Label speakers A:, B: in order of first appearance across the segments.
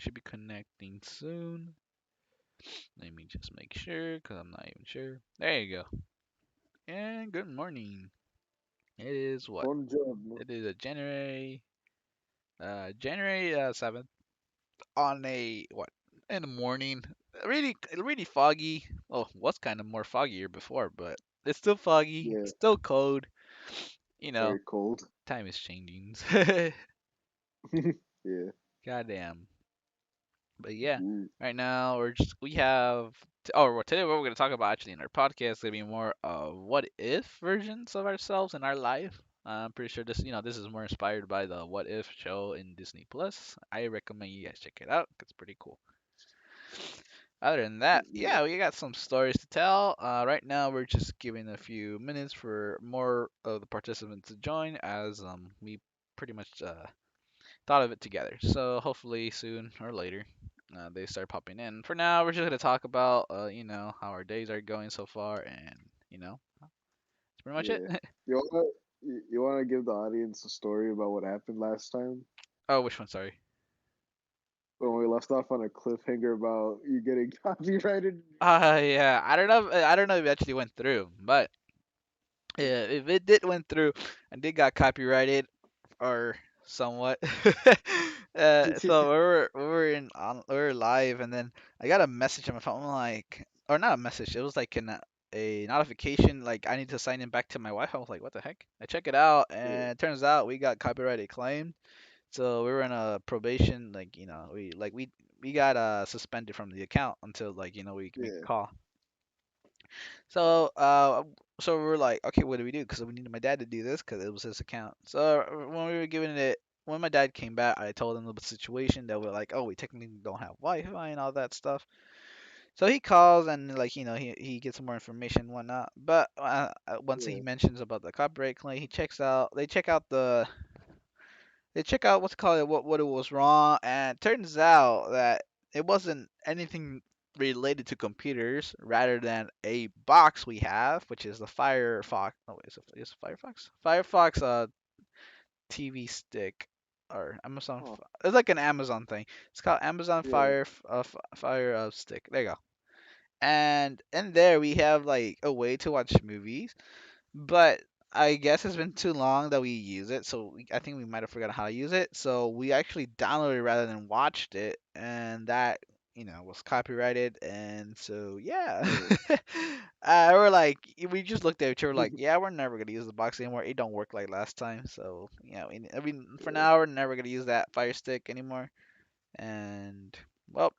A: Should be connecting soon. Let me just make sure, because I'm not even sure. There you go. And good morning. It is what?
B: Buongiorno.
A: It is a January 7th on a what? In the morning. Really foggy. Oh, was kind of more foggier before, but it's still foggy,
B: Yeah,
A: still cold. You know,
B: very cold.
A: time is changing.
B: Yeah.
A: Goddamn. But yeah,
B: Ooh,
A: right now we have well, today what we're gonna talk about actually in our podcast is gonna be more of what if versions of ourselves in our life. I'm pretty sure this is more inspired by the What If show in Disney Plus. I recommend you guys check it out. It's pretty cool. Other than that,
B: yeah,
A: yeah, we got some stories to tell. Right now we're just giving a few minutes for more of the participants to join as we pretty much thought of it together. So hopefully soon or later, they start popping in. For now, we're just gonna talk about how our days are going so far, and that's pretty much it.
B: yeah. You wanna you wanna give the audience a story about what happened last time
A: Oh, which one? Sorry.
B: when we left off on a cliffhanger about you getting copyrighted?
A: Yeah, I don't know if it actually went through, but yeah, if it did went through and did got copyrighted or somewhat. So we were live, and then I got a message on my phone like, or not a message, it was like a notification like I need to sign in back to my Wi-Fi. I was like, what the heck? I check it out,
B: Yeah,
A: and it turns out we got copyrighted claimed. So we were in a probation, like we got suspended from the account until like we can make a
B: yeah,
A: call. So so we were like, okay, what do we do? Because we needed my dad to do this because it was his account. So when we were giving it, when my dad came back, I told him the situation that we're like, oh, we technically don't have Wi-Fi and all that stuff. So he calls and like he gets some more information and whatnot. But once he
B: yeah,
A: mentions about the copyright claim, he checks out. They check out what's called what it was wrong, and it turns out that it wasn't anything related to computers rather than a box we have, which is the Firefox. Oh, wait, is it Firefox? Firefox TV stick or Amazon.
B: oh,
A: It's like an Amazon thing. It's called Amazon
B: yeah,
A: Fire Stick. There you go. And in there we have like a way to watch movies, but I guess it's been too long that we use it, so I think we might have forgotten how to use it. So we actually downloaded it rather than watched it, and that was copyrighted. And so yeah,
B: yeah,
A: we're like we just looked at each other like, yeah, we're never gonna use the box anymore. It don't work like last time. So yeah, I mean for
B: yeah,
A: now we're never gonna use that Fire Stick anymore. And well,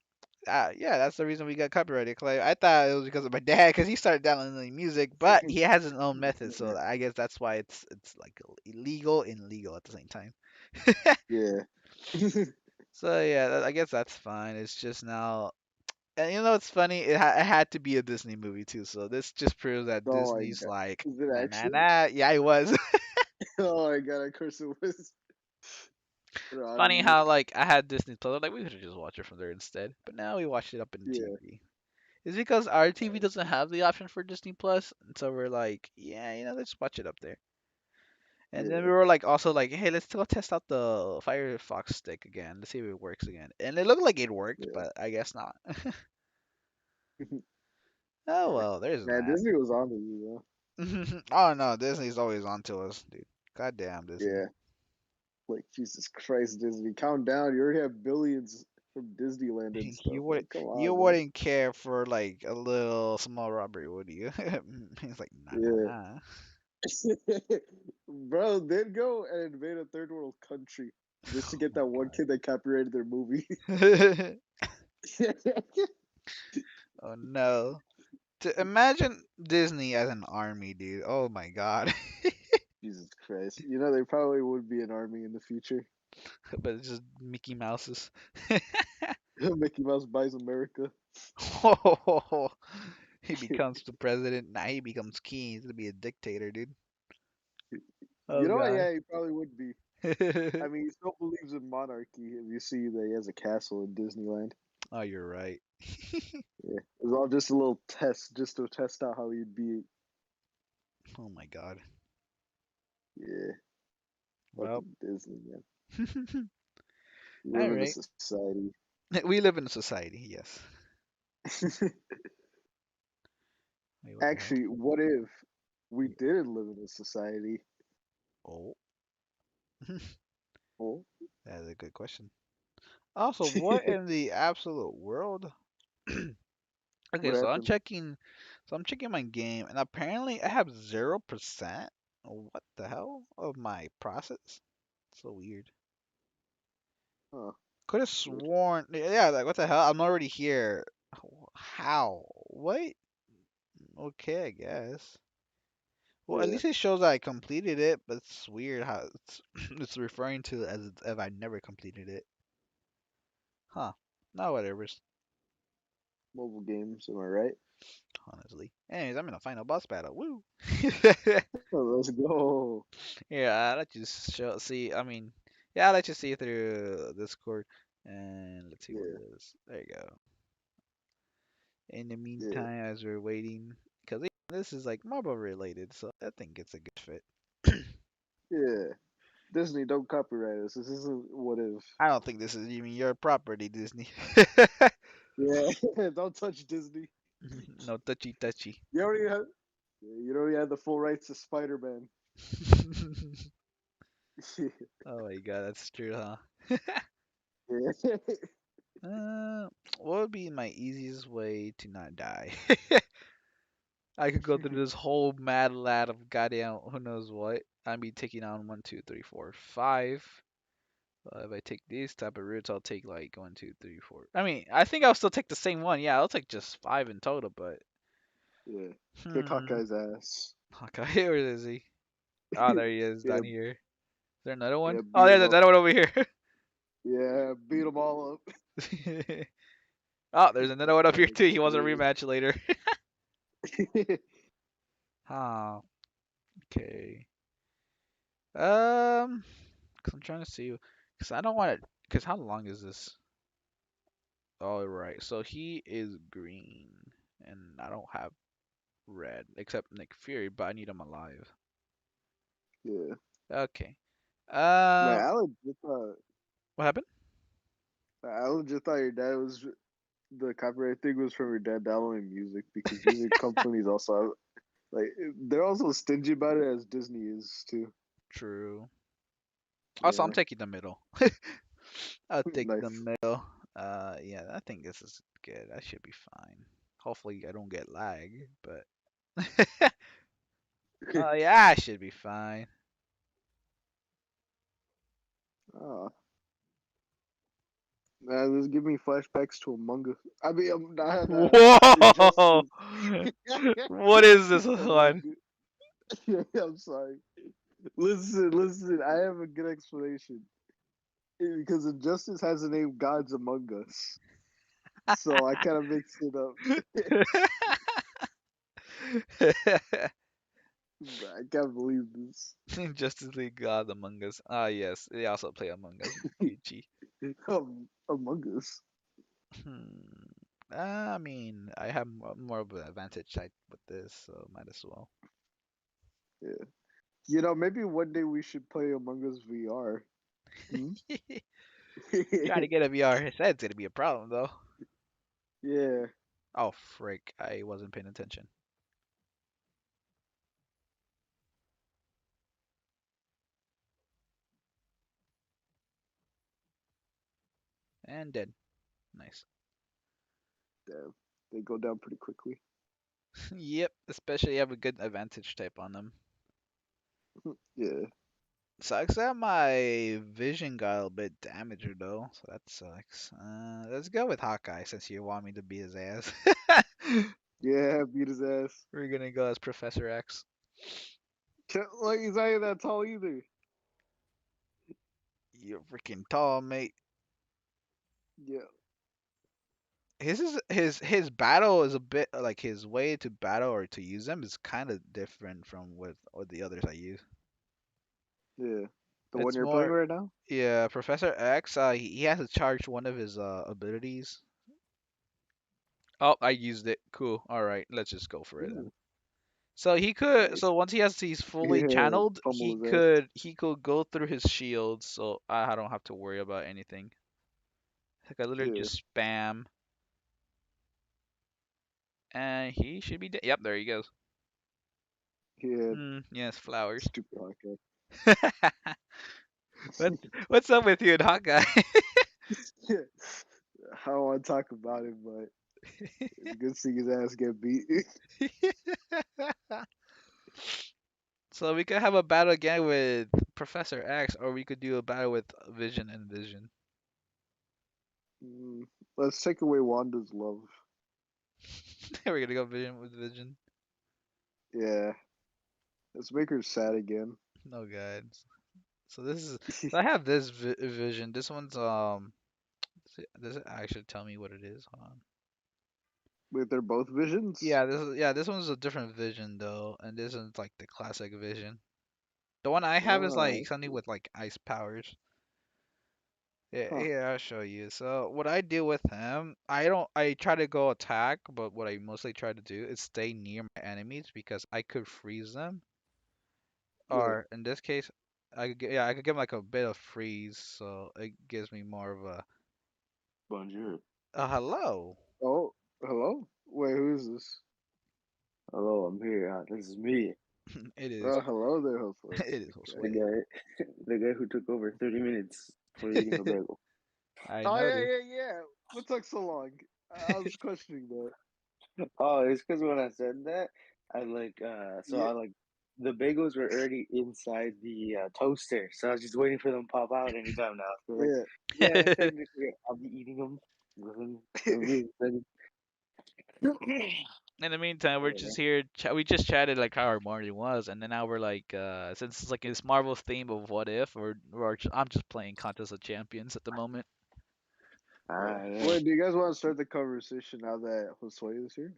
A: yeah, that's the reason we got copyrighted claim. I thought it was because of my dad, because he started downloading music, but he has his own method, so I guess that's why it's like illegal and legal at the same time.
B: yeah.
A: So yeah, I guess that's fine. It's just now, and it's funny. It had to be a Disney movie too, so this just proves that
B: Oh my
A: Disney's
B: god,
A: like,
B: is it
A: nah, nah,
B: actually?
A: nah. Yeah, it was.
B: Oh my god, of course it was. Put it
A: It's
B: on
A: funny
B: mute.
A: how like I had Disney Plus, like we could have just watched it from there instead, but now we watched it up in the
B: Yeah,
A: TV. Is because our TV doesn't have the option for Disney Plus, and so we're like, yeah, let's watch it up there. And then we
B: yeah,
A: were like, also like, hey, let's go test out the Firefox stick again. Let's see if it works again. And it looked like it worked,
B: yeah.
A: but I guess not. Oh well, there's
B: Man,
A: that.
B: Disney was on to you,
A: Oh no, Disney's always on to us, dude. Goddamn
B: though.
A: Disney.
B: Yeah. Like Jesus Christ, Disney, calm down. You already have billions from Disneyland and
A: You
B: stuff.
A: would
B: Like, come
A: you
B: on, man.
A: wouldn't care for like a little small robbery, would you? He's like, nah,
B: Yeah,
A: nah,
B: bro, they'd go and invade a third world country just to
A: Oh
B: get
A: my
B: that one kid that copyrighted their movie.
A: god. Oh no. To imagine Disney as an army, dude. Oh my god.
B: Jesus Christ, you know they probably would be an army in the future.
A: But it's just Mickey Mouse's.
B: Mickey Mouse buys America.
A: He becomes the president. Nah, he becomes king. He's gonna be a dictator, dude.
B: You
A: Oh
B: know what?
A: god.
B: Yeah, he probably would be. I mean, he still believes in monarchy. If you see that he has a castle in Disneyland.
A: Oh, you're right.
B: Yeah, it was all just a little test, just to test out how he'd be.
A: Oh my god.
B: Yeah,
A: Well.
B: fucking Disney, man.
A: All
B: Live in a
A: right.
B: society.
A: We live in a society, yes. Wait, what the hell?
B: Actually, what if we
A: Yeah.
B: didn't live in a society?
A: Oh,
B: Oh,
A: that's a good question. Also, what in the absolute world? Okay,
B: what
A: so I'm
B: happened?
A: checking, so I'm checking my game, and apparently I have 0%. What the hell of my process? So weird.
B: Huh,
A: Could have
B: weird.
A: sworn, yeah, like what the hell? I'm already here. How? What? Okay, I guess. Well, at
B: Yeah,
A: least it shows I completed it, but it's weird how it's it's referring to as if I never completed it. Huh. No, whatever.
B: mobile games, am I right?
A: Honestly. Anyways, I'm in a final boss battle. Woo!
B: Oh, let's go.
A: Yeah, I'll let you show, see. I mean, yeah, I'll let you see through Discord, and let's see what
B: Yeah,
A: it is. There you go. In the
B: yeah,
A: meantime, as we're waiting, because this is like Marvel related, so I think it's a good fit.
B: yeah. Disney, don't copyright us. This isn't what if.
A: I don't think this is even your property, Disney.
B: Yeah, don't touch Disney.
A: No touchy touchy.
B: You already have. Yeah, you already had the full rights to Spider Man.
A: Oh my god, that's true, huh?
B: Yeah.
A: Uh, what would be my easiest way to not die? I could go through this whole mad lad of goddamn who knows what. I'd be taking on one, two, three, four, five. If I take these type of routes, I'll take like one, two, three, four. I mean, I think I'll still take the same one. Yeah, I'll take just five in total. But
B: Yeah. Kick
A: hmm,
B: Hawkeye's ass.
A: okay, where is he? Oh, there he is,
B: Yeah,
A: down here. Is there another one?
B: yeah,
A: Oh,
B: beat
A: there's
B: him up.
A: another one over here.
B: Yeah, beat them all up.
A: Oh, there's another one up here
B: Like,
A: too. He wants a
B: crazy.
A: rematch later. Oh, okay. Cause I'm trying to see, cause I don't want to. Cause how long is this? All right, so he is green, and I don't have red except Nick Fury, but I need him alive.
B: Yeah.
A: Okay.
B: Man,
A: Um, what happened?
B: Alan just thought your dad was the copyright thing was from your dad downloading music because music companies also have, like they're also stingy about it as Disney is too.
A: True. Also, I'm
B: Yeah.
A: taking the middle. I'll take the
B: Nice.
A: middle. Yeah, I think this is good. I should be fine. Hopefully, I don't get lag, but yeah, I should be fine.
B: Oh, man, this give me flashbacks to Among Us. I mean, not
A: Whoa!
B: Injustice.
A: What is this
B: Among
A: one?
B: Us. I'm sorry. Listen. I have a good explanation because Injustice has the name Gods Among Us, so I kind of mixed it up. I can't believe this.
A: Justice League God Among Us. Ah, yes, they also play Among Us. Gucci.
B: Among Us.
A: Hmm. I mean, I have more of an advantage side with this, so might as well.
B: Yeah. Maybe one day we should play Among Us VR. Hmm?
A: Trying to get a VR headset's gonna be a problem, though.
B: Yeah.
A: Oh, frick. I wasn't paying attention. And dead. Nice.
B: Damn. They go down pretty quickly.
A: Yep, especially have a good advantage type on them.
B: Yeah.
A: Sucks that my vision got a little bit damaged though, so that sucks. Let's go with Hawkeye since you want me to beat his ass.
B: Yeah, beat his ass.
A: We're gonna go as Professor X.
B: Like, he's not even that tall either.
A: You're freaking tall, mate.
B: Yeah.
A: His battle is a bit like his way to battle or to use them is kind of different from what the others I use.
B: Yeah. The one
A: It's
B: you're playing
A: more,
B: right now?
A: yeah, Professor X. He has to charge one of his abilities. Oh, I used it. Cool. All right, let's just go for it then.
B: Ooh,
A: So he could.
B: nice.
A: So once he has these fully
B: Yeah,
A: channeled,
B: pummel
A: he
B: his ass.
A: could he could go through his shields. So I don't have to worry about anything. Like I literally
B: Yeah,
A: just spam, and he should be dead. Yep, there he goes.
B: yeah.
A: Yes, flowers.
B: Stupid Hawkeye.
A: What what's up with you and Hawkeye?
B: Yeah. I don't want to talk about it, but it's good seeing his ass get beat.
A: So we could have a battle again with Professor X, or we could do a battle with Vision and Vision.
B: Mm, let's take away Wanda's love.
A: We're gonna go Vision with Vision.
B: Yeah, let's make her sad again.
A: No god. So this is so I have this Vision. This one's does it actually tell me what it is? Hold on.
B: Wait, they're both visions?
A: Yeah, this one's a different Vision though, and this one's like the classic Vision. The one I have is
B: Ah,
A: like something with like ice powers. Yeah,
B: huh.
A: here I'll show you. So what I do with him, I try to go attack, but what I mostly try to do is stay near my enemies because I could freeze them.
B: Yeah.
A: Or in this case, I could give him like a bit of freeze, so it gives me more of
C: Bonjour.
A: a hello.
B: Oh, hello? Wait, who is this?
C: Hello, I'm here. This is me,
A: It is.
B: Hello there, hopefully.
A: It is
B: Okay.
C: the
A: Josue.
C: guy, the guy who took over 30 minutes for eating a bagel.
A: I
B: Oh, yeah,
A: noticed.
B: yeah, yeah. What took so long? I was questioning that.
C: Oh, it's because when I said that,
B: Yeah.
C: I like the bagels were already inside the toaster, so I was just waiting for them to pop out anytime now. So like,
B: Yeah.
C: yeah, technically, I'll be eating them within maybe a second.
A: In the meantime, we're
C: Yeah.
A: just here. We just chatted like how our morning was, and then now we're like, since it's like this Marvel's theme of what if, I'm just playing Contest of Champions at the moment.
C: Ah, yeah.
B: Wait, do you guys want to start the conversation now that Josue is here?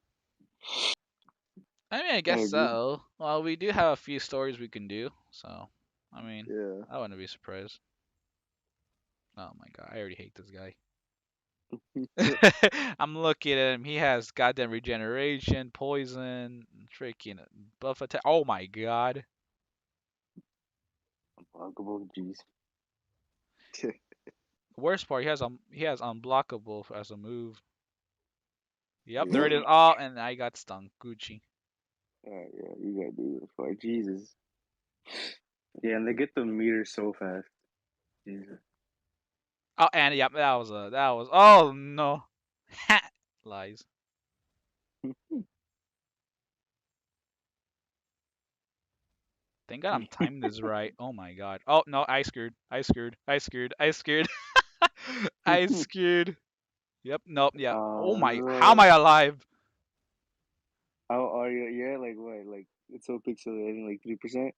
A: I mean, I
C: I
A: guess
C: agree.
A: so. Well, we do have a few stories we can do, so I mean,
B: Yeah.
A: I wouldn't be surprised. Oh my god, I already hate this guy. I'm looking at him. He has goddamn regeneration, poison, freaking buff attack. Oh my god.
C: Unblockable, jeez.
A: Worst part, he has unblockable as a move. Yep, there
C: Yeah.
A: it is. Oh, and I got stung. Gucci.
C: Yeah, you gotta do this fight. Jesus. Yeah, and they get the meter so fast. Jesus.
A: Oh, and yep, that was. Oh no. Lies. Thank God I'm timing this right. Oh my god. Oh no, I screwed. I screwed. I screwed. I screwed. I screwed. Yep. Nope. Yep. Oh my. How am
C: No.
A: I alive?
C: How are you? Yeah, like what? Like it's so pixelated, like 3%.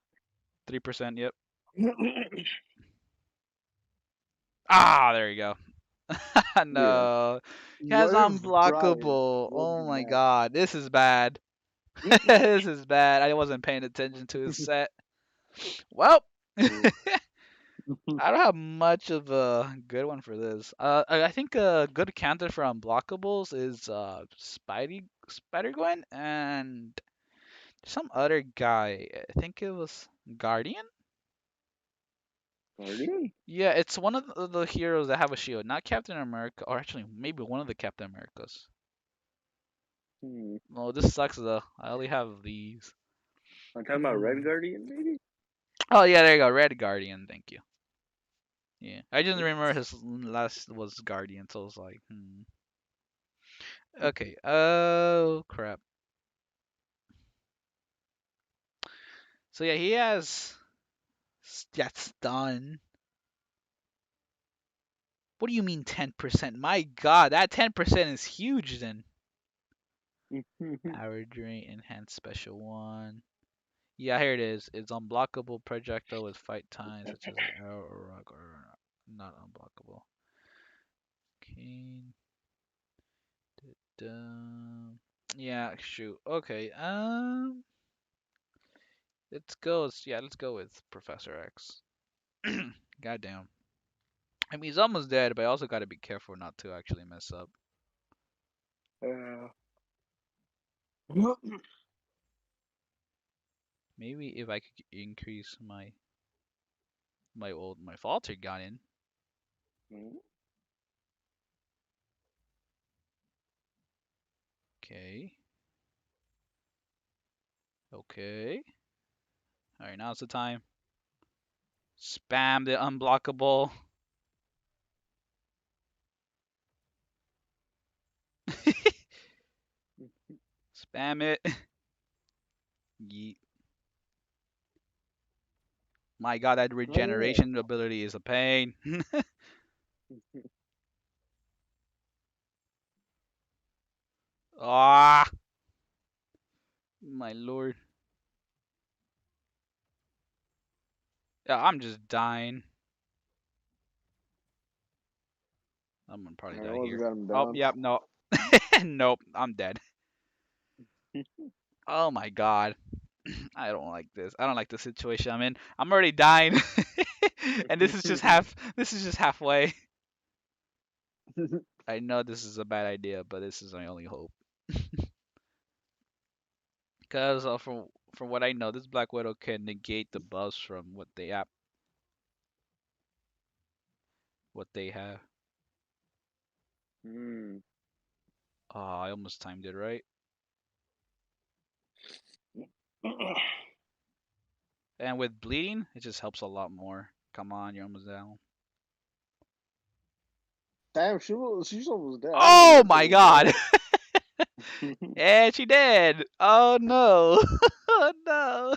A: 3%. Yep. Ah, there you go.
B: Yeah.
A: No. He has
B: What if Brian
A: unblockable.
B: won
A: Oh
B: the
A: my
B: match?
A: god. This is bad. This is bad. I wasn't paying attention to his set. Well,
C: Yeah.
A: I don't have much of a good one for this. I think a good counter for unblockables is Spider Gwen and some other guy. I think it was Guardian.
C: Guardian?
A: Yeah, it's one of the heroes that have a shield, not Captain America, or actually maybe one of the Captain Americas.
C: Hmm.
A: Oh, this sucks though. I only have these.
C: I'm talking about Red
A: Hmm.
C: Guardian, maybe?
A: Oh yeah, there you go, Red Guardian. Thank you. Yeah, I just remember his last was Guardian, so I was like, hmm. Okay. Oh crap. So yeah, he has that's done. What do you mean 10%? My God, that 10% is huge then. Power Drain, Enhanced Special 1. Yeah, here it is. It's unblockable projectile with fight time, such as an arrow or rock, or not unblockable. Okay. Da-da. Yeah, shoot. Okay. Let's go with Professor X. Goddamn. I mean, he's almost dead, but I also got to be careful not to actually mess up.
C: Uh,
A: Maybe if I could increase my falter gun in. Okay. Okay. All right, now's the time. Spam the unblockable. Spam it. Yeet. My God, that
B: Oh
A: regeneration ability is a pain. Ah, my lord. Yeah, I'm just dying. I'm gonna
B: yeah.
A: probably
B: I
A: die
B: almost
A: here.
B: got him
A: Oh,
B: down.
A: yep, no. Nope, I'm dead. Oh my God. I don't like this. I don't like the situation I'm in. I'm already dying. And this is just halfway. I know this is a bad idea, but this is my only hope. Because from what I know, this Black Widow can negate the buffs from what they have.
C: Hmm.
A: Oh, I almost timed it right. And with bleeding, it just helps a lot more. Come on, you're almost down.
B: Damn, she's almost dead. I didn't
A: Oh
B: realize she
A: my
B: was dead.
A: God! And she did. Oh no. Oh no.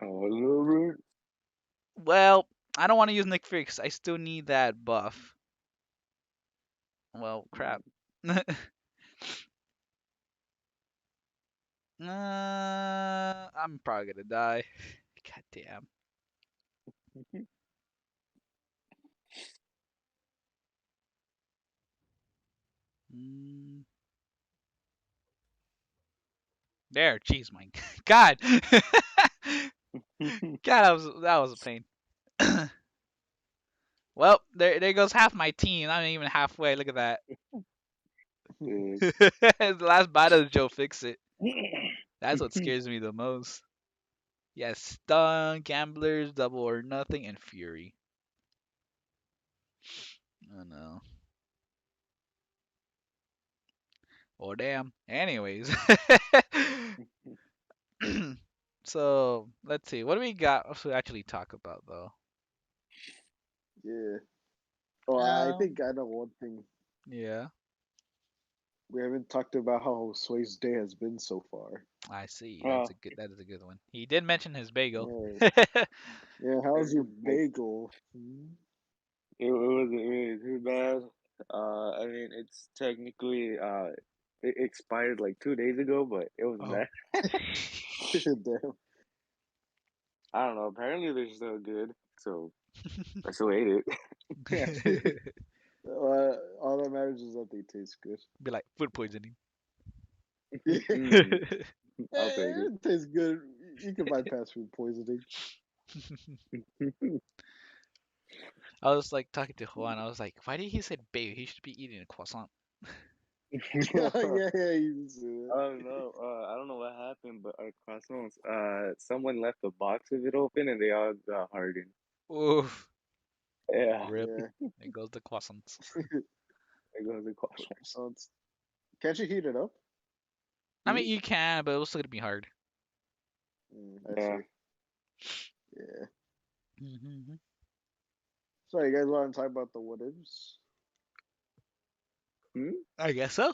C: Oh, Lord.
A: Well, I don't want to use Nick Fury 'cause I still need that buff. Well, crap. I'm probably gonna die. God damn. Mm, there, jeez, my God. God, that was a pain. Well, there goes half my team. I'm not even halfway. Look at that.
C: Dude.
A: The last battle, Joe fix it. That's what scares me the most. Yes, stun, gamblers, double or nothing, and fury. Oh no. Oh damn. Anyways. So let's see. What do we got to actually talk about though?
B: Yeah. Oh, I
A: Um.
B: think I know one thing.
A: Yeah.
B: We haven't talked about how Sway's day has been so far.
A: I see.
C: Oh,
A: That is a good one. He did mention his bagel.
B: Yeah. Yeah, how's your
C: like,
B: bagel? Hmm?
C: it wasn't really too bad. I mean, it's technically it expired like 2 days ago, but it was
A: Oh.
C: bad.
B: Damn.
C: I don't know. Apparently, they're still good, so I still ate it.
B: Yeah. All that matters is that they taste good.
A: Be like food poisoning.
C: Mm, I'll take
B: It tastes good. You can bypass food poisoning.
A: I was like talking to Juan. I was like, why did he say bagel? He should be eating a croissant.
B: Yeah,
C: it.
B: yeah, you can see
C: Oh no, I don't know what happened, but our croissants, someone left the box of it open and they all got hardened.
A: Oof.
C: Yeah,
A: Rip.
B: that.
A: There goes the croissants.
B: Yeah.
C: there goes the croissant.
B: Croissants. Can't you heat it up?
A: I mean, you can, but it was still gonna be hard.
B: I
C: Yeah.
B: see. Yeah.
A: Hmm.
B: So you guys want to talk about the what ifs?
C: Hmm?
A: I guess so.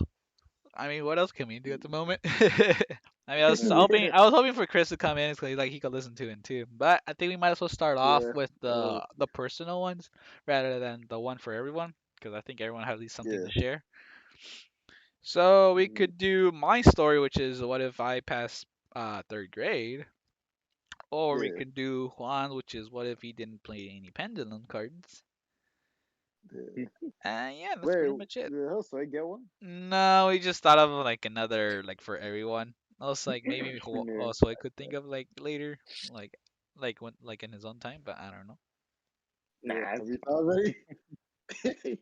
A: I mean, what else can we do at the moment? I mean,
B: Yeah.
A: I was hoping for Chris to come in because like he could listen to it too. But I think we might as well start off
B: Yeah.
A: with
B: Uh,
A: the personal ones rather than the one for everyone because I think everyone has at least something
B: yeah.
A: to share. So we
B: Mhm.
A: could do my story, which is what if I pass third grade, or we
B: Yeah.
A: could do Juan, which is what if he didn't play any pendulum cards.
B: Yeah.
A: Yeah, that's
B: Wait,
A: pretty much it.
B: the hell, so I get one?
A: No, we just thought of like another like for everyone. I was like maybe
C: Yeah.
A: also I could think of like later, like when like in his own time, but I don't know.
B: Yeah.
C: Nah,
B: Have
C: it's
B: you thought of any?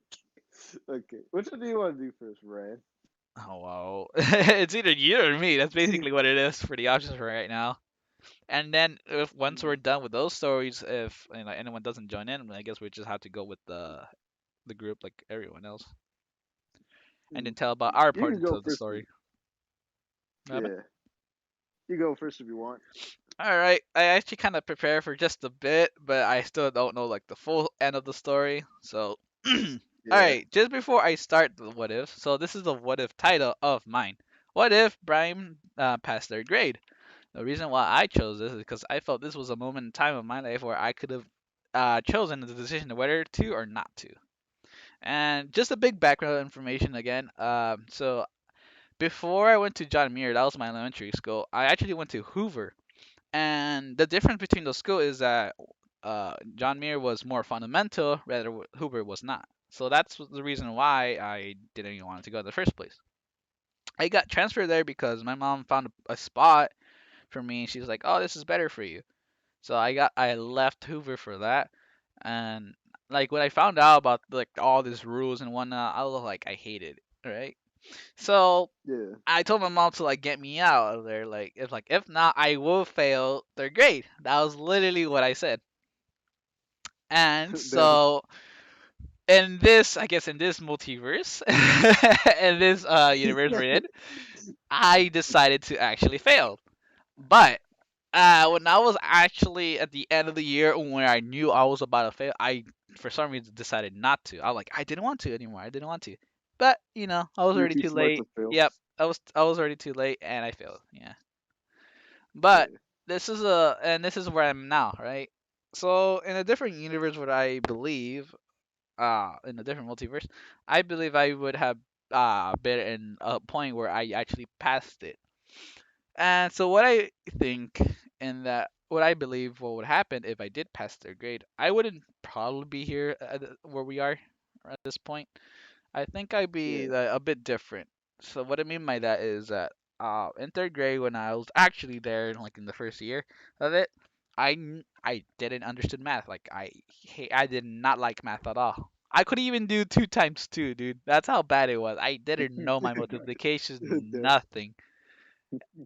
B: Okay. Which one do you want to do first, Ryan?
A: Oh wow, it's either you or me. That's basically what it is for the options for right now. And then if once we're done with those stories, if anyone doesn't join in, I guess we just have to go with the group like everyone else. and
B: Hmm.
A: then tell about our
B: You
A: part
B: can go
A: of the
B: first.
A: story. What happened?
B: Yeah, you go first if you want.
A: All right, I actually kind of prepared for just a bit, but I still don't know like the full end of the story. So, all
B: Yeah.
A: right, just before I start the what if, so this is the what if title of mine. What if Brian passed third grade? The reason why I chose this is because I felt this was a moment in time of my life where I could have chosen the decision whether to or not to. And just a big background information again. So before I went to John Muir, that was my elementary school. I actually went to Hoover, and the difference between those schools is that John Muir was more fundamental, rather Hoover was not. So that's the reason why I didn't even want to go in the first place. I got transferred there because my mom found a spot for me, and she was like, "Oh, this is better for you." So I left Hoover for that, and like when I found out about like all these rules and whatnot, I was like, I hated it, right? So
B: Yeah.
A: I told my mom to like get me out of there. If not, I will fail third grade. That was literally what I said. And
B: Damn.
A: so in this, I guess in this multiverse, in this universe we're in, I decided to actually fail. But when I was actually at the end of the year when I knew I was about to fail, I for some reason decided not to. I was like, I didn't want to anymore. I didn't want to. But I was
B: You're
A: already
B: too
A: too
B: smart to
A: late.
B: fail.
A: Yep, I was already too late, and I failed. Yeah. But
B: Yeah.
A: this is where I'm now, right? So in a different universe, what I believe, in a different multiverse, I believe I would have been in a point where I actually passed it. And so what I think in that what I believe what would happen if I did pass third grade, I wouldn't probably be here where we are at this point. I think I'd be
B: Yeah.
A: a bit different. So what I mean by that is that in third grade when I was actually there, like in the first year of it, I didn't understand math. Like I did not like math at all. I couldn't even do 2 times 2, dude. That's how bad it was. I didn't know my multiplication,
B: Damn.
A: nothing.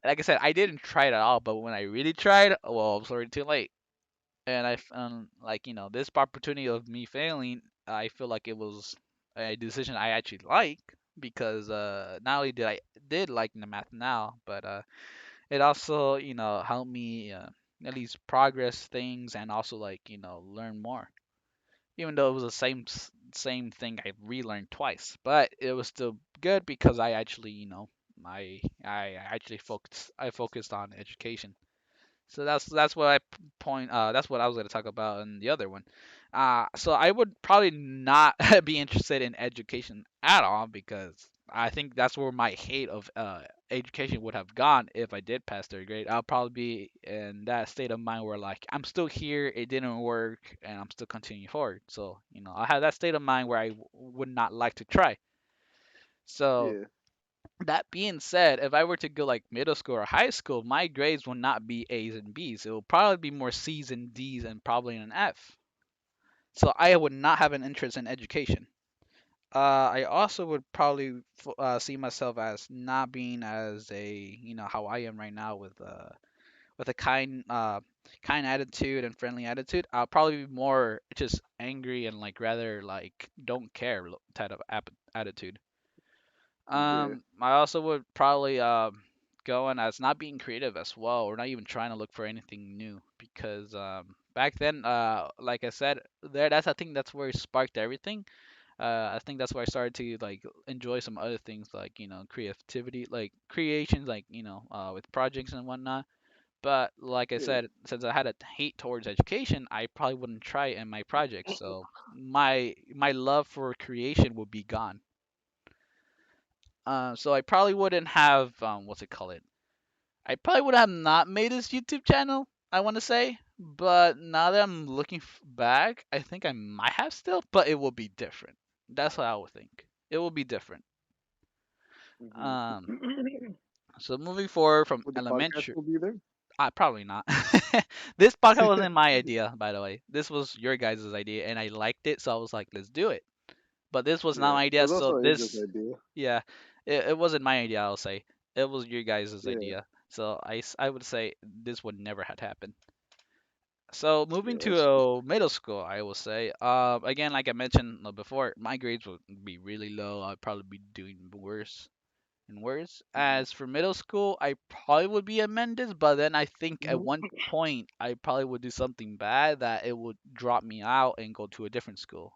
A: Like I said, I didn't try it at all. But when I really tried, well, I was already too late. And I found like this opportunity of me failing, I feel like it was a decision I actually like because not only did like the math now, but it also helped me at least progress things and also like learn more. Even though it was the same thing I relearned twice, but it was still good because I actually I actually focused on education. So that's what that's what I was going to talk about in the other one. So I would probably not be interested in education at all because I think that's where my hate of education would have gone if I did pass third grade. I'll probably be in that state of mind where like I'm still here, it didn't work, and I'm still continuing forward. So I have that state of mind where I would not like to try. So
B: Yeah.
A: that being said, if I were to go like middle school or high school, my grades will not be A's and B's. It will probably be more C's and D's and probably an F. So I would not have an interest in education. I also would probably see myself as not being as a how I am right now with a kind attitude and friendly attitude. I'll probably be more just angry and like rather like don't care type of attitude.
B: Yeah.
A: I also would probably go in as not being creative as well, or not even trying to look for anything new, because back then, like I said, that's I think that's where it sparked everything. I think that's where I started to like enjoy some other things like creativity, like creations, like with projects and whatnot. But like I
B: Yeah.
A: said, since I had a hate towards education, I probably wouldn't try it in my projects. So my love for creation would be gone. So I probably wouldn't have what's it called it? I probably would have not made this YouTube channel. I want to say, but now that I'm looking back, I think I might have still, but it will be different. That's what I would think. It will be different.
B: Hmm.
A: Um, so moving forward from
B: Would the podcast
A: elementary,
B: still be there?
A: probably not. This podcast wasn't my idea, by the way. This was your guys' idea, and I liked it, so I was like, let's do it. But this was not
B: Yeah.
A: my
B: It
A: idea,
B: was
A: so
B: also Angel's
A: this
B: idea.
A: yeah, it wasn't my idea, I'll say. It was your guys'
B: Yeah.
A: idea. So I would say this would never had happened. So
B: Yeah,
A: moving to
B: that's cool.
A: middle school, I will say. Again, like I mentioned before, my grades would be really low. I'd probably be doing worse and worse.
B: Mhm.
A: As for middle school, I probably would be at Mendes, but then I think at one point I probably would do something bad that it would drop me out and go to a different school.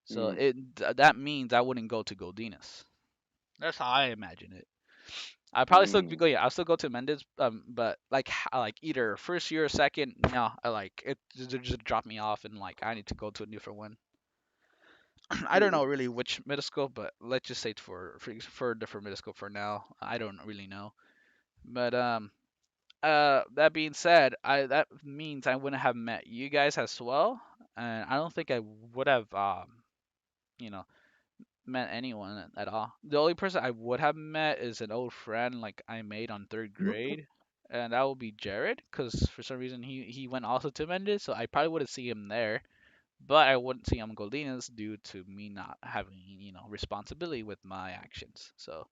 A: So
C: Mm.
A: that means I wouldn't go to Goldinas. That's how I imagine it. I probably still be
C: Mm.
A: going. I'll still go to Mendes, but like like either first year or second, no, I like it just drop me off and like I need to go to a different one. I don't
B: Yeah.
A: know really which middle school, but let's just say for a different middle school for now. I don't really know, but that being said, I that means I wouldn't have met you guys as well, and I don't think I would have you know met anyone at all. The only person I would have met is an old friend like I made on third grade, and that would be Jared, because for some reason he went also to Mendes, so I probably wouldn't see him there, but I wouldn't see him Goldinas due to me not having responsibility with my actions. So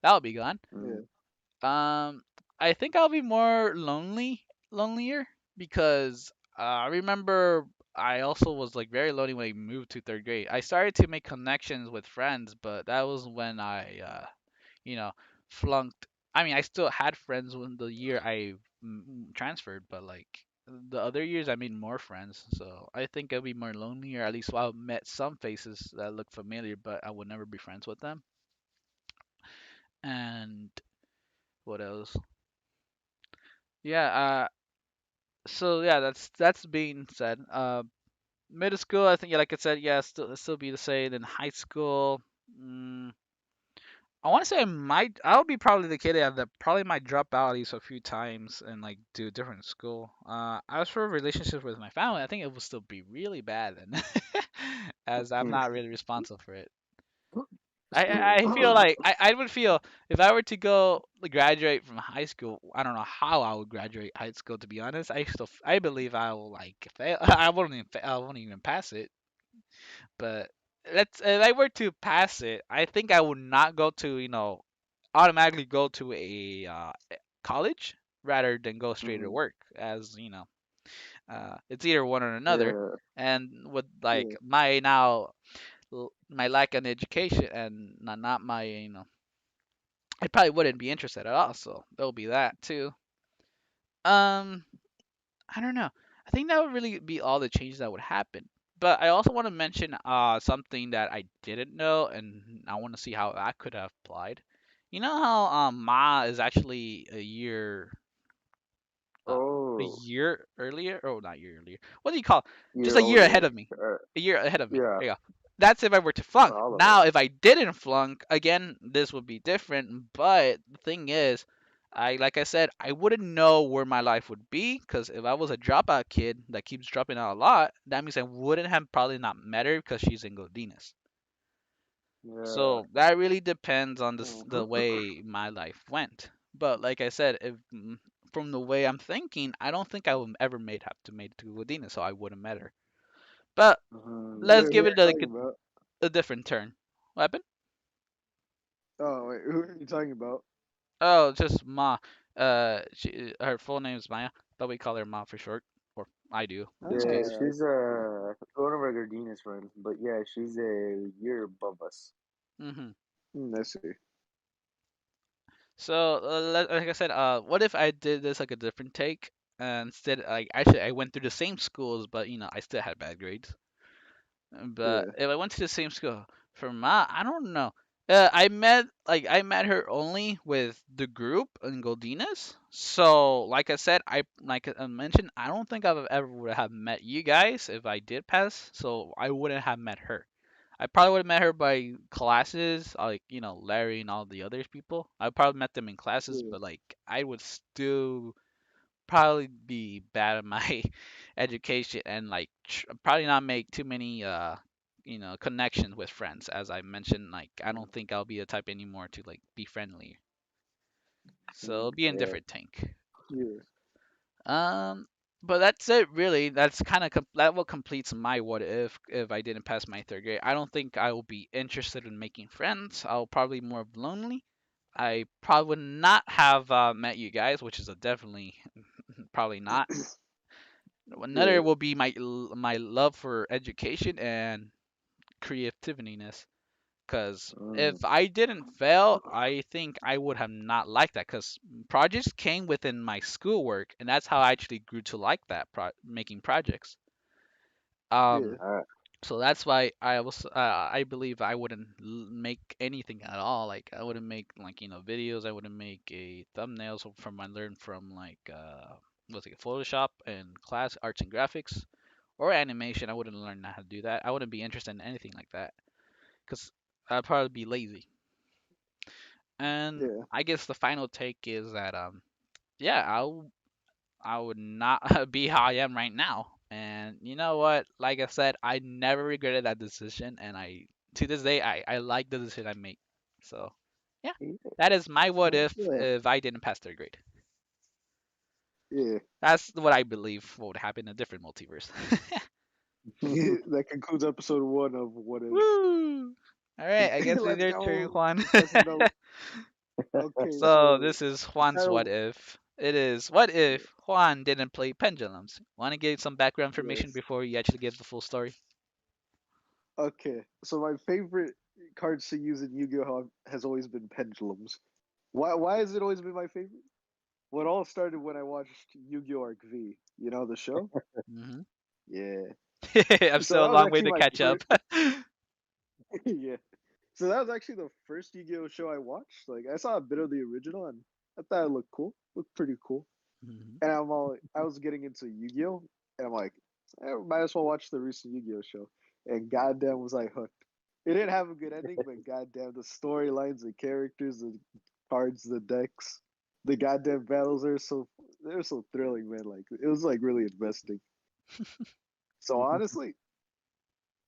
A: that would be gone.
B: Yeah.
C: Mm.
A: Um, I think I'll be more lonelier because I remember I also was like very lonely when I moved to third grade. I started to make connections with friends, but that was when I, you know, flunked. I mean, I still had friends when the year I transferred, but like the other years I made more friends. So I think I'll be more lonely, or at least I'll met some faces that look familiar, but I would never be friends with them. And what else? Yeah, so yeah, that's being said. Middle school, I think, yeah, like I said, yeah, still be the same. In high school, mm, I want to say I'll be probably the kid that probably might drop out at least a few times and like do a different school. As for relationships with my family, I think it will still be really bad, and as I'm
C: Mm.
A: not really responsible for it. I feel like I would feel if I were to go graduate from high school. I don't know how I would graduate high school, to be honest. I believe I will like fail. I won't even pass it. But let's if I were to pass it, I think I would not go to automatically go to a college rather than go straight to
C: Mhm.
A: work, as it's either one or another.
C: Yeah.
A: And with
B: Yeah.
A: like my now my lack of education and not my I probably wouldn't be interested at all. So there'll be that too. Um, I don't know. I think that would really be all the changes that would happen. But I also want to mention something that I didn't know, and I want to see how that could have applied. You know how Ma is actually uh, a
C: Oh,
A: year earlier? Oh, not year earlier. What do you call? Just
C: year
A: a year ahead
C: older.
A: of me. A year ahead of me.
C: Yeah,
A: There you go. That's if I were to
C: for
A: flunk.
C: all of
A: Now,
C: us.
A: if I didn't flunk, again, this would be different. But the thing is, like I said, I wouldn't know where my life would be because if I was a dropout kid that keeps dropping out a lot, that means I wouldn't have probably not met her because she's in Godinez.
C: Yeah.
A: So that really depends on the
C: Mhm.
A: way my life went. But like I said, if from the way I'm thinking, I don't think I would ever made it to Godinez, so I wouldn't met her. But
C: Mhm.
A: let's
B: Wait, who
A: give
B: are
A: it
B: you
A: like
B: talking about?
A: a different turn. What happened?
B: Oh, wait, who are you talking about?
A: Oh, just Ma. Her full name is Maya, but we call her Ma for short, or I do in this
C: Yeah,
A: case.
B: Ah,
C: she's one of our Gardenia's friends, but yeah, she's a year above us.
A: hmm
B: I see.
A: So, like I said, what if I did this like a different take? And instead, like actually, I went through the same schools, but I still had bad grades. But
B: Yeah.
A: if I went to the same school for Ma, I don't know. I met her only with the group in Goldinas. So like I said, I mentioned, I don't think I ever would have met you guys if I did pass. So I wouldn't have met her. I probably would have met her by classes, like Larry and all the other people. I probably met them in classes,
B: Yeah.
A: but like I would still probably be bad at my education and like probably not make too many connections with friends. As I mentioned, like I don't think I'll be the type anymore to like be friendly, so it'll
C: Mhm.
A: be in
C: Yeah.
A: different tank.
B: Yeah.
A: um but that's it really. That's kind of that what completes my what if I didn't pass my third grade. I don't think I will be interested in making friends. I'll probably more lonely. I probably would not have met you guys, which is a definitely probably not.
B: Yeah.
A: Another will be my love for education and creativeness. Because
C: Mm.
A: if I didn't fail, I think I would have not liked that. Because projects came within my schoolwork, and that's how I actually grew to like that making projects.
B: Yeah.
A: Um,
C: Uh,
A: so that's why I believe I wouldn't make anything at all. Like I wouldn't make like videos. I wouldn't make a thumbnails from I learned from like what's it Photoshop and class arts and graphics or animation. I wouldn't learn how to do that. I wouldn't be interested in anything like that because I'd probably be lazy. And
B: Yeah.
A: I guess the final take is that yeah, I would not be how I am right now. And you know what? Like I said, I never regretted that decision, and I to this day I like the decision I made. So yeah,
C: yeah.
A: that is my what
B: Yeah.
A: if I didn't pass third grade.
B: Yeah.
A: That's what I believe would happen in a different multiverse.
B: That concludes episode 1 of What If.
A: Woo! All right, I guess it's
B: Let's
A: your turn,
B: go.
A: Juan.
B: Let's go. Okay,
A: So
B: so
A: this is
B: the
A: Juan's what
B: title.
A: if. It is what
B: Yeah.
A: if Juan didn't play pendulums. Want to give some background information
B: Yes.
A: before you actually give the full story?
B: Okay. So my favorite cards to use in Yu-Gi-Oh has always been pendulums. Why has it always been my favorite? Well, it all started when I watched Yu-Gi-Oh Arc V. You know the show?
A: Hmm.
B: Yeah.
A: I'm
B: So
A: still
B: that
A: a
B: was
A: long way
B: actually
A: to
B: my
A: catch up.
B: first. Yeah. So that was actually the first Yu-Gi-Oh show I watched. Like I saw a bit of the original and I thought it looked cool. Looked pretty cool.
A: Hmm.
B: And I was getting into Yu-Gi-Oh and I'm like, might as well watch the recent Yu-Gi-Oh show. And goddamn was I hooked. It didn't have a good ending, but goddamn the storylines, the characters, the cards, the decks, the goddamn battles they're so thrilling, man. Like it was like really investing. So honestly,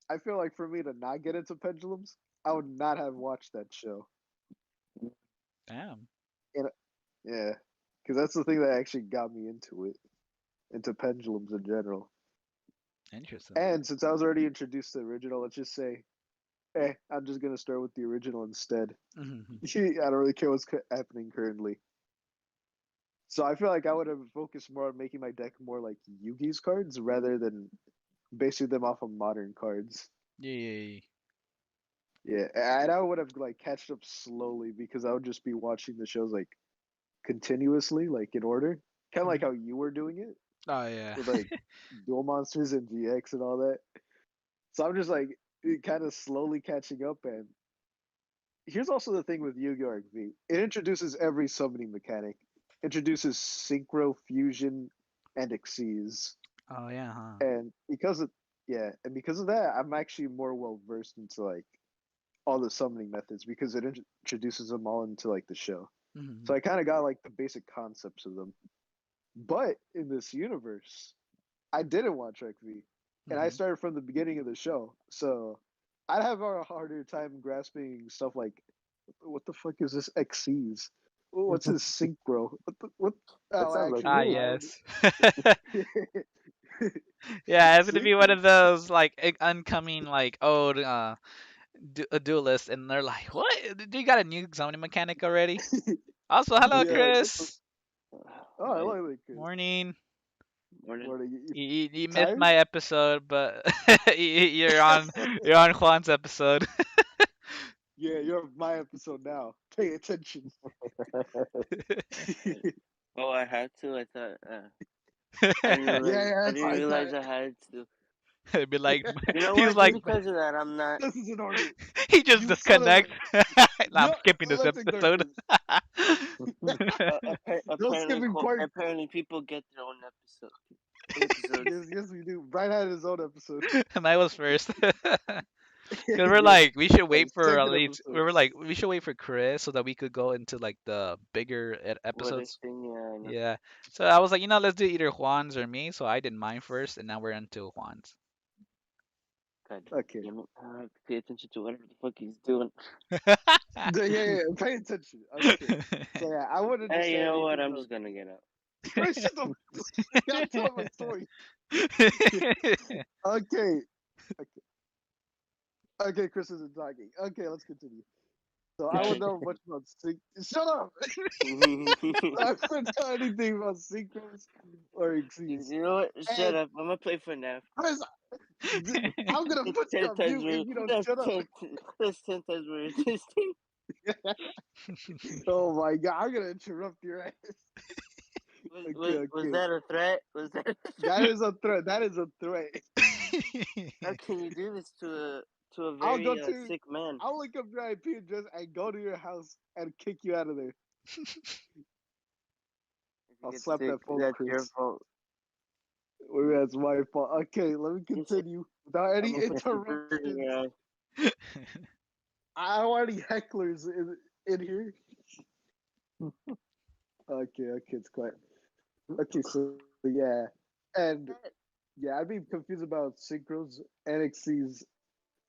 B: I feel like for me to not get into pendulums, I would not have watched that show.
A: Damn,
B: And yeah, because that's the thing that actually got me into pendulums in general.
A: interesting.
B: And since I was already introduced to the original, let's just say, I'm just gonna start with the original instead.
A: Hmm.
B: I don't really care what's happening currently. So I feel like I would have focused more on making my deck more like Yugi's cards rather than basing them off of modern cards.
A: Yay.
B: Yeah, and I would have like catched up slowly because I would just be watching the shows like continuously, like in order, kind of like
A: Hmm.
B: how you were doing it
A: Oh yeah.
B: with like Duel Monsters and GX and all that. So I'm just like kind of slowly catching up. And here's also the thing with Yu-Gi-Oh! RV. It introduces every summoning mechanic, introduces Synchro, Fusion, and Xyz.
A: Oh yeah, huh?
B: And because of yeah, and because of that, I'm actually more well versed into like all the summoning methods because it introduces them all into like the show.
A: Hmm.
B: So I kind of got like the basic concepts of them. But in this universe, I didn't watch Rec V, and I
A: Hmm.
B: started from the beginning of the show. So I'd have a harder time grasping stuff like, what the fuck is this XCs? What's this synchro? What?
C: That
B: Oh,
C: sounds like
A: Ah
B: actually,
C: me.
A: yes.
B: I
A: Yeah, it's gonna be one
B: synchro.
A: of those like oncoming like old duelists, and they're like, "What? Do you got a new zoning mechanic already?" Also, hello,
B: Yeah, like what the?
A: Chris.
B: Oh, I like that kid.
A: Morning.
C: Morning.
B: What are
A: You missed
B: tired?
A: my episode, but you're on Juan's episode.
B: Yeah, you're my episode now. Pay attention.
C: Oh, I had to. I thought. I didn't realize.
B: Yeah,
C: I
B: that's
C: didn't
B: I thought.
C: realize I had to.
A: It'd be like
C: You know
A: he's
C: what? Just
A: like
C: because of that, I'm not.
B: This is in order.
A: he just
B: You son of a.
A: disconnects. Nah, I'm
B: No,
A: skipping this
B: let's ignore
A: episode.
B: this. No
C: Apparently,
B: skipping part.
C: apparently, people get their own episodes.
B: Yes, we do. Brian had his own episode.
A: Mine was first. Cause we're
B: Yeah,
A: like we should
B: like
A: wait for at
B: second
A: least we
B: episode.
A: were like we should wait for Chris so that we could go into like the bigger
C: What if
A: episodes.
C: thing? Yeah, I know.
A: Yeah. So I was like, let's do either Juan's or me. So I did mine first, and now we're into Juan's.
C: God
B: Okay.
C: damn it! I have to pay attention to whatever the fuck he's doing.
B: Yeah. Pay attention. Okay. So yeah, I would
C: Hey, you
B: understand
C: know what?
B: anything
C: I'm
B: though.
C: just gonna get out.
B: Chris, shut the. God, tell my story. Okay. Okay. Okay. Chris isn't talking. Okay, let's continue. So I would know much about Shut up! I wouldn't know anything about synchros or exceeds.
C: You know what? Shut
B: And
C: up. I'm gonna play for FNAF.
B: Chris, I'm gonna
C: It's
B: put you
C: 10
B: on
C: times
B: mute
C: worse.
B: if you don't
C: That's
B: shut up.
C: 10, that's 10 times worse.
B: Oh my god, I'm gonna interrupt your ass. Okay,
C: Was
B: okay.
C: that a threat? Was that a threat?
B: That is a threat. That is a threat.
C: How can you do this to a
B: I'll go
C: very
B: to.
C: sick man?
B: I'll look up your IP address and go to your house and kick you out of there.
C: If you
B: I'll
C: get
B: slap
C: sick,
B: that phone,
C: that's your
B: Chris.
C: fault.
B: Maybe that's my fault. Okay, let me continue without
C: I'm
B: any
C: gonna put some bird in
B: interruptions.
C: your eye.
B: I don't want any hecklers in here. Okay, it's quiet. Okay, so yeah, and yeah, I'd be confused about synchros, NXCs,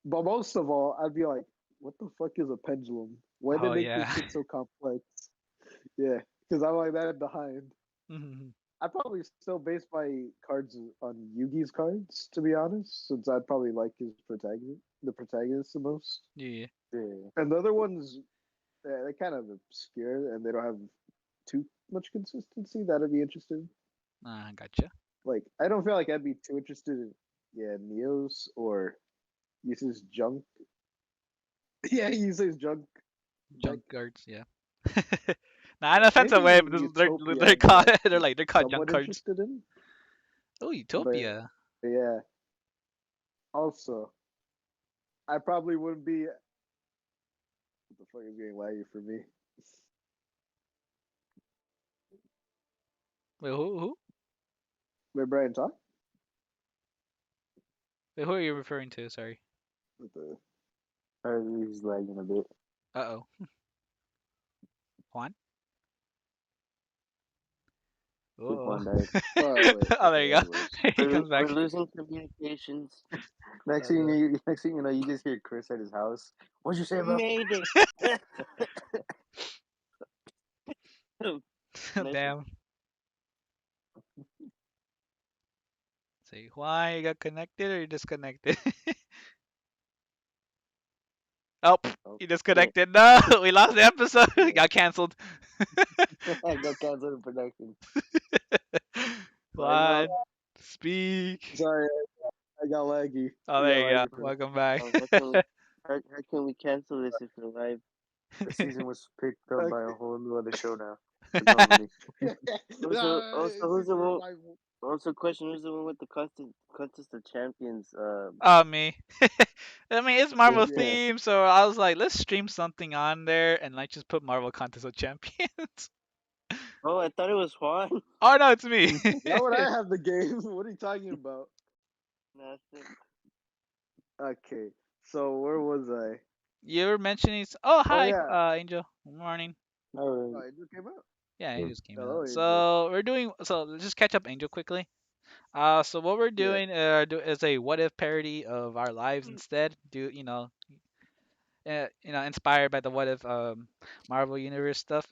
B: but most of all, I'd be like, what the fuck is a pendulum? Why they
A: Oh
B: make this
A: yeah.
B: shit so complex? Yeah, because I'm like that behind.
A: Mhm.
B: I probably still base my cards on Yugi's cards, to be honest, since I probably like the protagonist the most.
A: Yeah.
C: Yeah.
B: And the other ones, they're kind of obscure and they don't have too much consistency that I'd be interested in.
A: Gotcha.
B: Like, I don't feel like I'd be too interested in, yeah, Neos or uses junk. Yeah, he uses junk deck.
A: Junk cards. Yeah. Nah, in a offensive way,
B: Maybe
A: but
B: Utopia
A: they're
B: I'd be
A: called
B: like
A: they're called junk
B: somewhat
A: cards.
B: interested in.
A: Oh,
B: But
A: Utopia.
B: yeah, also, I probably wouldn't be. What the fuck is getting laggy for me?
A: Wait, who?
B: Wait, Brian, talk?
A: Wait, who are you referring to? Sorry.
B: What the?
C: He's lagging a bit.
A: Uh-oh. Juan?
C: Quick
A: Oh.
C: one died.
B: Oh, wait.
A: Oh, there
B: Okay,
A: you go.
B: anyways.
A: He comes
C: We're
A: back.
C: losing communications.
B: Uh,
C: Next thing you know, you just hear Chris at his house. What'd you say, bro? Mayday. Nice one.
A: Damn. Say, Juan, you got connected or you disconnected? Oh,
C: Oh,
A: you
C: shit.
A: disconnected. No, we lost the episode. It got canceled.
C: I got canceled in production.
B: I got.
A: Juan, speak.
B: Sorry, I got laggy.
A: Oh,
B: I got
A: there you go.
B: laggy for
A: Welcome back.
C: How can we cancel this if we're live? The season was picked up by a
B: Okay.
C: whole new other show now. The company. Also, who's
B: Since
C: the
B: we're
C: one?
B: live,
C: Also, question: Who's the one with the contest of champions?
A: Oh, me. I mean, it's
C: Yeah,
A: Marvel
B: yeah.
A: theme, so I was like, let's stream something on there and like just put Marvel Contest of Champions.
C: Oh, I thought it was Juan.
A: Oh no, it's me.
B: Why would I have the game? What are you talking about?
C: Nothing.
B: Okay, so where was I?
A: You were mentioning. Oh,
B: Oh
A: hi,
B: yeah,
A: Angel. Good morning.
B: oh, it just came out.
A: Yeah, Angel just came
B: Hello,
A: out.
B: Angel.
A: So we're doing. So let's just catch up, Angel, quickly. So what we're
B: Yeah.
A: doing is a what if parody of our lives instead. Inspired by the what if Marvel Universe stuff.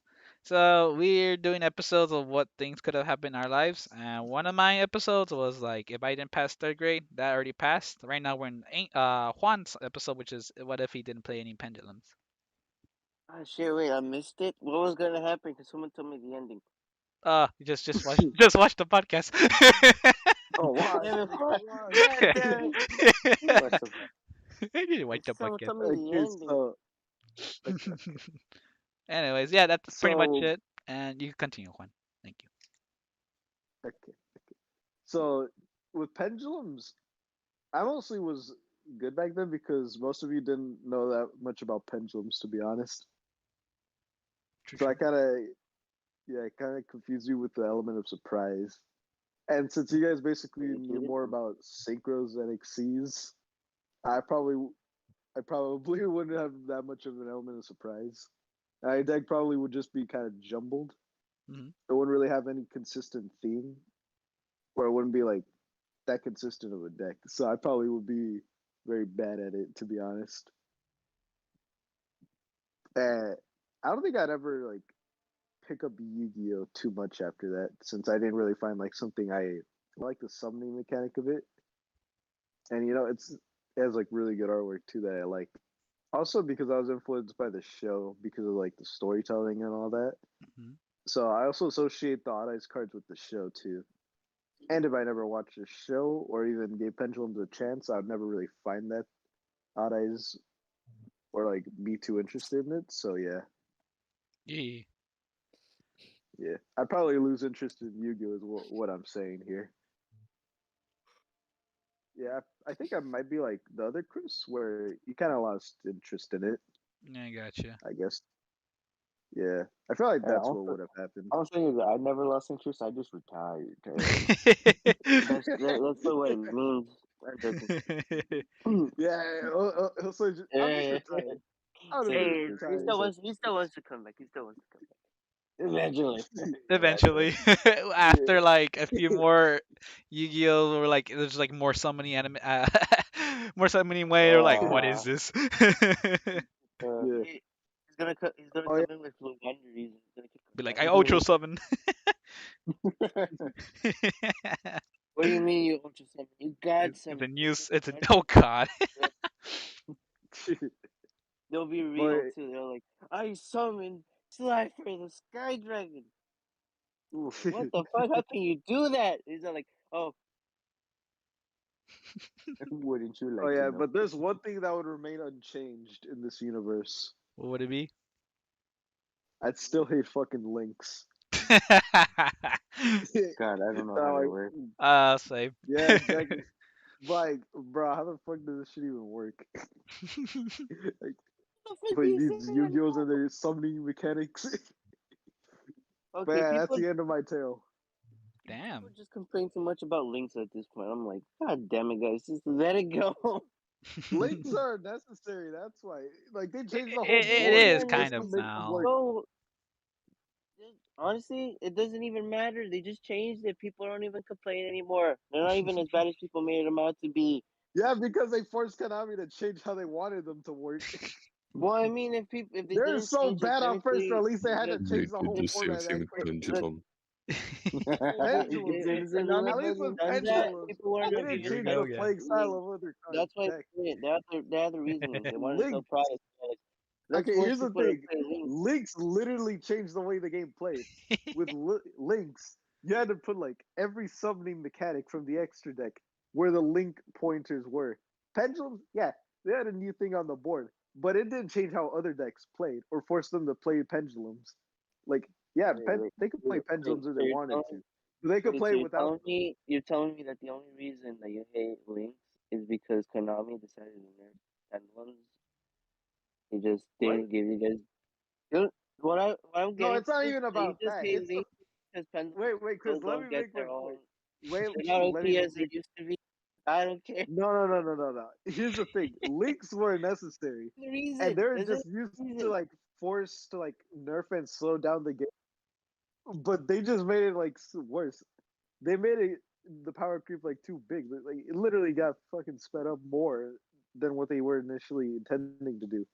A: So we're doing episodes of what things could have happened in our lives, and one of my episodes was like if I didn't pass third grade, that already passed. Right now we're in Juan's episode, which is what if he didn't play any pendulums.
C: Ah, shit! Wait, I missed it. What was gonna happen? Because someone told me the ending.
A: You just watch just watch the podcast.
B: Oh,
C: God
B: why?
C: damn it! Fuck!
B: Why?
C: God damn it!
B: Why so-
A: You didn't watch the
C: Someone
A: podcast.
C: told me the
B: Okay,
C: ending.
B: so okay,
A: Anyways, yeah, that's pretty much
B: so
A: it. And you can continue, Juan. Thank you.
B: okay, so with pendulums, I mostly was good back then because most of you didn't know that much about pendulums, to be honest.
A: True,
B: So I
A: true.
B: kind of, yeah, kind of confused you with the element of surprise. And since you guys basically knew
C: Dedicated.
B: more about synchros and exceeds, I probably, I probably wouldn't have that much of an element of surprise. My deck probably would just be kind of jumbled.
A: Hmm.
B: It wouldn't really have any consistent theme, or it wouldn't be like that consistent of a deck. So I probably would be very bad at it, to be honest. I don't think I'd ever like pick up Yu-Gi-Oh too much after that, since I didn't really find like something I like the summoning mechanic of it, and it has like really good artwork too that I like. Also because I was influenced by the show because of like the storytelling and all that.
A: Mhm.
B: So I also associate the Odd Eyes cards with the show too. And if I never watched the show or even gave Pendulums a chance, I would never really find that Odd Eyes or like be too interested in it. So yeah,
A: Yeah.
B: yeah, I'd probably lose interest in Yu-Gi-Oh! Is what I'm saying here. Yeah, I think I might be like the other Chris, where you kind of lost interest in it.
A: I gotcha.
B: I guess. Yeah, I feel like
C: Yeah,
B: that's what would have happened.
C: I'm saying that I never lost interest. I just retired. That's the way it means. I'm joking.
B: Yeah, so I'm just
C: Yeah.
B: retired. I would have
C: Say,
B: just
C: he
B: retired.
C: still wants. He still wants to come back. He still wants to come back. Eventually.
A: Eventually, after like a few more Yu-Gi-Oh, or like there's like more summoning anime, more summoning way, or like what is this?
B: Yeah.
C: He's gonna He's gonna
B: Oh
C: come in with Blue Wonder. He's gonna kick
A: Be like, I
C: him
A: Ultra
C: out.
A: summon.
C: What do you mean you ultra summon? You god
A: It's
C: summon.
A: a new. It's a. Oh God.
B: yeah.
C: They'll be real
B: But
C: too. They're like, I summoned Slifer the Sky Dragon. What the fuck? How can you do that? He's like, oh, wouldn't you
B: oh
C: like to
B: yeah,
C: know?
B: but there's one thing that would remain unchanged in this universe.
A: What would it be?
B: I'd still hate fucking links.
C: God, I don't know how they work.
A: Same.
B: Yeah, exactly. Like, bro, how the fuck does this shit even work? Like, but these Yu-Gi-Ohs and their summoning mechanics. But
C: Okay,
B: yeah, that's
C: people,
B: the end of my tale.
A: Damn.
C: people just complain too much about links at this point. I'm like, God damn it, guys, just let it go.
B: Links are necessary. That's why. Like they changed the whole
A: It
B: board
A: is
B: just
A: kind
B: to
A: of
B: make the board.
A: now.
C: So, honestly, it doesn't even matter. They just changed it. People don't even complain anymore. They're not even as bad as people made them out to be.
B: Yeah, because they forced Konami to change how they wanted them to work.
C: Well, I mean, if they
B: They're
C: didn't
B: so
C: change it,
B: bad on first, or
C: technically,
B: at least they had to
C: look,
B: change the whole
D: The same
B: format
D: thing
B: that
D: with
B: quick.
D: Pendulum.
B: Pendulum.
C: if Konami
B: At least
C: hadn't
B: with
C: done that,
B: pendulums,
C: people wouldn't
B: they
C: have
B: didn't
C: used
B: change
A: Hell
B: the
A: yeah.
B: playing style
C: Link.
B: of other
C: That's why
B: decks.
C: they had the reasoning. They wanted to sell
B: Link.
C: products. They're like, let's
B: Okay,
C: force
B: here's the
C: people to
B: thing.
C: play Link.
B: Links literally changed the way the game played. With links, you had to put like every summoning mechanic from the extra deck where the link pointers were. Pendulums, yeah, they had a new thing on the board, but it didn't change how other decks played or force them to play pendulums. Like, yeah, they could play pendulums if they wanted to. But they could
C: Wait,
B: play
C: so
B: it without them.
C: you're telling me that the only reason that you hate Links is because Konami decided to nerf Pendulums? He just
B: What?
C: didn't give you guys. What I'm
B: No,
C: getting
B: it's not
C: to is
B: even
C: that you
B: about
C: just
B: that.
C: hate
B: It's the
C: Links because Pendulums
B: wait, Chris.
C: still
B: Let me
C: don't get
B: make my
C: their
B: point.
C: own.
B: Wait,
C: They're not
B: let me
C: OP as they
B: make.
C: used to be. I don't care.
B: No. Here's the thing: links were necessary,
C: The
B: and
C: reason.
B: they're
C: There's
B: just
C: a
B: used to
C: reason.
B: like force to like nerf and slow down the game. But they just made it like worse. They made it the power creep like too big. Like it literally got fucking sped up more than what they were initially intending to do,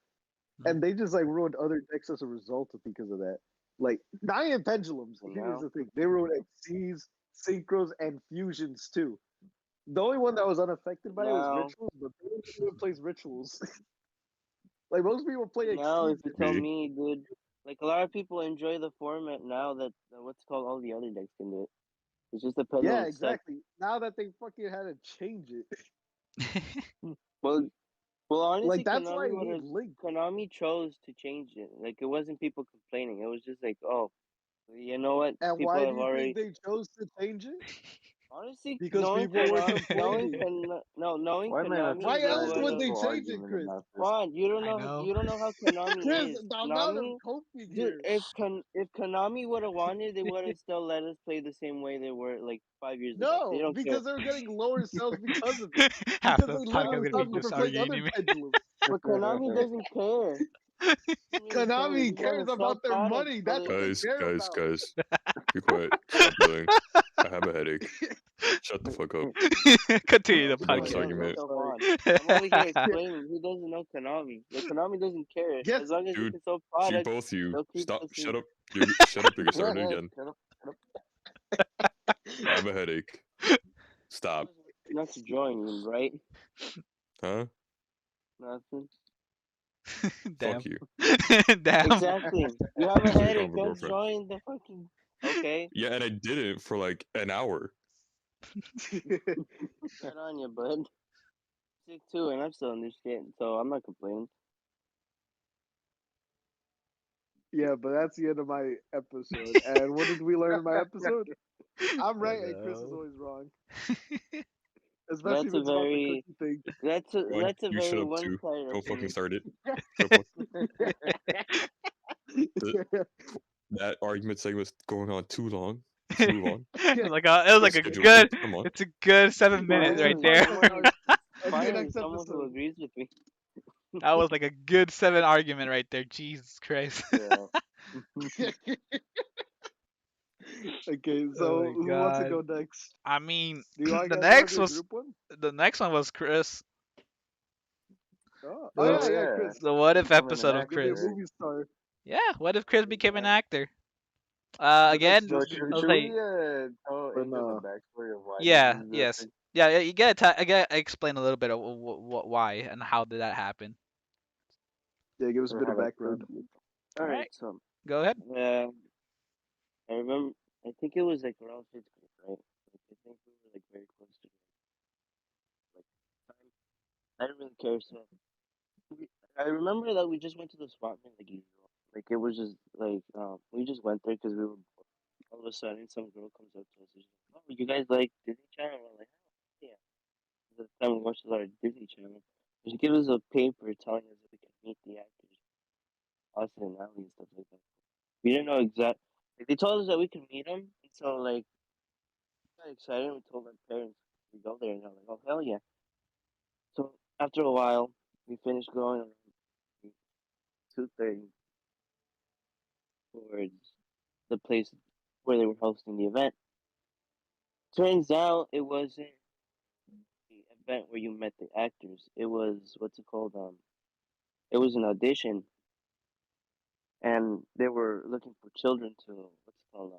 B: and they just like ruined other decks as a result of because of that. Like not even pendulums.
C: And
B: Here's
C: now,
B: the thing: they ruined XCs, synchros, and fusions too. The only one that was unaffected by it was
C: now,
B: rituals, but no one even plays rituals. Like most people play
C: now, if
B: XCs.
C: you tell me, dude, like a lot of people enjoy the format now that what's called all the other decks can do it. It's just the
B: Yeah,
C: Pendulums suck.
B: exactly. Now that they fucking had to change it,
C: Well, well,
B: like
C: honestly,
B: that's why I hate Link.
C: Konami chose to change it. Like it wasn't people complaining. It was just like, oh, you know what?
B: And
C: People
B: why do
C: have
B: you think
C: already.
B: they chose to change it?
C: Honestly,
B: Because people were complaining.
C: Knowing
D: Why am I not
C: Konami,
B: Why
C: they
B: else
C: would
B: would
C: have.
B: they
D: full
B: change it,
D: argument
B: Chris?
D: about this?
C: Juan,
A: I know.
C: you don't know how Konami
B: Chris,
C: is.
B: I'm not a
C: Konami,
B: coping
C: dude,
B: here.
C: if Konami would have wanted, they would have still let us play the same way they were like 5 years ago. They
B: No,
C: don't care.
B: because they were getting lower sales because of it.
A: Half
B: Because
A: the
B: they
A: podcast
B: literally
A: gonna be
B: stopped
C: Konami,
B: you
A: just
B: from playing other
A: arguing me.
B: pendulums.
C: but Konami doesn't care. Doesn't really care. They
B: Konami
C: just want
B: cares
C: to sell
B: about their
C: products.
B: money.
C: So
B: That's what they care about.
D: Guys, be quiet. Stop yelling. I have a headache. Shut the fuck up.
A: Continue the
D: End of
B: Oh
D: this
B: my god,
A: podcast.
B: I'm
D: argument.
C: yourself
B: sorry.
C: on. I'm over here explaining who doesn't know Konami. Like Konami doesn't care.
B: Guess
C: As long as they
D: Dude,
C: can sell
D: you
C: products,
D: both you
C: they'll keep
D: stop.
C: listening.
D: Shut up. You're starting again.
C: Shut up.
D: I have a headache. Stop.
C: Not to join you, right?
D: Huh?
C: Nothing.
A: Damn.
D: Fuck you.
A: Damn.
C: Exactly. You have a
D: Because I don't
C: headache.
D: have a
C: Don't
D: girlfriend.
C: join the fucking. Okay.
D: Yeah, and I didn't for like an hour.
C: Good on you, bud. Sick too, and I'm still in this shit, so I'm not complaining.
B: Yeah, but that's the end of my episode. And what did we learn in my episode? I'm right and Chris is always wrong. Especially if
C: That's a
B: it's about the
C: very.
B: cookie thing.
D: One,
C: That's a
D: you shut
C: very
D: up too.
C: one-sided
D: Don't fucking
C: opinion.
D: start it. Don't that argument segment's going on too long. Let's move on.
A: Like it was like a
D: Schedule
A: good.
D: things. Come on.
A: It's a good 7 minutes right there.
B: Okay,
C: Finally,
B: next
C: someone who
B: episode.
C: agrees with me.
A: That was like a good 7 argument right there. Jesus Christ.
C: Yeah.
B: Okay,
A: Oh
B: so
A: my
B: who wants to
A: God.
B: go next?
A: I mean,
B: Do you want
A: the
B: guys want to
A: next
B: do a
A: was
B: group one?
A: the next one was Chris.
B: Oh,
A: The,
B: yeah,
C: Oh, yeah.
B: Chris.
A: the what if
C: Becoming an
A: episode of
C: actor,
B: Give me a
A: Chris.
C: right?
B: movie star.
A: Yeah, what if Chris became an
C: Yeah.
A: actor?
B: But
A: Again,
C: So
B: that's
C: should,
A: I'll
C: should
A: say
C: we tell
B: but
C: Angel the
B: no.
C: backstory of why
A: yeah,
C: this is a
A: yes.
C: thing?
A: Yeah, you gotta explain a little bit of why and how did that happen.
B: Yeah, give us a
C: Or
B: bit
C: how
B: of
C: that
B: background.
C: could be.
A: All
C: Alright,
A: right,
C: so
A: go ahead.
C: I remember. I think it was like around 5th grade, right? Like, I think we were like very close to like time. I didn't really care, so I remember that we just went to the spot meet like usual. Like it was just like we just went there because we were bored. All of a sudden, some girl comes up to us and she's like, "Oh, you guys like Disney Channel?" And we're like, "Oh, yeah." At the time, we watched a lot of Disney Channel. She gave us a paper telling us that we could meet the actors, Austin and Natalie and stuff like that. We didn't know exact. Like they told us that we could meet them, and so like we got excited. We told our parents we go there, and they're like, "Oh hell yeah!" So after a while, we finished going around 2:30 towards the place where they were hosting the event. Turns out it wasn't the event where you met the actors. It was what's it called? It was an audition, and they were looking for children to what's it called?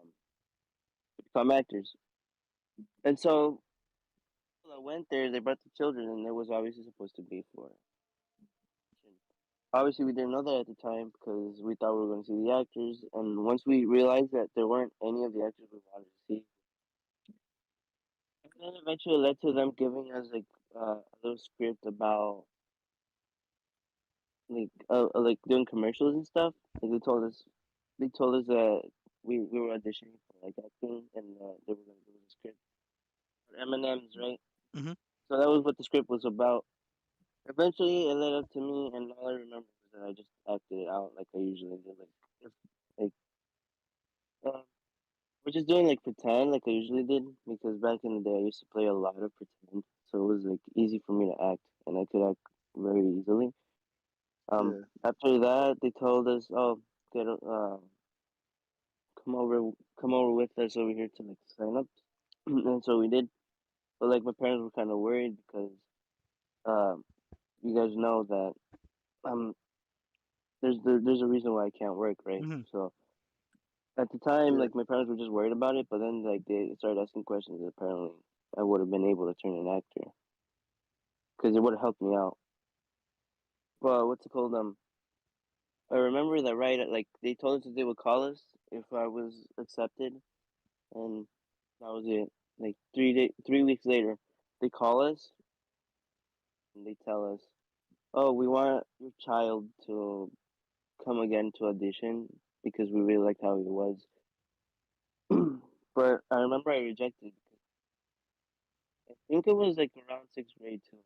C: To become actors. And so people that went there, they brought the children, and it was obviously supposed to be for. Obviously, we didn't know that at the time because we thought we were going to see the actors, and once we realized that there weren't any of the actors we wanted to see, and then eventually led to them giving us like a little script about like doing commercials and stuff. Like they told us that we were auditioning for like acting, and they were gonna give us a script for M&M's, right?
A: Mhm.
C: So that was what the script was about. Eventually, it led up to me, and all I remember was that I just acted it out like I usually do. Like if like we're just doing like pretend like I usually did because back in the day I used to play a lot of pretend, so it was like easy for me to act, and I could act very easily.
B: Yeah.
C: After that, they told us, "Oh, get come over, come over with us over here to like sign up," and so we did. But like my parents were kind of worried because um, you guys know that um, there's a reason why I can't work, right?
A: Mhm.
C: So at the time,
B: Yeah.
C: like my parents were just worried about it, but then like they started asking questions. And apparently, I would have been able to turn an actor because it would have helped me out. But what's it called? I remember that right. Like they told us that they would call us if I was accepted, and that was it. Like 3 weeks later, they call us and they tell us, "Oh, we want your child to come again to audition because we really liked how he was." But I remember I rejected because I think it was like around 6th grade too.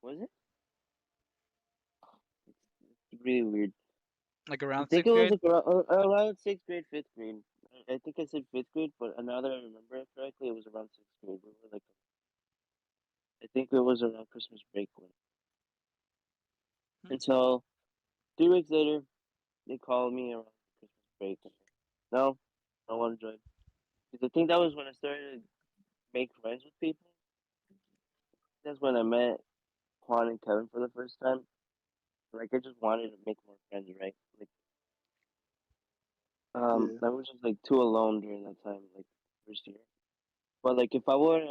C: Was it? It's really weird.
A: Like
C: I
A: around
C: think it
A: sixth
C: was
A: grade.
C: like around 6th grade, 5th grade. I think I said 5th grade, but now that I remember it correctly, it was around 6th grade. We were like, I think it was around Christmas break when.
A: Hmm.
C: And so 3 weeks later, they called me around Christmas break. And no, I don't want to join. Because I think that was when I started to make friends with people. That's when I met Juan and Kevin for the first time. Like I just wanted to make more friends, right? Like
B: Yeah.
C: I was just like too alone during that time, like first year. But like if I would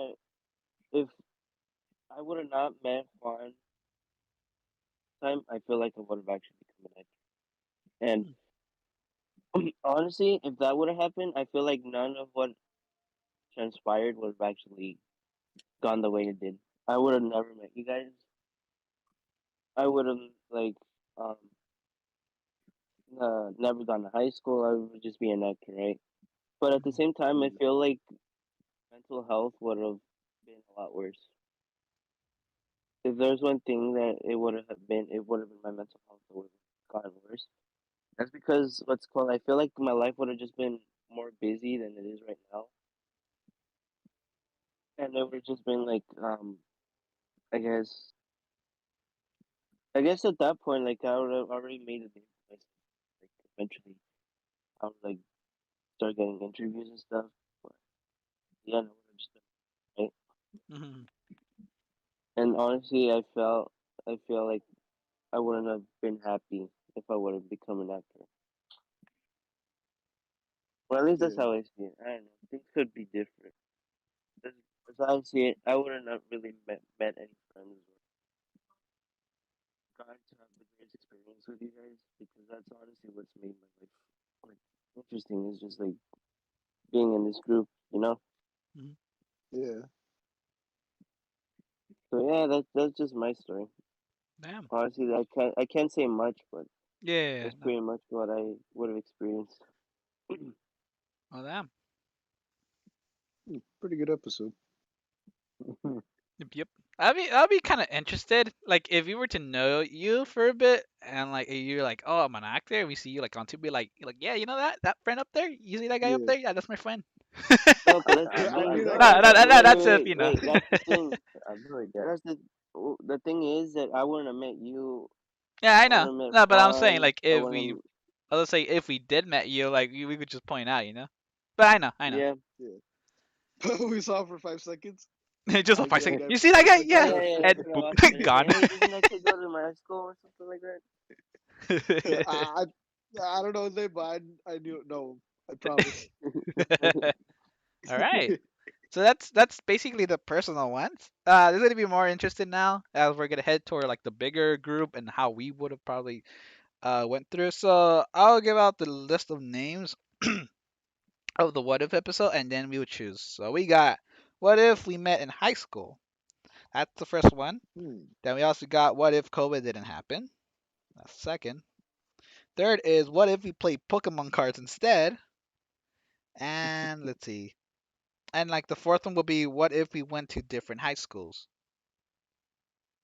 C: have not met Juan time, I feel like I would have actually become an actor.
A: Hmm.
C: And honestly, if that would have happened, I feel like none of what transpired would have actually gone the way it did. I would have never met you guys. I would have like um never gone to high school. I would just be an actor, right? But at the same time, I feel like mental health would have been a lot worse. If there's one thing that it would have been my mental health that would have gotten worse. That's because what's called. I feel like my life would have just been more busy than it is right now, and it would have just been like I guess at that point, like I would have already made a name for myself. Like eventually, I would like start getting interviews and stuff. But yeah, it would have just been right.
A: Hmm.
C: And honestly, I feel like I wouldn't have been happy if I would have become an actor. Well, at least that's
B: Yeah.
C: how I see it. I don't know. Things could be different. As, as I see it, I wouldn't have really met any friends or gotten to have the greatest experience with you guys because that's honestly what's made my life like interesting. Is just like being in this group, you know.
A: Hmm.
B: Yeah.
C: So yeah, that's just my story.
A: Damn.
C: Honestly, I can't say much, but
A: Yeah.
C: that's
A: No.
C: pretty much what I would have experienced.
A: Well, damn.
B: Pretty good episode.
A: Yep. Yep. I'd be kind of interested. Like, if we were to know you for a bit, and like you're like, oh, I'm an actor. And we see you like on TV, like, yeah, you know that friend up there. You see that guy up
B: Yeah.
A: there? Yeah, that's my friend.
C: No, cause that's the
B: I
C: thing.
B: mean, I
A: No,
B: can.
A: no, no, no,
C: Wait,
A: that's
C: wait,
A: if
C: wait,
A: you know.
C: wait. That's the thing.
D: I really get.
C: That's the thing is that I wouldn't have met you.
A: Yeah, I
C: I wouldn't
A: know.
C: have met
A: No, but I'm saying
C: Juan.
A: like
C: I
A: if
C: wouldn't
A: we,
C: have.
A: let's say if we did met you, like we could just point out, you know. But I know.
C: Yeah,
B: Yeah. We saw for 5 seconds.
A: Just a
B: Like
A: 5 seconds.
B: that guy
A: You see
B: from
A: that guy?
C: yeah,
A: Yeah.
B: Mexico.
C: yeah, yeah.
A: And
C: That's what I
A: boop,
C: was gonna
A: gone.
C: say. Hey, doesn't that kid go to my school or something like
B: I, I don't know his name, but I knew. No, I promise.
A: All right. So that's basically the personal ones. This is gonna be more interesting now as we're gonna head toward like the bigger group and how we would have probably went through. So I'll give out the list of names of the what if episode, and then we would choose. So we got what if we met in high school? That's the first one.
B: Hmm.
A: Then we also got what if COVID didn't happen? That's second. Third is what if we played Pokemon cards instead? And let's see. And like the fourth one will be what if we went to different high schools?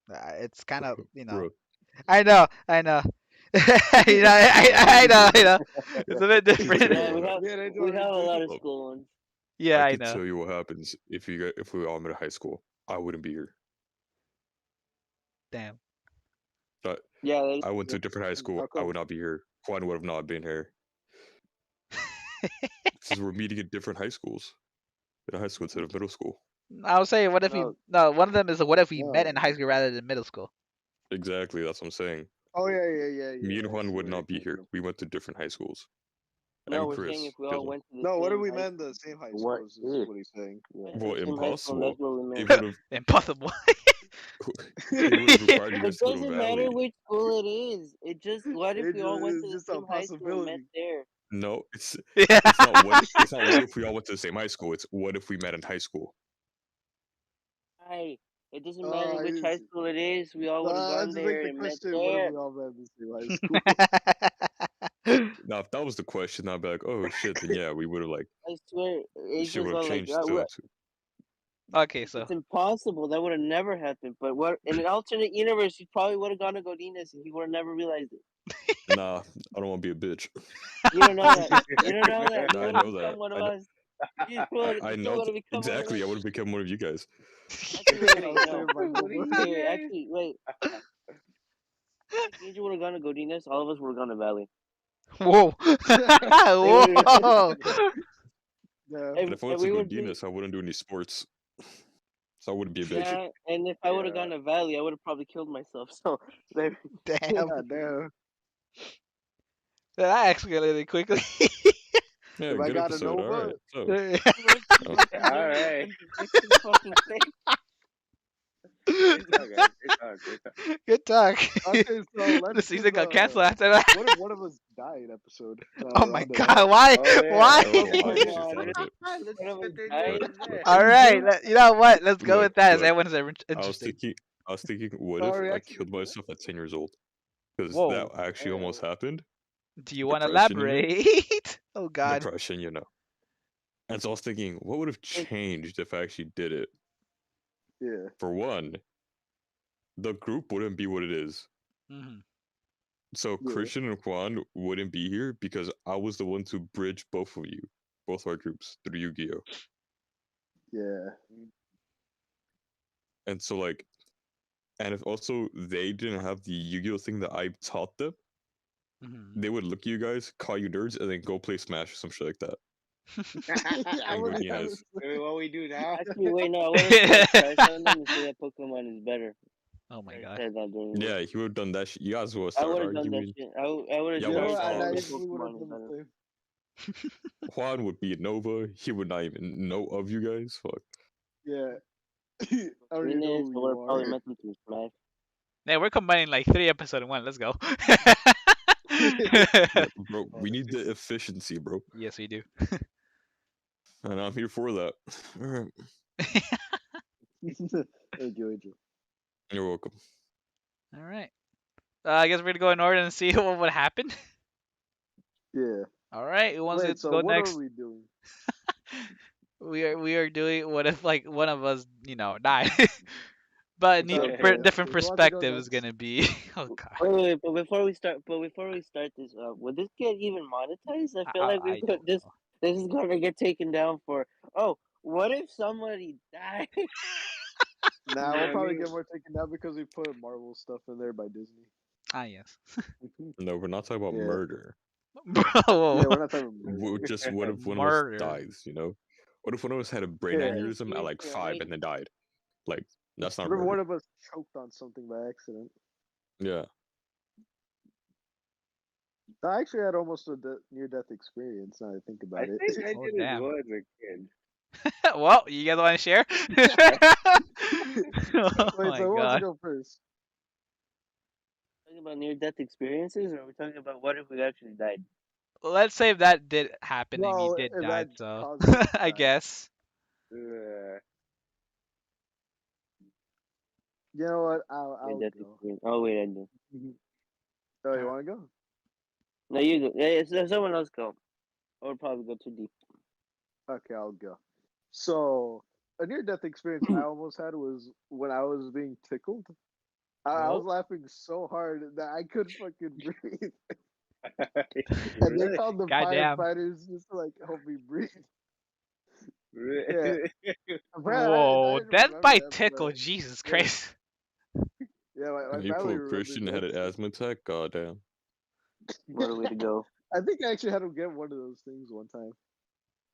A: It's kind of,
D: Bro,
A: I know. I know. It's a bit
D: I can
C: that?
D: tell
A: different.
D: you
C: Yeah,
D: what
C: we have
B: Yeah, that's
C: we
B: what I
C: have a
B: do.
C: lot of
D: hap-
C: school ones.
A: Yeah,
D: I
A: I
D: can
A: know.
D: tell you what happens if we all met at high school. I wouldn't be here.
A: Damn.
D: But
C: Yeah,
D: I went to a different high school.
B: How
D: I
B: come?
D: would not be here. Juan would have not been here. Since we're meeting at different high schools. In a high school instead of middle school.
A: I was saying, what if we?
C: no,
A: No, one of them is what if we met in
B: Oh.
A: high school rather than middle school?
D: Exactly, that's what I'm saying.
B: Oh yeah.
D: Me and
B: I
D: Juan
B: see
D: would
B: where you're
D: not be
B: coming
D: here.
B: from.
D: We went to different high schools.
C: no.
D: And
C: We're saying if
D: Chris,
C: we all
D: Dizzle.
C: went to the
B: No, what if
C: same
B: we
C: high
B: met in
C: school,
B: the same high
C: what
B: schools? Is
C: if
B: what he's saying.
C: went
B: Yeah.
C: to
D: Well,
C: the same high school? And
D: impossible.
C: that's what we
D: It
C: meant.
D: would have
A: Impossible.
D: it would have required you guys
C: It
D: to go to
C: doesn't matter
D: Valley.
C: which school it is. It just what if we all went to
B: It's
C: the
B: just a
C: same high school and met
B: possibility.
C: there?
D: No,
A: Yeah.
D: it's not what if we all went to the same high school. It's what if we met in high school.
C: Hey, it doesn't matter which high
B: It's,
C: school it is. We all would have gone
B: just like
C: there
B: the
C: and met
B: question. What if
C: there.
B: we all met in the same high school?
D: Now, if that was the question, I'd be like, oh shit, then yeah, we would have like
C: I swear, it's
D: shit
C: just
D: would have
C: all like
D: changed to
A: Okay, so
C: it's impossible. That would have never happened. But what in an alternate universe, he probably would have gone to Godinez and he would have never realized it.
D: nah, I don't want to be a bitch.
C: You don't know that. You don't know that. You
D: I
C: would have
D: know
C: become
D: that.
C: one of
D: I know,
C: us. You would.
D: I
C: You
D: know
C: still would have become
D: exactly. I
C: one
D: would have become one of you guys.
C: of us. Actually, wait,
B: I'll
C: no.
B: save my
C: Wait,
B: number.
C: wait. Actually, wait. If Angel would have gone to Godinez, all of us would have gone to Valley.
A: whoa, whoa.
B: Yeah.
D: But if I went
C: If
D: to
C: we
D: go
C: would be,
D: Dinas, I wouldn't do any sports, so I wouldn't be a bitch.
C: yeah. And if I would have gone to Valley, I would have probably killed myself. So there.
A: Damn.
B: God damn.
A: That escalated quickly.
D: Yeah,
B: If I
D: good
B: got a
D: episode. All
B: Nova,
D: right. So,
C: All
D: okay.
C: right. Fucking thing.
E: Okay.
A: Good talk.
B: Okay, so
A: The
B: let's
A: season
B: just
A: got canceled after that.
B: what if one of us died episode?
A: Oh
B: We're
A: my
B: on to
A: god,
B: that.
A: why?
C: Oh yeah.
A: Why?
D: Oh,
C: Come
D: I actually
C: on,
D: thought of it.
E: Let's
C: one of us
E: fit in
C: died
E: there.
C: in there.
A: All right, you know what? Let's go with
D: Look,
A: that. As
D: look.
A: everyone's
D: I was
A: interesting.
D: thinking, what
B: So
D: if
B: our
D: I
B: reaction
D: killed
B: to that?
D: myself at 10 years old? Because that
A: Whoa.
D: actually almost happened.
A: Do you want to
D: Depression, you know?
A: elaborate? Oh god.
D: Depression, you know. And so I was thinking, what would have changed if I actually did it?
B: Yeah.
D: For one, the group wouldn't be what it is.
A: Hmm.
D: So
B: Yeah.
D: Christian and Juan wouldn't be here because I was the one to bridge both of you, both our groups, through Yu-Gi-Oh!
B: Yeah.
D: And so and if also they didn't have the Yu-Gi-Oh! Thing that I taught them,
A: Hmm.
D: they would look at you guys, call you nerds, and then go play Smash or some shit like that.
B: I
D: And
B: wouldn't
D: be
B: have
D: nice.
E: Wait, what we do now?
C: Actually, wait, no, I would have crashed on them and say that Pokemon is better.
A: Oh my
C: I
A: god.
C: said that during
D: Yeah, he would have done that shit. You guys would have
C: I
D: started
C: would have done that
D: arguing.
C: shit. I would have
D: Yeah,
B: You
C: done
B: know
D: watch
B: what?
C: that.
B: I
D: all
C: Shit.
D: this.
B: actually would have
C: Pokemon is
B: done the
C: better.
B: same.
D: Juan would be Nova. He would not even know of you guys. Fuck.
B: Yeah. I don't even
C: Thing
B: know
C: is,
B: who
C: I would
B: you
C: have probably
B: are.
C: met them through Smash.
A: Yeah, we're combining like 3 episodes in one. Let's go.
D: Yeah, bro, we need the efficiency, bro.
A: Yes, we do.
D: And I'm here for that. Alright.
B: Thank you, Angel.
D: You're welcome.
A: All right. I guess we're gonna go in order and see what would happen.
B: Yeah.
A: All right. Who wants
B: Wait,
A: to
B: so
A: go
B: what
A: next?
B: are we doing?
A: We are doing what if like one of us died, but
B: Okay,
A: different
B: okay. Who wants to go
A: perspective is
B: next?
A: gonna be. Oh god.
C: Wait, but before we start this, would this get even monetized? I feel like we
A: I
C: put
A: don't
C: this.
A: know.
C: This is gonna get taken down for. Oh, what if somebody died?
B: Nah,
E: Yeah,
B: we'll
E: I
B: probably
E: mean-
B: get more taken down because we put Marvel stuff in there by Disney.
A: Ah yes.
D: No, we're not talking about
B: Yeah.
D: murder.
A: Bro.
B: Yeah, we're not talking about
D: Just what if one
A: Murder.
D: of us dies, you know? What if one of us had a brain
B: Yeah.
D: aneurysm at like 5 and then died? Like, that's not
B: Remember, one
D: murder.
B: of us choked on something by accident.
D: Yeah.
B: I actually had almost a near-death experience. Now that I think
E: I
B: about it.
E: think I
A: Oh,
E: did as
A: damn.
E: well as a kid.
A: Well, you guys want to share? Oh
B: Wait,
A: my
B: so who wants to
A: god.
B: go first?
C: Talking about near-death experiences, or are we talking about what if we actually died?
A: Let's say if that did happen and you
B: Well,
A: did
B: if
A: die,
B: that
A: so
B: caused us to
A: I
B: die.
A: guess.
B: You know what? I'll
C: Near-death
B: go.
C: experience. Oh wait, I do.
B: Oh, you want to go?
C: No, you go. Yeah, so someone else go. I would probably go too deep.
B: Okay, I'll go. So, a near-death experience I almost had was when I was being tickled. I was
A: Oh.
B: laughing so hard that I couldn't fucking breathe. And they called the
A: Goddamn.
B: firefighters just to help me breathe.
E: Really?
B: Apparently,
A: Whoa,
B: didn't
A: death
B: remember
A: by
B: that, but,
A: tickle, Jesus
B: yeah.
A: Christ.
B: Yeah, my
D: And you
B: family
D: put
B: remembers
D: Christian had
B: that.
D: an asthma attack? Goddamn.
C: What a way to go.
B: I think I actually had him get one of those things one time.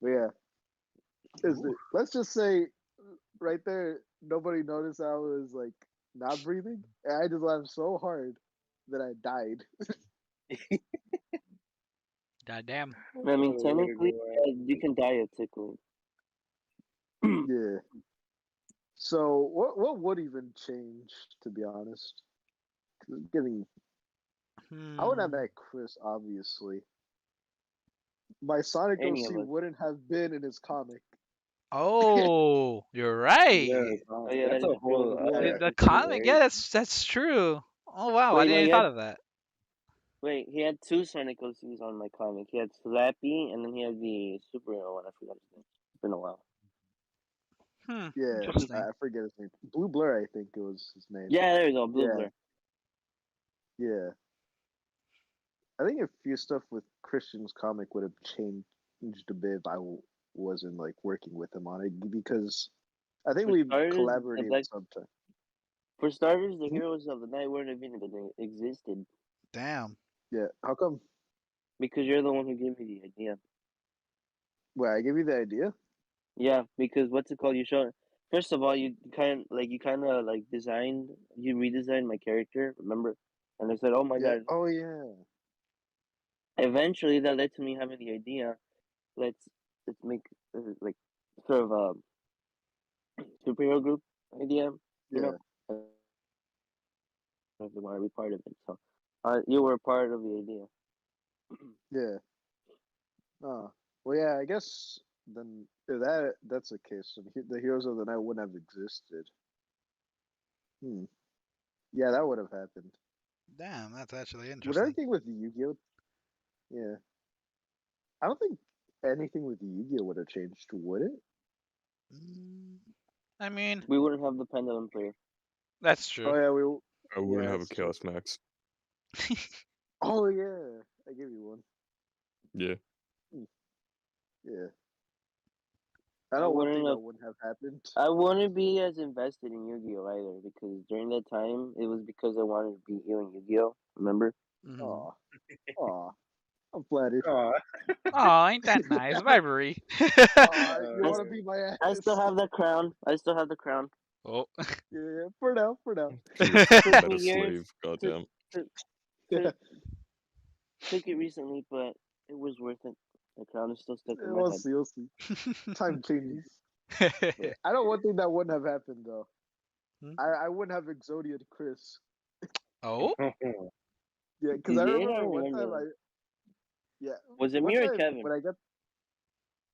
B: But yeah, let's just say right there, nobody noticed I was not breathing, and I just laughed so hard that I died.
A: Goddamn.
C: I mean,
E: Oh,
C: technically,
E: what a
C: you can die of tickling.
B: Yeah. So what would even change, to be honest? 'Cause it's getting. I would have
A: Hmm.
B: met Chris, obviously. My Sonic
C: Any of
B: OC
C: us.
B: wouldn't have been in his comic.
A: Oh, you're right.
E: Yeah,
C: yeah,
E: that's
C: that
E: a
C: is
E: whole
C: true.
E: other
A: The
E: episode,
A: comic, yeah,
E: right?
A: that's true. Oh wow, I
C: Wait,
A: didn't
C: no,
A: even
C: he
A: thought
C: had
A: of that.
C: wait. He had two Sonic OCs on my comic. He had Slappy, and then he had the superhero one. I forgot his name. It's been a while.
B: Yeah,
A: Interesting.
B: I forget his name. Blue Blur, I think it was his name.
C: Yeah, there you go, Blue
B: Yeah.
C: Blur.
B: Yeah. I think a few stuff with Christian's comic would have changed a bit if I wasn't working with him on it, because I think
C: For
B: we
C: starters,
B: collaborated sometime.
C: For starters, the heroes of the night weren't even existed.
A: Damn.
B: Yeah, how come?
C: Because you're the one who gave me the idea.
B: Wait, I gave you the idea?
C: Yeah, because what's it called? You showed. First of all, you redesigned my character. Remember? And I said, "Oh my
B: Yeah.
C: god!"
B: Oh yeah.
C: Eventually, that led to me having the idea. Let's make sort of a superhero group idea. You
B: Yeah.
C: know. if they want to be part of it. So, you were part of the idea.
B: Yeah. Well, yeah. I guess then if that's the case, then the Heroes of the Night wouldn't have existed. Yeah, that would have happened.
A: Damn, that's actually
B: With
A: interesting.
B: everything with Yu-Gi-Oh, yeah, I don't think anything with Yu-Gi-Oh would have changed, would it?
A: I mean,
C: We wouldn't have the pendulum player.
A: that's true.
B: Oh yeah,
D: I wouldn't have a
B: that's true.
D: Chaos Max.
B: Oh yeah, I give you one.
D: Yeah.
B: Yeah. I know one thing
C: wouldn't
B: that
C: have-
B: wouldn't have happened.
C: I wouldn't be as invested in Yu-Gi-Oh either because during that time it was because I wanted to beat you in Yu-Gi-Oh. Remember?
A: Mhm.
B: Aw, I'm flattered.
E: Aw.
A: Oh, ain't that nice? Rivalry.
B: Aw, you want to beat my ass?
C: I still have that crown.
A: Oh.
B: Yeah, for now.
D: You're a fucking
C: Took
D: meta
C: me years
D: slave. Goddamn.
B: Yeah,
C: Took it recently, but it was worth it. The crown is still stuck in my
B: we'll
C: head.
B: see. Time changes. I know one thing that wouldn't have happened though.
A: Hmm?
B: I wouldn't have Exodiad Chris.
A: Oh.
B: Yeah, because
C: You
B: I
C: did? I
B: remember
C: don't
B: one
C: remember
B: time
C: that.
B: yeah.
C: Was it
B: one
C: me or
B: time
C: Kevin?
B: when I got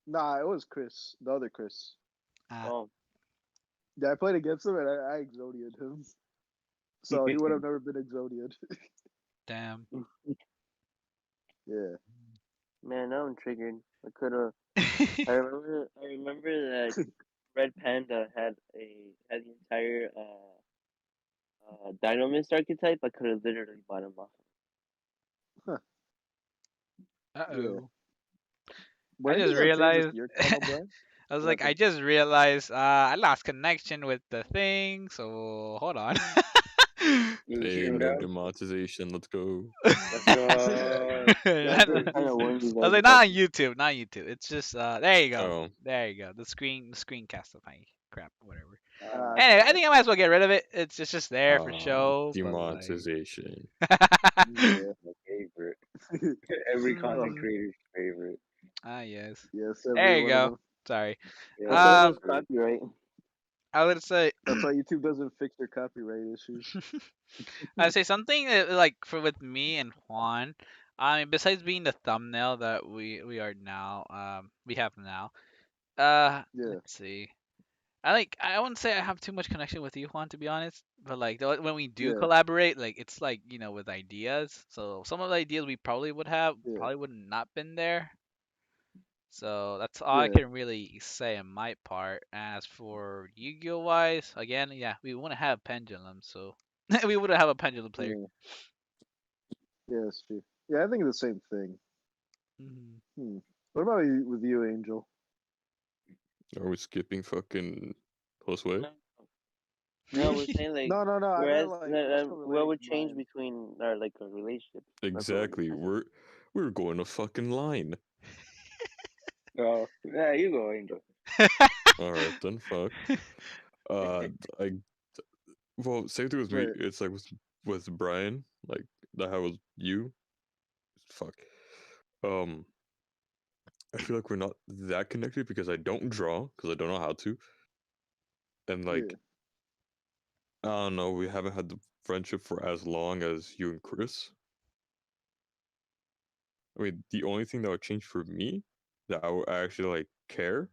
B: Nah, it was Chris, the other Chris.
C: Oh,
B: Yeah, I played against him and I Exodiad him. So he would have never been Exodiad.
A: Damn.
B: Yeah.
C: man, now I'm triggered. I could have. I remember that Red Panda had the entire Dynamist archetype. I could have literally bought him off.
A: Uh-oh.
B: When
A: I
B: did
A: just
B: that change
A: realized.
B: with your channel, Brian?
A: I was
B: What
A: like, I
B: happened?
A: just realized I lost connection with the thing, so hold on.
E: You
D: Hey,
E: zoomed
D: no
E: out.
D: demonetization. Let's go.
E: Let's go.
C: I was kind of warning you
A: I was
C: guys.
A: like, not on YouTube, not on YouTube. It's just there you go.
D: Oh,
A: There you go. The screencast of my crap, whatever.
E: Ah,
A: Anyway, I think I might as well get rid of it. It's just there for
D: ah,
A: show. But like...
D: demonetization.
B: Yeah.
E: my favorite. Every content
A: Mhm.
E: creator's favorite.
A: Ah, yes.
B: Yes,
A: There
B: every
A: you
B: one of
A: go.
B: them.
A: Sorry.
E: Yeah,
C: Because it's
E: favorite.
C: copyright.
A: I would say.
B: That's why YouTube doesn't fix their copyright issues.
A: I'd say something that, like with me and Juan. I mean, besides being the thumbnail that we are now, we have now.
B: Yeah.
A: Let's see. I wouldn't say I have too much connection with you, Juan, to be honest. But like when we do
B: Yeah.
A: collaborate, like it's like with ideas. So some of the ideas we probably would have
B: Yeah.
A: probably would not been there. So that's all I
B: Yeah.
A: can really say on my part. As for Yu-Gi-Oh wise, again, yeah, we wouldn't have Pendulum, so we wouldn't have a Pendulum player.
B: Yeah, that's true. Yeah, I think the same thing.
A: Mhm.
B: What about with you, Angel?
D: Are we skipping fucking Josue?
C: No, we're saying like.
B: No. I
C: Whereas,
B: meant like also
C: what
B: relating
C: would
B: to
C: change
B: mine.
C: between our relationship? That's what we're
D: Exactly.
C: saying.
D: We're going to fucking line.
E: Oh, yeah, you go, Angel.
D: All right, then fuck. Well, same thing with me.
B: Wait.
D: It's like with Brian, like that. How was you? Fuck. I feel like we're not that connected because I don't draw because I don't know how to, and like I don't know. We haven't had the friendship for as long as you and Chris. I mean, the only thing that would change for me that I would actually like care,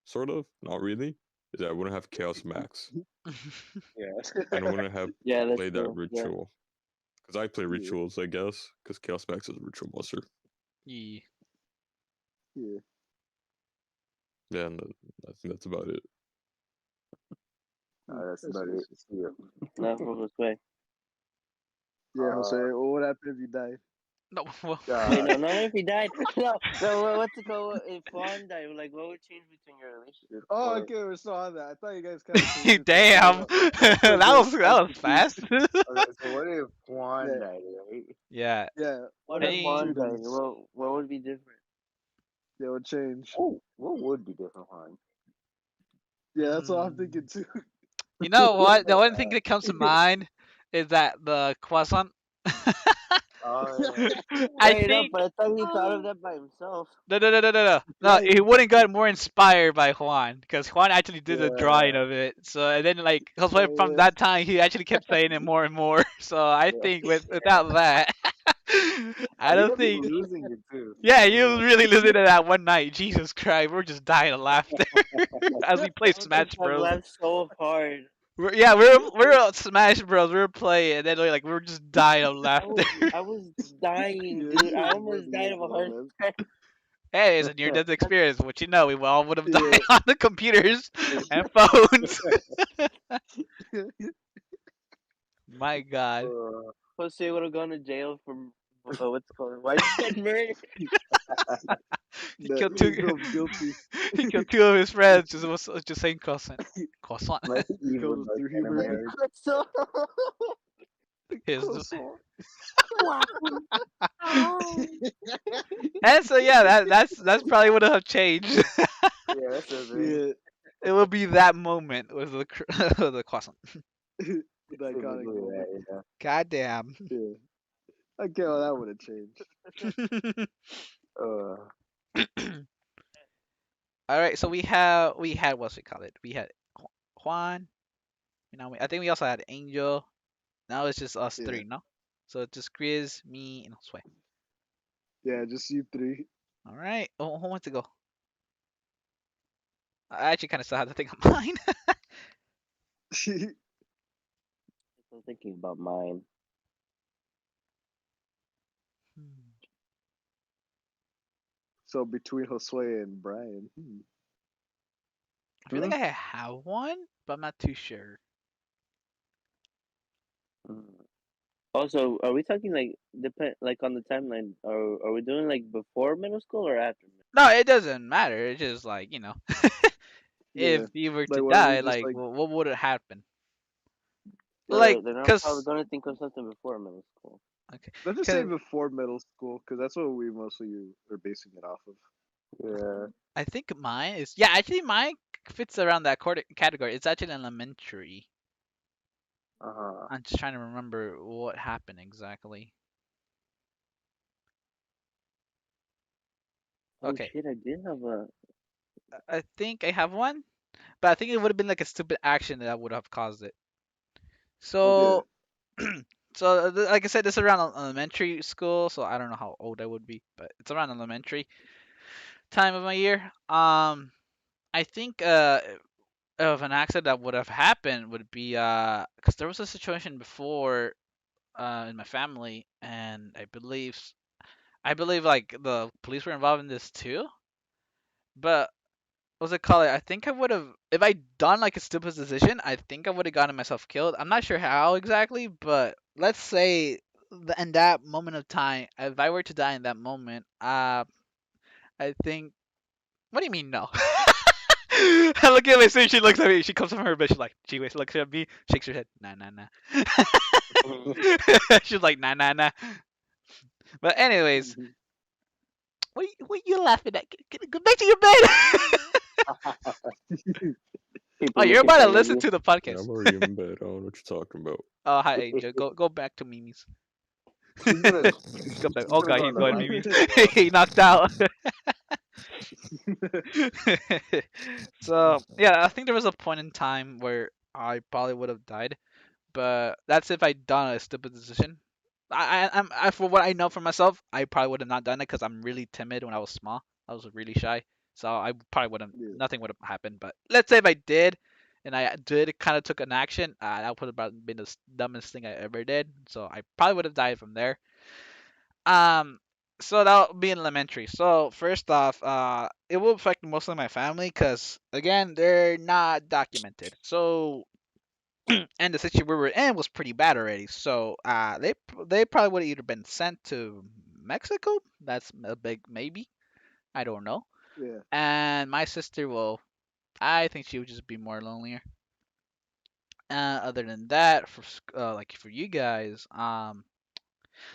D: sort of, not really, is that I wouldn't have Chaos Max
E: Yeah.
D: and I wouldn't have
C: Yeah, that's
D: played that
C: true. Yeah.
D: ritual. Because I play
B: Yeah.
D: rituals, I guess, because Chaos Max is a ritual monster.
A: Yeah.
B: Yeah.
D: Yeah, and I think that's about it.
E: That's about it. Yeah.
C: Not for Josue.
B: Yeah, Jose. What happened if you died?
A: No, well,
C: Wait, no, not if he died. No, what's it called? If Juan died, like, what would change between your relationship?
B: Oh,
C: Or-
B: okay, we're still on that. I thought you guys kind of.
A: damn, that was fast.
E: Okay, so what if Juan
B: Yeah.
E: died, right?
A: Yeah.
B: Yeah.
C: What
B: What
C: if
A: Hey.
C: Juan
B: two
C: died?
B: dies?
C: What would be different?
B: Yeah, would change.
E: Oh, what would be different, Juan?
B: Yeah, that's what I'm thinking too.
A: You know what? The one thing that comes to mind is that the croissant.
C: Oh yeah.
A: I
C: Wait up,
A: think
C: but I thought he thought of that by himself.
A: no. He wouldn't got more inspired by Juan because Juan actually did a drawing
C: Yeah.
A: of it. So and then like Josue from
B: Yeah.
A: that time he actually kept saying it more and more. So I
C: Yeah.
A: think without that, I
E: You
A: don't
E: kept
A: think.
E: losing it too.
A: Yeah, you really listened to that one night. Jesus Christ, we're just dying of laughter as we play
C: Both of
A: Smash
C: them
A: Bros.
C: laughed so hard.
A: We're on Smash Bros. We're playing, and then we're just dying of
C: I
A: laughter.
C: was I was dying,
B: Yeah,
C: dude.
B: you
C: I
B: was
C: almost
B: funny
C: died
B: as
C: of a
B: hell,
C: heart
B: man.
C: attack.
A: Hey, it's a near-death experience. What you know, we all would have
B: Yeah.
A: died on the computers and phones. My God,
C: Jose would have gone to jail for what's it called widespread murder.
A: he
B: That
A: killed
B: he
A: two.
B: felt guilty.
A: He killed two of his friends just saying croissant. Croissant.
E: My
B: He
E: evil
B: killed us
E: dark
B: through
E: side of my
B: humor.
E: heart.
C: So
A: His.
B: Croissant.
A: And so yeah, that's probably would have changed.
E: Yeah, that's the thing.
B: Yeah.
A: It will be that moment with the croissant.
B: The
E: It's
B: iconic
E: typically
B: moment.
E: that, yeah.
A: Goddamn.
B: Yeah. I get how that would have changed.
E: Uh,
A: All right, so we had what's it called it? We had Juan. I think we also had Angel. Now it's just us
B: Yeah.
A: three, no? So it's just Chris, me, and Josue.
B: Yeah, just you three.
A: All right. Oh, who wants to go? I actually kind of still have to think of mine.
C: I'm thinking about mine.
B: So between Josue and Brian.
A: I feel like I have one, but I'm not too sure.
C: Mm. Also, are we talking like like on the timeline? Are we doing like before middle school or after?
A: No, it doesn't matter. It's just like
B: Yeah.
A: if you were to
B: Like when we
A: die,
B: just
A: like
B: like
A: what would have happened? Like,
C: Then I'm probably
A: cause
C: gonna think of something before middle school.
A: okay,
B: let's just say
A: 'cause
B: before middle school, because that's what we mostly are basing it off of.
E: yeah.
A: I think mine is actually mine fits around that category. It's actually elementary.
E: Uh-huh.
A: I'm just trying to remember what happened exactly.
C: Oh
A: Okay,
C: shit! I did have a.
A: I think I have one, but I think it would have been like a stupid action that would have caused it.
B: Yeah.
A: So, like I said, this is around elementary school, so I don't know how old I would be, but it's around elementary time of my year. I think of an accident that would have happened would be because there was a situation before in my family, and I believe like the police were involved in this too. But what's it called? I think I would have if I done like a stupid decision. I think I would have gotten myself killed. I'm not sure how exactly, but let's say in that moment of time, if I were to die in that moment, I think. What do you mean no? I look at my sister. She looks at me. She comes from her bed. She's like, she waits, looks at me, shakes her head. Nah, nah, nah. She's like, nah, nah, nah. But anyways, what you laughing at? Go back to your bed.
C: People
A: Oh, you're
C: making
A: about to
C: fun of
A: listen
C: you.
A: to the
D: Yeah,
A: podcast.
D: I'm already in bed. I don't know what you're talking about.
A: Oh, hi, Angel. Go back to Mimi's.
E: She's gonna,
A: Go back.
E: she's
A: Oh
E: gonna
A: god,
E: go
A: he's
E: on a
A: going
E: live
A: Mimi's.
E: stream.
A: He knocked out. So yeah, I think there was a point in time where I probably would have died, but that's if I done a stupid decision. For what I know for myself, I probably would have not done it because I'm really timid when I was small. I was really shy, so I probably wouldn't.
B: Yeah.
A: Nothing would have happened. But let's say if I did, and I did kind of took an action, that would have been the dumbest thing I ever did. So I probably would have died from there. Um, so that'll be in elementary. So first off, it will affect mostly my family because again, they're not documented. So and the situation we were in was pretty bad already. So they probably would have either been sent to Mexico. That's a big maybe. I don't know.
B: Yeah.
A: And my sister will. I think she would just be more lonelier. Other than that, like for you guys,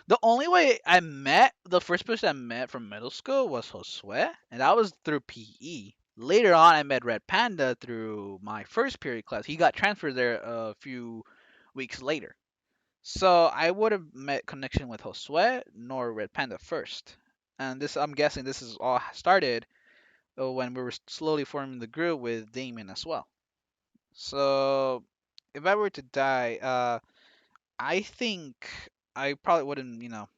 A: the only way I met the first person I met from middle school was Josue, and that was through PE. Later on, I met Red Panda through my first period class. He got transferred there a few weeks later. So I would have met connection with Josue nor Red Panda first. And this, I'm guessing this is all started when we were slowly forming the group with Damon as well. So if I were to die, I think I probably wouldn't,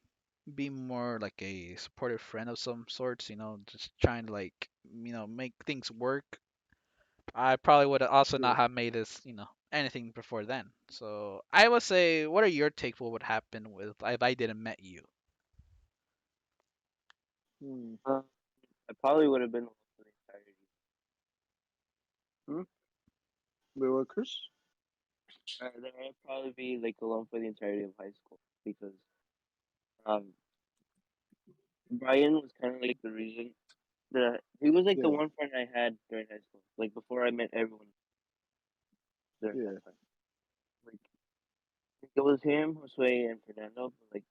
A: be more like a supportive friend of some sorts, just trying to like, make things work. I probably would also
B: Yeah.
A: not have made this, anything before then. So I would say, what are your takes? What would happen with if I didn't met you?
B: Hmm.
C: I probably would have been alone for the entirety.
B: Hmm? Wait, what, Chris?
C: Then I'd probably be like alone for the entirety of high school because um Brian was kind of like the reason that he was like the
B: Yeah,
C: one friend I had during high school, like before I met everyone during
B: yeah,
C: that time. Like it was him, Josue, and Fernando. But, like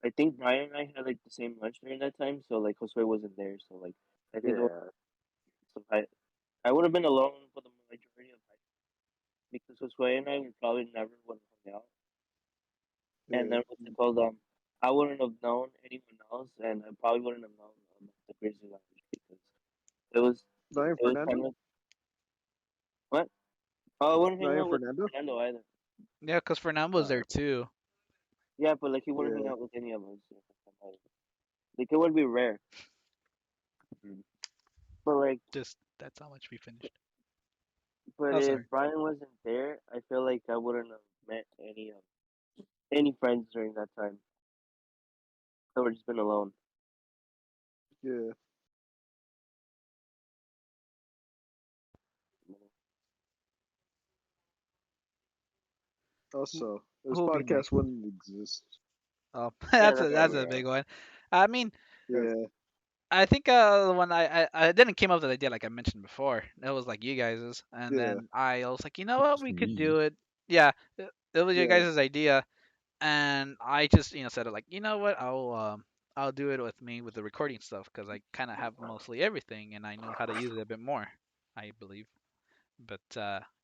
C: I think Brian and I had like the same lunch during that time, so like Josue wasn't there, so like I think it was,
B: yeah,
C: so I would have been alone for the majority of high school because Josue and I would probably never would have hung out, and
B: yeah.
C: then what's it called? I wouldn't have known anyone else, and I probably wouldn't have known the Grizzly Lounge because it was
B: Ryan
C: it was
B: Fernando?
C: kind of what? Oh, I wouldn't hang
B: Ryan
C: out with
B: Fernando?
C: Fernando either.
A: Yeah, because Fernando was there too.
C: Yeah, but like he wouldn't hang
B: Yeah,
C: out with any of us. Like it would be rare. But like,
A: Just that's how much we finished.
C: but
A: Oh,
C: if
A: sorry.
C: Brian wasn't there, I feel like I wouldn't have met any friends during that time. I would have just been alone.
B: yeah. Also, this
A: Who will be
B: podcast
A: next?
B: wouldn't exist.
A: Oh,
C: Yeah,
A: that's a
C: that's
A: that's
C: true.
A: a
E: Yeah.
A: big one. I mean,
B: Yeah,
A: I think when I didn't came up with the idea like I mentioned before, it was like you guys's, and
B: yeah,
A: then I was like, you know what,
D: Just
A: we could
D: me.
A: do it. Yeah, it was your
B: yeah,
A: guys's idea, and I just said it like, you know what, I'll do it with me with the recording stuff because I kind of have mostly everything and I know how to use it a bit more, I believe. But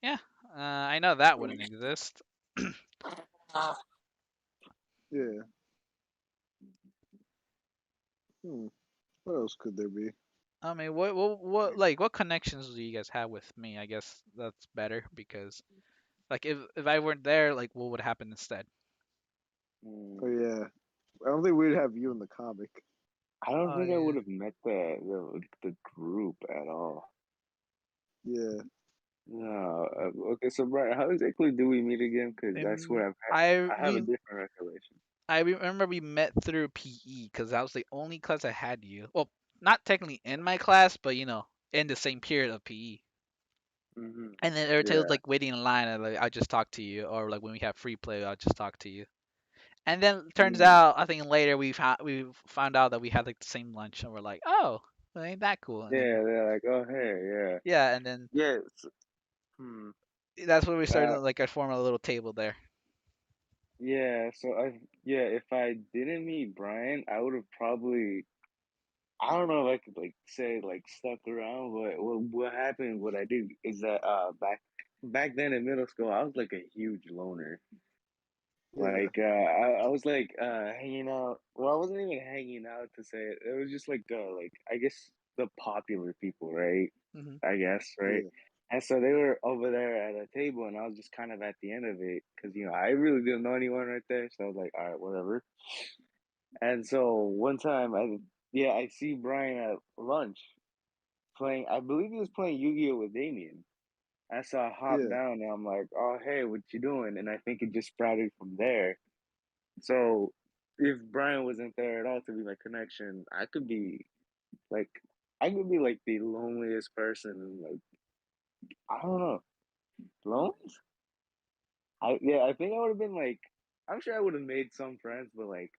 A: yeah, I know that wouldn't exist.
B: yeah. Hmm. What else could there be?
A: I mean, what connections do you guys have with me? I guess that's better because like if I weren't there, like what would happen instead?
B: Oh
E: Mm,
B: yeah. I don't think we'd have you in the comic.
E: I don't
A: Oh
E: think I
A: yeah.
E: would have met the group at all.
B: Yeah.
E: No. Okay, so Brian, how exactly do we meet again? Because I
A: And
E: swear
A: I
E: I have a
A: we
E: different recollection.
A: I remember we met through PE because that was the only class I had you. Well, not technically in my class, but in the same period of PE.
E: Hmm.
A: And then every time it was
E: Yeah.
A: like waiting in line, and like I just talk to you, or like when we have free play, I'll just talk to you. And then turns
E: Mm.
A: out, I think later we found out that we had like the same lunch, and we're like, oh, well, ain't that cool? And then
E: Yeah, they're like, oh hey, yeah.
A: yeah, and then
E: Yeah. Hmm.
A: that's when we started
E: Uh,
A: like I formed a little table there.
E: yeah. So if I didn't meet Brian, I would have probably. I don't know if I could like say like stuck around, but what happened? What I did is that back then in middle school, I was like a huge loner.
B: Yeah.
E: Like I was like hanging out. Well, I wasn't even hanging out to say it. It was just like I guess the popular people, right?
A: Hmm.
E: I guess, right?
B: Yeah.
E: And so they were over there at a table, and I was just kind of at the end of it because I really didn't know anyone right there. So I was like, all right, whatever. And so one time, I see Brian at lunch playing. I believe he was playing Yu-Gi-Oh with Damien. And so I hopped
B: Yeah.
E: down, and I'm like, oh hey, what you doing? And I think it just sprouted from there. So if Brian wasn't there at all to be my connection, like I could be like the loneliest person. Like I don't know, lonely. I think I would have been like I'm sure I would have made some friends, but like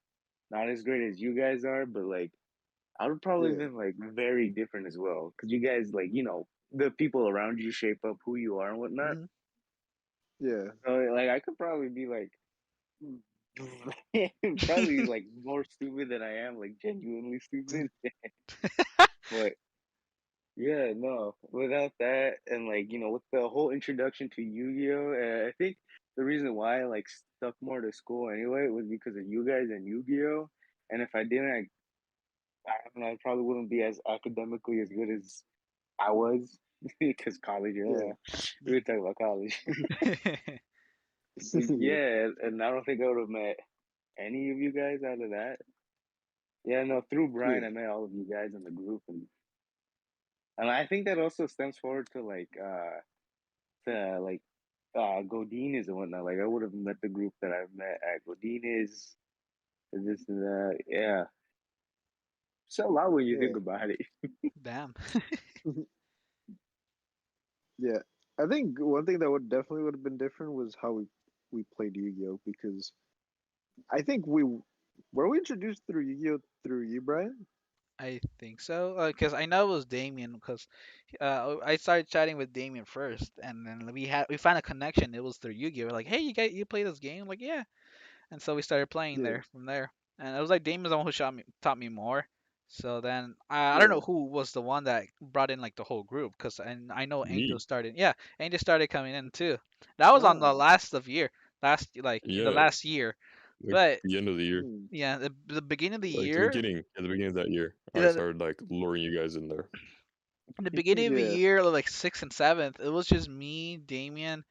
E: not as great as you guys are. But like I would probably have
B: Yeah.
E: been like very different as well because you guys like the people around you shape up who you are and whatnot.
A: Hmm.
B: Yeah.
E: So like I could probably be like probably like more stupid than I am, like genuinely stupid. But yeah, no, without that, and like with the whole introduction to Yu-Gi-Oh, I think the reason why I like stuck more to school anyway was because of you guys and Yu-Gi-Oh. And if I didn't, I don't know, I probably wouldn't be as academically as good as I was because college.
B: Yeah.
E: We were talking about college. Yeah, and I don't think I would have met any of you guys out of that. Yeah, no, through Brian,
B: Yeah.
E: I met all of you guys in the group, and I think that also stems forward to like Godinez and whatnot. Like I would have met the group that I met at Godinez, and this and that. Yeah, so a lot when you think
B: Yeah.
E: about it.
A: Damn.
B: Yeah. I think one thing that would have been different was how we played Yu-Gi-Oh! Because I think we were we introduced through Yu-Gi-Oh! Through you, Brian?
A: I think so. Because I know it was Damien. Because I started chatting with Damien first, and then we found a connection. It was through Yu-Gi-Oh! Like, hey, you play this game? Like, yeah. And so we started playing
B: Yeah.
A: there from there. And it was like Damon's the one who taught me more. So then I don't know
B: Yeah.
A: who was the one that brought in like the whole group, because I know Angel
D: Me.
A: started. Yeah, Angel started coming in too. That was on the
B: Oh.
A: last like in the
D: Yeah,
A: last year.
D: like
A: But
D: the end of the year,
B: Hmm.
A: yeah, the beginning of the
D: like
A: year,
D: at the beginning of that year, I
A: yeah,
D: started like luring you guys in there.
A: in the beginning of the
B: Yeah.
A: year, like sixth and seventh, it was just me, Damien,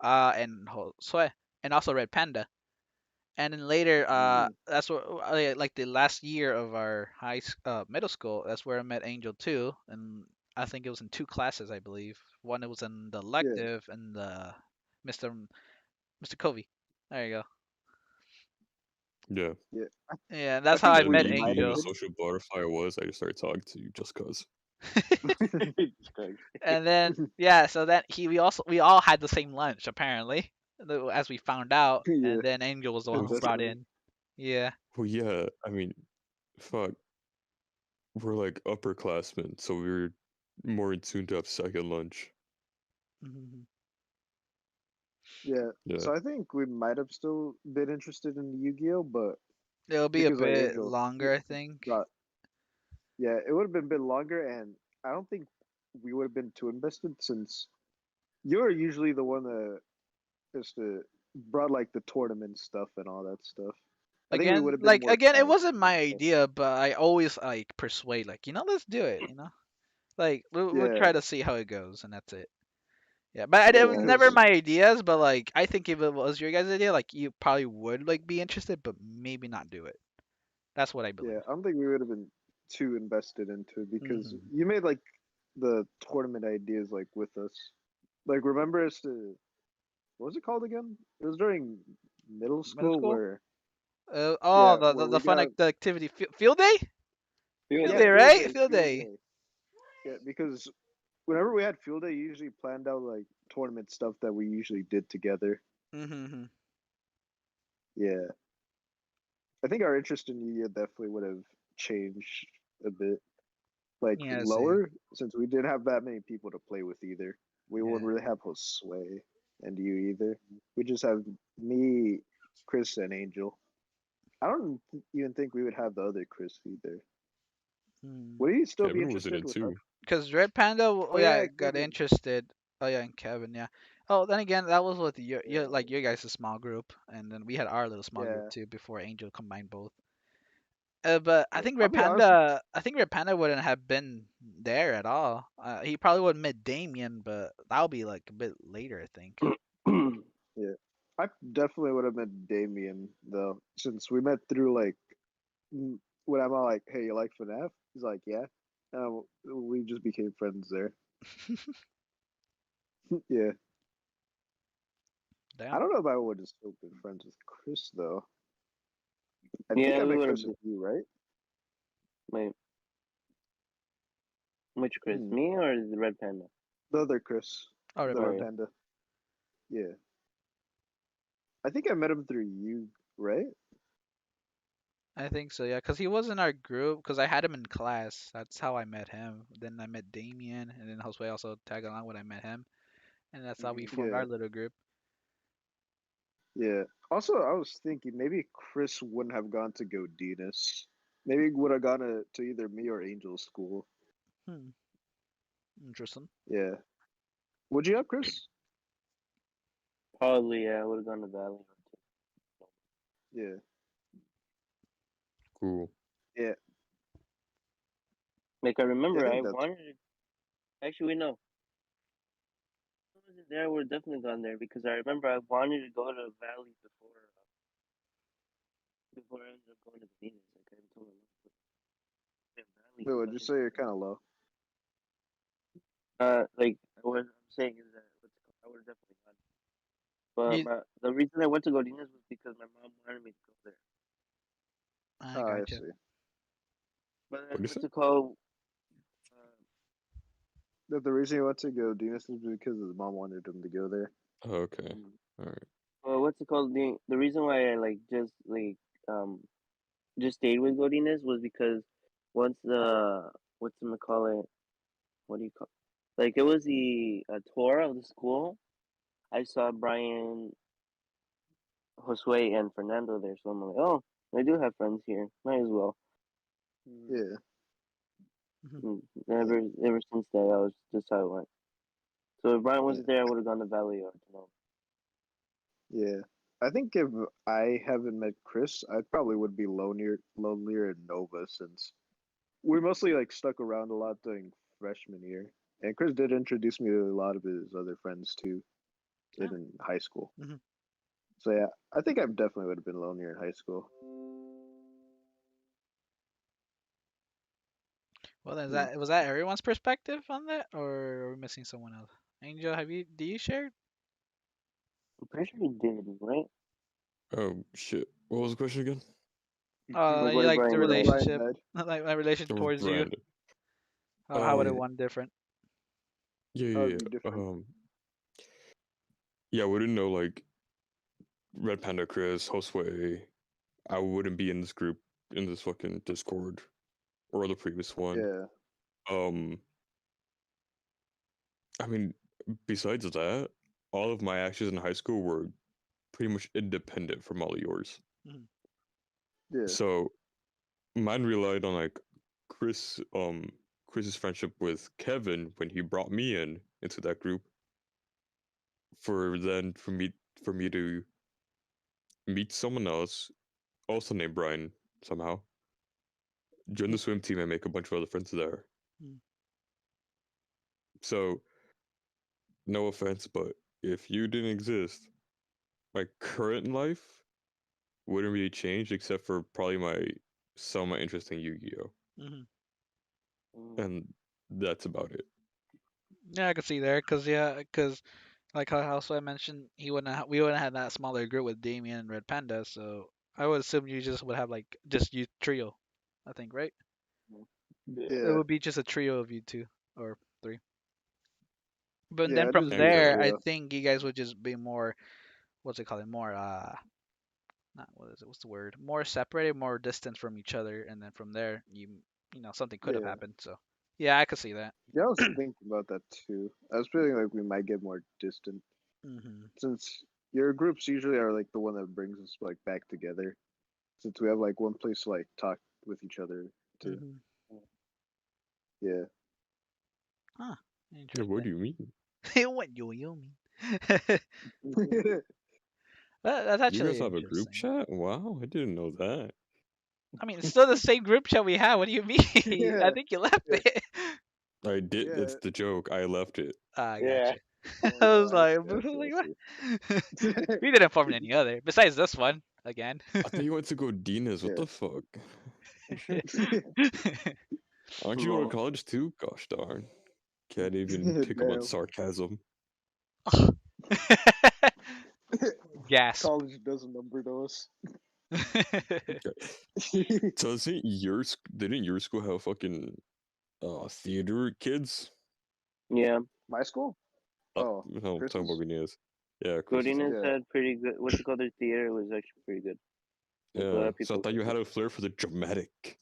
A: and Josue, and also Red Panda. And then later,
B: Hmm.
A: that's what like the last year of our middle school. That's where I met Angel too, and I think it was in two classes, I believe. One it was in the
B: Yeah.
A: elective and the Mr. Mr. Covey. There you go.
D: Yeah,
B: Yeah.
A: Yeah,
B: I
A: that's how
B: think
A: I
D: and
B: we
A: met
D: me
B: might
D: being
B: have
D: the
A: Angel.
B: been.
D: social butterfly I was, I just started talking to you just cause.
A: And then yeah, so that we all had the same lunch apparently, as we found out.
B: Yeah.
A: And then Angel was the one who
B: That's
A: brought
B: funny.
A: in. Yeah.
D: Well, yeah, I mean, fuck, we're like upperclassmen, so we were more in tune to have second lunch.
A: Mhm.
B: Yeah.
D: Yeah,
B: So I think we might have still been interested in Yu-Gi-Oh, but
A: It'll be a
B: because like
A: bit
B: Angel
A: longer, I think.
B: brought, yeah, it would have been a bit longer, and I don't think we would have been too invested since you're usually the one that just brought like the tournament stuff and all that stuff. I think we would have been more
A: Again, it wasn't
B: casually
A: my
B: invested.
A: idea, but I always like persuade, like, let's do it, like we'll
B: Yeah,
A: try to see how it goes, and that's it. Yeah, but it was
B: yeah,
A: never
B: because
A: my ideas, but like I think if it was your guys' idea, like you probably would like be interested, but maybe not do it. That's what I
B: yeah,
A: believe.
B: I don't think we would have been too invested into it because
A: Hmm.
B: you made like the tournament ideas like with us. Like remember us to what was it called again? It was during middle
A: Middle
B: school
A: school?
B: where
A: Oh,
B: yeah,
A: the,
B: where
A: the the
B: we
A: fun
B: got
A: the activity field day?
E: Field
A: Field
B: yeah,
A: day,
E: day.
A: right? Field
B: field
A: day.
B: day. Yeah, because whenever we had field day, you usually planned out like tournament stuff that we usually did together.
A: Mm-hmm.
B: Yeah, I think our interest in Yu-Gi-Oh definitely would have changed a bit, like
A: Yeah, same.
B: lower, since we didn't have that many people to play with either. We wouldn't
A: Yeah.
B: really have Josue and you either. We just have me, Chris, and Angel. I don't even think we would have the other Chris either.
A: Hmm.
B: Would he still be
D: Kevin was in
B: interested
D: it
B: with us?
D: too.
A: Because Red Panda,
B: Oh yeah,
A: yeah, got
B: Kevin.
A: interested. Oh yeah, and Kevin, yeah. Oh, then again, that was with your
B: Yeah,
A: like your guys' small group, and then we had our little small group
B: yeah,
A: too before Angel combined both. But
B: yeah. I'll be honest.
A: I think Red Panda wouldn't have been there at all. He probably would have met Damien, but that'll be like a bit later, I think.
B: Yeah, I definitely would have met Damien though, since we met through like when I'm all like, "Hey, you like FNAF?" He's like, "Yeah." We just became friends there. Yeah, I
A: Damn.
B: don't know if I would have still been friends with Chris though. I think
C: Yeah,
B: I
C: we
B: met
C: would
B: Chris
C: have been.
B: with you, right?
C: Wait, which Chris?
B: Hmm.
C: Me or the Red Panda?
B: The other Chris,
A: Oh, Red
B: the
C: Oh
B: Red
C: yeah.
A: Panda.
B: Panda. Yeah, I think I met him through you, right?
A: I think so, yeah, because he was in our group, because I had him in class. That's how I met him. Then I met Damien, and then Josue also tagged along when I met him, and that's how we formed
B: Yeah,
A: our little group.
B: yeah. Also, I was thinking maybe Chris wouldn't have gone to Godinez. Maybe he would have gone to either me or Angel's school.
A: Hmm, interesting.
B: Yeah. Would you have Chris?
C: Probably, yeah, I would have gone to Valley.
B: Yeah.
D: Cool.
B: Yeah.
C: Like, I
B: Yeah,
C: remember
B: I
C: I
B: think that's
C: wanted to. Actually, wait, no. If I wasn't there, I would have definitely gone there because I remember I wanted to go to Valley before I ended up going to Venus. Like, I told my mom, yeah, Valley,
B: wait,
C: because
B: would you say you're kind of low?
C: like, what I'm saying is that I would have definitely gone. But
A: You,
C: the reason I went to Godinez was because my mom wanted me to go there.
A: I
B: Oh, I
A: gotcha.
B: see.
C: But
D: What do you
C: what's
D: say?
C: it called? Uh,
B: That the reason you went to go Venus is because his mom wanted him to go there.
D: Oh, okay. All right.
C: well, what's it called? The reason why I just stayed with Godinez was because once the what's it call it? What do you call? Like it was the tour of the school. I saw Brian, Josue, and Fernando there, so I'm like, oh, I do have friends here. Might as well.
B: Yeah.
C: And
B: Yeah.
C: ever since that, I was just how it went. So if Brian
B: Yeah.
C: wasn't there, I would have gone to Valley or no.
B: Yeah. I think if I haven't met Chris, I probably would be lonelier in Nova since we mostly like stuck around a lot during freshman year. And Chris did introduce me to a lot of his other friends too
A: Oh.
B: in high school.
A: Mhm.
B: So yeah, I think I definitely would have been lonelier in high school.
A: Well, then,
B: Hmm.
A: was that everyone's perspective on that, or are we missing someone else? Angel, do you share?
C: I'm pretty sure he did, right?
D: Oh shit. What was the question again?
C: Like
A: You
C: what did
A: like the
C: Brian
B: What did
C: say?
B: Brian
A: relationship,
B: had?
A: like my relation
D: Oh,
A: towards you.
D: Brandon.
A: How would it
D: Um.
A: one different?
D: Yeah.
B: How
D: Yeah.
B: would it be
D: Yeah.
B: different?
D: Yeah. I wouldn't know like Red Panda, Chris, Josue. I wouldn't be in this group in this fucking Discord or the previous one.
B: Yeah.
D: Um. I mean, besides that, all of my actions in high school were pretty much independent from all of yours.
A: Mhm.
B: Yeah.
D: So mine relied on like Chris, Chris's friendship with Kevin when he brought me into that group. For me to meet someone else, also named Brian somehow, join the swim team and make a bunch of other friends there.
A: Mm.
D: So no offense, but if you didn't exist, my current life wouldn't really change except for probably some of my interest in Yu-Gi-Oh,
A: Mhm.
D: and that's about it.
A: Yeah, I could see there, cause like how also I mentioned, we wouldn't have that smaller group with Damien and Red Panda, so I would assume you just would have like just you trio, I think, right? It
B: Yeah.
A: would be just a trio of you two or three. But
B: Yeah.
A: then
B: I'd
A: from
B: just be a
A: there,
D: Okay.
A: I
B: trio.
A: think you guys would just be more, what's it called? More not what is it? What's the word? More separated, more distant from each other, and then from there, something could have
B: Yeah.
A: happened. So yeah, I could see that.
B: Yeah, I was thinking about that too. I was feeling like we might get more distant
A: Mhm.
B: since your groups usually are like the one that brings us like back together. Since we have like one place to like talk with each other too.
A: Mhm.
B: Yeah.
A: Huh.
D: Yeah, what do
A: Interesting.
D: you mean?
A: What do you mean? That's
D: You guys
A: actually
D: have a group
A: interesting.
D: chat? Wow, I didn't know that.
A: I mean, it's still the same group chat we have. What do you mean? I
B: Yeah.
A: think you left
B: Yeah.
A: it.
D: I did.
B: Yeah.
D: That's the joke. I left it.
A: I
C: Yeah.
A: gotcha.
B: Oh,
A: I
B: no,
A: was
B: I
A: like,
B: see. I see.
A: what?
B: I see.
A: We didn't form any other besides this one again.
D: I thought you went to go Dina's. What
B: Yeah.
D: the fuck? Aren't you going to
C: No.
D: college too? Gosh darn. Can't even pick up on
B: Damn.
D: sarcasm.
A: Gasp.
B: College doesn't number those.
D: Okay. So didn't your school have fucking theater kids?
C: Yeah.
B: My school? Oh,
D: No, I'm talking
B: Chris's?
D: about Venus. Yeah, Chris's.
C: Godinez
B: Yeah.
C: had pretty good. What's it called? Their theater was actually pretty good. Like a lot
D: Yeah.
C: of
D: So I
C: people
D: thought you
C: liked
D: had
C: it.
D: a flair for the dramatic.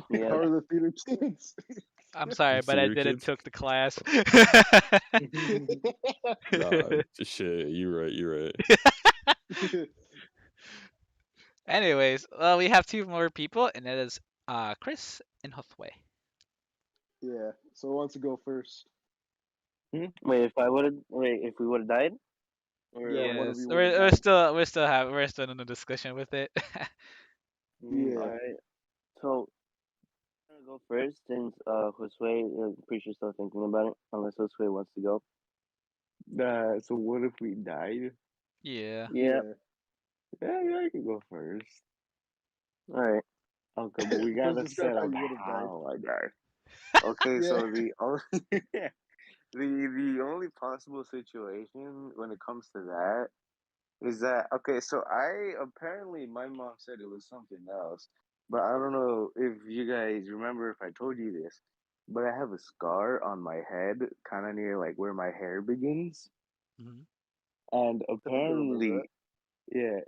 C: Yeah.
B: How are the theater kids?
A: I'm sorry, but I
D: Theater
A: didn't
D: kids?
A: took the class.
D: Nah, shit. You're right. You're right.
A: Anyways, well, we have two more people, and it is Chris and Josue.
B: Yeah. So who wants to go first?
C: Wait, if we would have died?
B: Yeah,
C: Or
B: one of
A: Yes,
B: you would have
A: we're
B: died.
A: still we're still in a discussion with it.
B: Yeah.
C: alright. So I'm gonna go first since Josue pretty sure still thinking about it, unless Josue wants to go.
E: So what if we died?
A: Yeah.
C: Yeah.
E: Yeah, I can go first.
C: Alright.
E: Okay, but we
B: Chris,
E: gotta
B: describe
E: set
B: how
E: up
B: you would have died.
E: how I die. Okay,
B: Yeah.
E: so the only the only possible situation when it comes to that is that okay, so I apparently my mom said it was something else, but I don't know if you guys remember if I told you this, but I have a scar on my head, kind of near like where my hair begins,
A: Hmm.
E: and
B: I think I remember that.
E: apparently, yeah,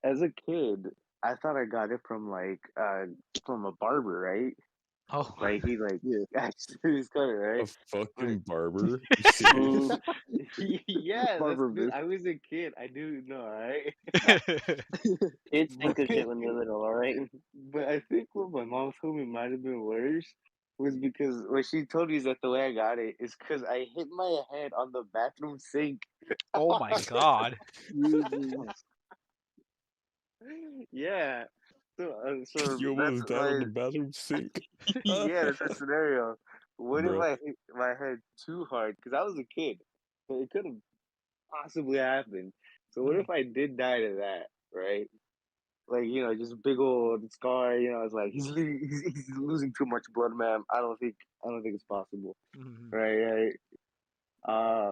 E: as a kid, I thought I got it from a barber, right?
A: Oh.
E: Like he like
B: Yeah.
E: actually his color,
D: A
E: right? But
D: fucking barber? You serious?
C: Mm,
E: yeah,
B: Barber bitch.
E: I was a kid. I do know, right?
C: kids
E: But
C: think of shit when they're little, alright?
E: but I think what my mom told me might have been worse was because what she told me is that the way I got it is because I hit my head on the bathroom sink.
A: Oh my God.
B: Jesus.
E: Yeah. So
D: You
E: that's
D: almost died on
E: my
D: the bathroom sink.
E: yeah, that's the scenario. What if
D: Bro.
E: I hit my head too hard? Because I was a kid, so it could have possibly happened. So what
A: Mhm.
E: if I did die to that, right? Like just a big old scar. It's like he's losing too much blood, man. I don't think it's possible,
A: Mhm.
E: right? Right. Uh,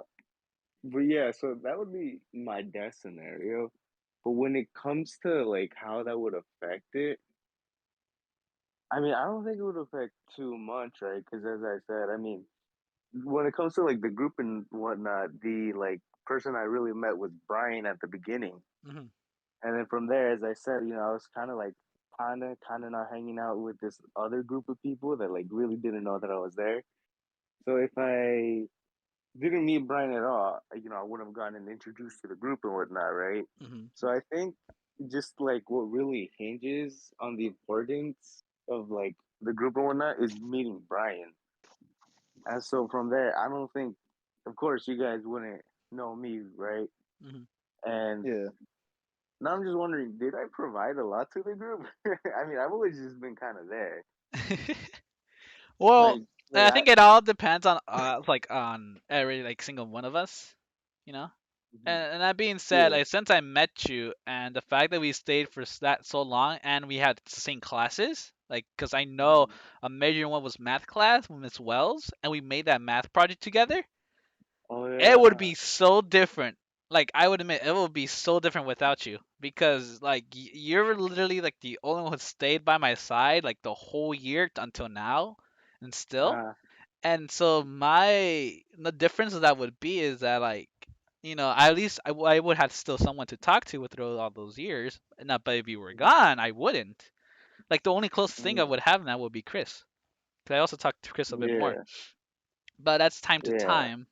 E: but yeah, so that would be my death scenario. But when it comes to like how that would affect it, I mean, I don't think it would affect too much, right? Because as I said, I mean, when it comes to like the group and whatnot, the like person I really met was Brian at the beginning.
A: Mhm.
E: And then from there, as I said, I was kind of like kind of not hanging out with this other group of people that like really didn't know that I was there. So if I didn't meet Brian at all, I wouldn't have gotten introduced to the group and whatnot, right?
A: Mhm.
E: So I think just like what really hinges on the importance of like the group and whatnot is meeting Brian. And so from there, I don't think, of course, you guys wouldn't know me, right?
A: Mhm.
E: And
B: Yeah.
E: now I'm just wondering, did I provide a lot to the group? I mean, I've always just been kind of there.
A: Well,
E: Like
A: I
E: I,
A: think it all depends on like on every like single one of us, you know. And that being said,
B: Yeah.
A: like since I met you and the fact that we stayed for that so long and we had the same classes, like because I know a major one was math class with Miss Wells, and we made that math project together.
E: oh
A: It would
E: yeah,
A: be so different. Like I would admit, it would be so different without you because like you're literally like the only one who stayed by my side like the whole year until now, and still.
E: uh,
A: And so the difference that would be is that like at least I would have still someone to talk to through all those years. Not, but if you were gone, I wouldn't. Like the only closest thing I
E: mm,
A: would have now would be Chris. 'Cause I also talk to Chris a bit more,
E: yeah,
A: but that's time to
E: yeah.
A: time.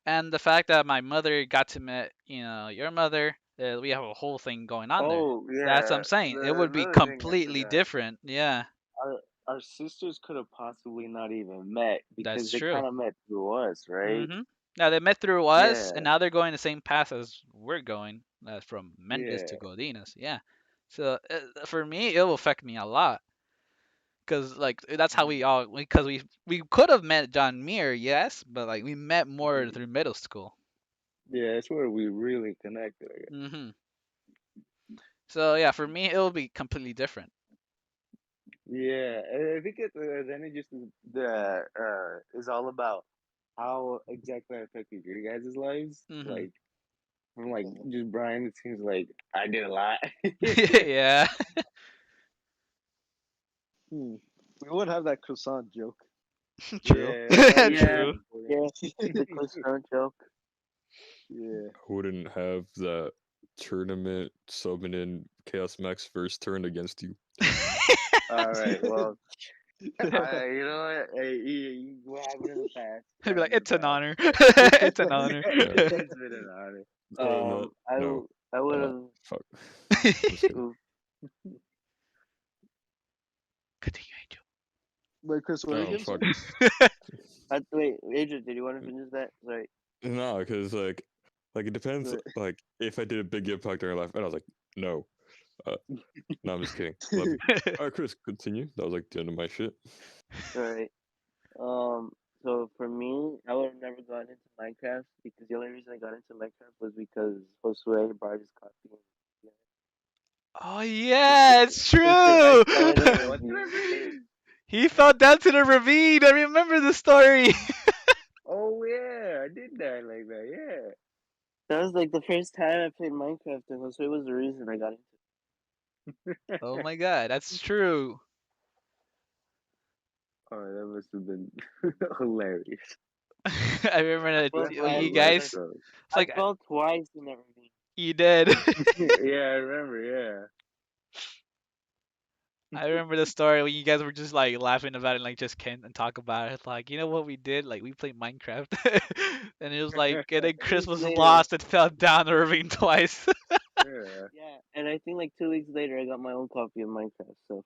A: And the fact that my mother got to meet your mother, we have a whole thing going on there.
E: Oh
A: That's what I'm
E: yeah.
A: saying. It would be
E: Another thing I
A: completely
E: forgot.
A: different. Yeah,
E: Our our sisters could have possibly not even met because
A: that's
E: they
A: true.
E: kind of met through us, right?
A: Now they met through us, and
E: Yeah,
A: now they're going the same path as we're going, from Mendes to
E: yeah.
A: Godinez. Yeah. So for me, it will affect me a lot, cause like that's how
E: Mm,
A: because we could have met John Muir, yes, but like we met more
E: mm.
A: through middle school.
E: Yeah, that's where we really connected, I guess.
A: hmm So yeah, for me, it will be completely different.
E: Yeah, I think then it just is all about how exactly I affected your guys' lives.
A: hmm
E: Like from like
B: Mhm.
E: just Brian, it seems like I did a lot.
A: Yeah.
B: Hmm. We would have that croissant joke.
A: True.
E: Yeah, that would be
C: Yeah,
A: True.
E: important.
C: yeah. The croissant joke.
B: Yeah.
D: I wouldn't have that tournament summon in Chaos Max first turn against you.
E: All right, well, you know what? Hey, what happened in the past?
A: I'd
E: What
A: be like,
E: happened in
A: it's
E: the
A: an
E: past?
A: honor. It's an honor.
D: Uh,
E: It's been an honor.
D: no, no.
C: I would have.
D: Fuck. I'm just kidding.
A: Continue, Angel.
B: Wait, Chris, what
D: Oh,
B: again,
D: fuck.
B: sir?
C: Wait, Adrian, did you want to finish that? Sorry.
D: No, because, like, Like it depends.
B: Right.
D: Like if I did a big impact on your life, and I was like, no, no, I'm just kidding. Love you. All right, Chris, continue. That was like the end of my shit.
C: Right. Um. So for me, I would have never gotten into Minecraft because the only reason I got into Minecraft was because Josue brought his copy. And,
A: Oh yeah, it's true.
C: I saw it in a
E: What did I
C: review.
E: forget?
A: He fell down to the ravine. I remember the story.
E: Oh yeah, I did that like that. Yeah.
C: That was like the first time I played Minecraft, and Josue was the reason I got into it.
A: Oh my god, that's true.
E: Oh, that must have been hilarious.
A: I remember that
C: Well,
A: when
C: I
A: you
C: fell,
A: guys.
E: Electro.
A: It's
C: I
A: like
C: fell twice in that ravine.
A: you did.
E: Yeah, I remember.
A: I remember the story when you guys were just like laughing about it, like just can't and talk about it. It's like, you know what we did? Like we played Minecraft, and it was like, and then
C: 2
A: Chris
C: weeks
A: was
C: later,
A: lost and fell down the ravine twice.
E: Yeah.
C: yeah, and I think like 2 weeks later, I got my own copy of Minecraft. So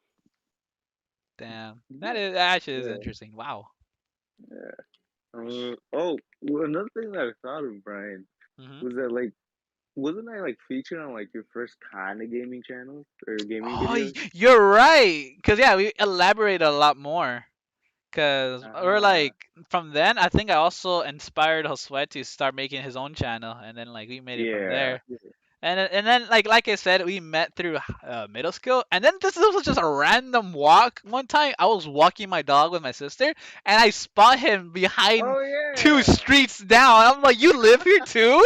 A: Damn,
E: Yeah.
A: that actually is
E: Yeah.
A: interesting. Wow.
E: Yeah. Oh, well, another thing that I thought of, Brian,
A: Hmm.
E: was that like, wasn't I like featured on like your first kind of gaming channel or gaming
A: Oh,
E: videos?
A: you're right. Cause yeah, we elaborate a lot more. Cause we're
E: Ah,
A: like from then, I think I also inspired Josue to start making his own channel, and then like we made it from
E: yeah.
A: there. And then like I said, we met through middle school, and then this was just a random walk. One time, I was walking my dog with my sister, and I spot him behind
E: Oh
A: two
E: yeah.
A: streets down. I'm like, "You live here too?"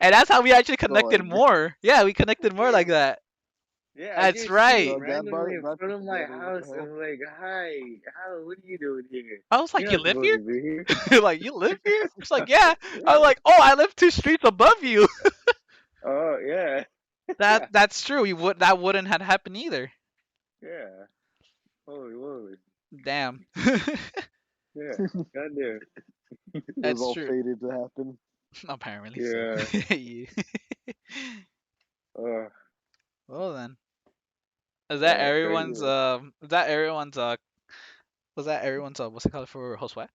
A: And that's how we actually
B: So
A: connected
B: like,
A: more. Yeah, we connected more like
E: Yeah.
A: that.
E: Yeah, I
A: That's
E: just seen
A: right.
E: him
B: so that
E: randomly in
B: brought
E: front
B: us
E: of my
B: together. What the
E: house and
B: hell?
E: I'm like, hi, how, what are you doing here?
A: I was like,
E: You're
A: "You
E: not
A: live
E: supposed
A: here?"
E: to be here.
A: Like, "You live here?" It's like, "Yeah." I was
E: Yeah.
A: like, "Oh, I live 2 streets above you."
E: Oh, yeah.
A: That's true. That wouldn't have happened either.
E: Yeah. Holy moly.
A: Damn.
E: Yeah. Goddamn.
B: It was
A: That's
B: all
A: true.
B: fated to happen.
A: Apparently so.
E: Yeah.
A: Yeah.
E: Uh,
A: Well then, is that
E: yeah, crazy.
A: everyone's is that everyone's was that everyone's what's it called for Josue?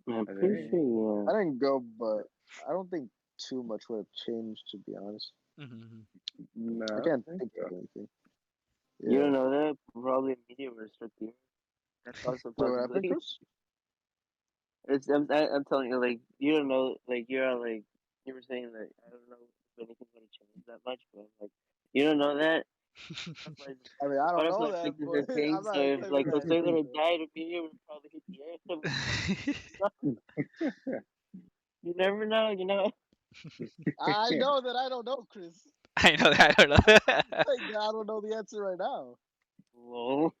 C: I'm
E: I
C: pretty
E: think.
C: sure,
B: I didn't go, but I don't think too much would have changed, to be honest.
A: Mm-hmm.
E: No,
B: I
E: I
B: can't
E: don't think
B: think
E: so.
B: of anything.
C: yeah. You
B: Yeah.
C: don't know that? Probably a meteor struck the Earth. That's also a
B: Wait, what happened,
C: possibility.
B: Chris?
C: I'm telling you, like you don't know, like you're like you were saying that I don't know if anything's gonna change that much, but like you don't know that. Butterflies,
B: I mean, I don't know
C: butterfly
B: that,
C: effect is a
B: but
C: thing.
B: I'm
C: So
B: not
C: if
B: claiming
C: like
B: that
C: Jose would
B: anything,
C: have
B: though.
C: died, a meteor would probably hit the Earth. You never know, you know.
B: I know that I don't know, Chris.
A: I know that. I don't know.
B: Like, I don't know the answer right now.
C: Lol.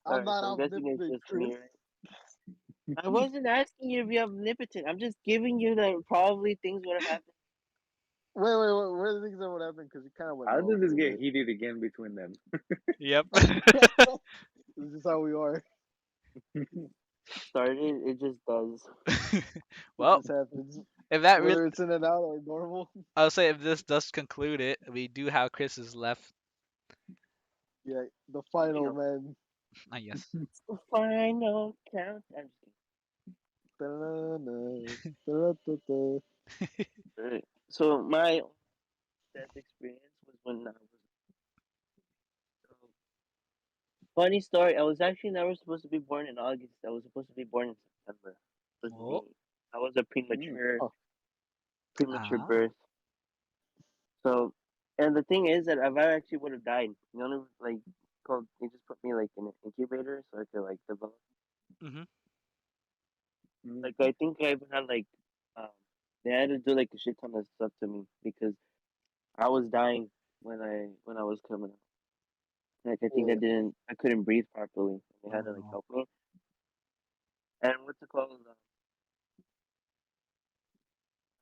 B: I'm
C: Alright,
B: not
C: so I'm guessing it's
B: omnipotent,
C: just
B: Chris.
C: me, right? I wasn't asking you to be omnipotent. I'm just giving you that probably things would have happened.
B: Wait, where are the things that would happen? Because you kind of went
E: How
B: low
E: did this
B: for a
E: get
B: bit.
E: heated again between them?
A: Yep.
B: This is how we are.
C: Started, it just does.
B: It
A: Well,
B: just happens.
A: if that really,
B: Whether it's in and out or normal.
A: I'll say if this does conclude it, we do have Chris's left.
B: Yeah, the
C: You
B: final
C: know,
B: man.
A: Yes.
C: the final count. I'm just
B: Da-na-na, da-da-da-da.
C: kidding. Alright. So my death experience was when I was so funny story. I was actually never supposed to be born in August. I was supposed to be born in September. Supposed to
A: Oh.
C: be. I was a premature
B: Oh,
C: premature
A: Ah.
C: birth. So, and the thing is that if I actually would have died, the only like called they just put me like in an incubator so I could like develop.
A: Mhm.
C: Like I think I even had like um they had to do like a shit ton of stuff to me because I was dying when I was coming out. Like I think
B: yeah.
C: I couldn't breathe properly. They had to like
A: Oh.
C: help me. And what's it called?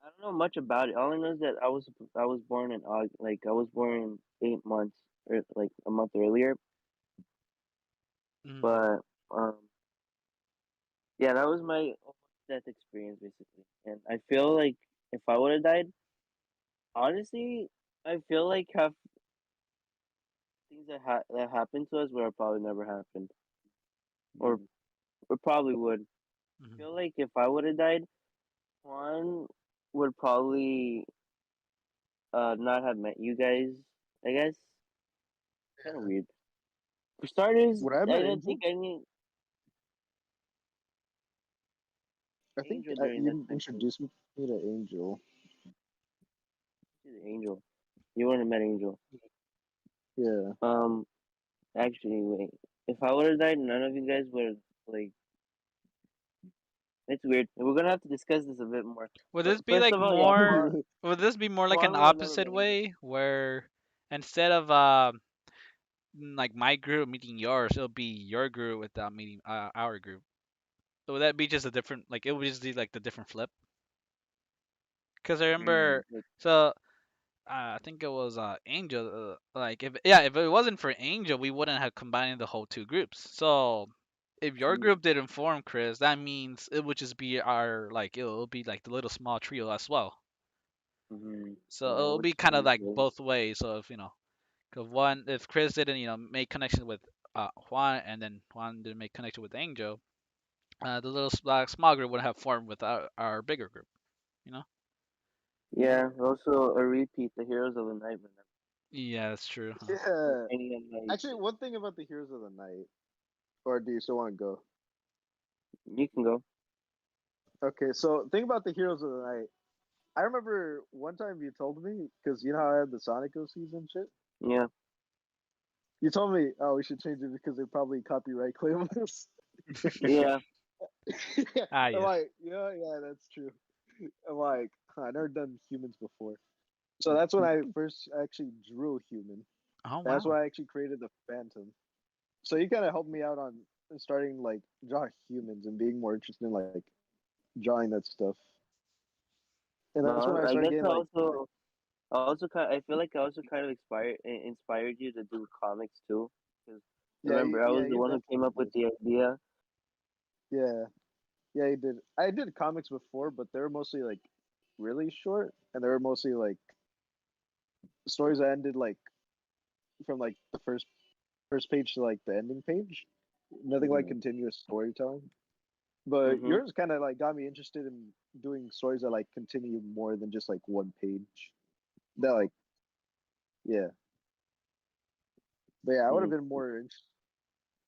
C: I don't know much about it. All I know is that I was born in August. Like I was born 8 months or like a month earlier.
A: Mhm.
C: But um yeah, that was my almost death experience basically. And I feel like if I would have died, honestly, I feel like half things that happened to us would have probably never happened, or or probably would. I
A: Mhm.
C: feel like if I would have died, Juan would probably not have met you guys. I guess kind of weird. For starters,
B: Would I have
C: I
B: met
C: don't
B: Angel?
C: think I knew
B: I think
C: Angel during that
B: you
C: time too.
B: introduced me to Angel.
C: She's Angel. You wouldn't have met Angel.
B: Yeah.
C: Um, actually, wait. If I would have died, none of you guys would have like. It's weird. We're gonna have to discuss this a bit more.
A: Would
C: But
A: this be
C: first
A: like
C: of all, yeah,
A: more? Would this be more like an
C: Juan would have never
A: opposite
C: met Angel.
A: way, where instead of like my group meeting yours, it'll be your group without meeting our group? So would that be just a different, like it would just be like the different flip? Because I remember,
C: Like,
A: so I think it was Angel. Like if it wasn't for Angel, we wouldn't have combined the whole two groups. So if your
C: mm,
A: group didn't form, Chris, that means it would just be our like it'll be like the little small trio as well.
C: mm-hmm.
A: So
C: Oh,
A: it'll be
C: which
A: kind of
C: is
A: like
C: good.
A: both ways. So if cause one if Chris didn't make connection with Juan, and then Juan didn't make connection with Angel, the little small group would have formed with our bigger group. You know?
C: Yeah. Also, a repeat. The Heroes of the Night.
A: Yeah, that's true.
B: Yeah.
C: Any of my,
B: Actually, one thing about the Heroes of the Night, or do you still want to go?
C: you can go.
B: Okay, so think about the Heroes of the Night. I remember one time you told me, because you know how I had the Sonic OCs and shit?
C: Yeah.
B: You told me, oh, we should change it because they probably copyright claim us.
C: Yeah.
B: I'm
A: Yeah.
B: like, yeah, that's true. I'm like, huh, I've never done humans before. So that's when I first actually drew a human.
A: Oh
B: That's when
A: wow.
B: I actually created the Phantom. So you kind of helped me out on starting like draw humans and being more interested in like drawing that stuff. And that's when
C: Well,
B: I
C: I
B: started
C: guess
B: getting like,
C: I also kind. I feel like I also kind of inspired you to do comics too. Because remember, I
B: yeah,
C: was the
B: you
C: one who came
B: definitely
C: up with
B: did.
C: the idea.
B: Yeah, yeah, you did. I did comics before, but they were mostly like really short, and they were mostly like stories that ended like from like the first page to like the ending page. Nothing like
C: Mm-hmm.
B: continuous storytelling. But
C: Mm-hmm.
B: yours kind of like got me interested in doing stories that like continue more than just like one page. That like yeah, but yeah, I would have been more.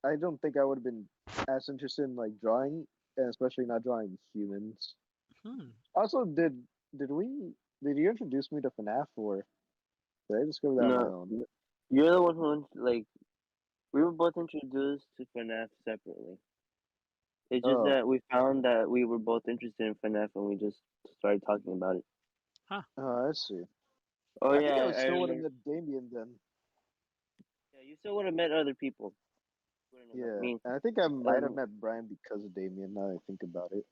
B: I don't think I would have been as interested in like drawing, and especially not drawing humans.
A: Hmm.
B: Also, did we did you introduce me to FNAF or did I discover that on my
C: No,
B: own?
C: you're the one who like. We were both introduced to FNAF separately. It's just
B: Oh,
C: that we found that we were both interested in FNAF and we just started talking about it.
A: Huh.
B: oh, I see.
C: Oh
B: I think I
C: yeah,
B: would
C: I
B: still would have
C: remember.
B: met Damien then.
C: Yeah, you still would have met other people. Wouldn't have met
B: Yeah,
C: me.
B: and I think I might have
C: And
B: met Brian because of Damien. Now that I think about it.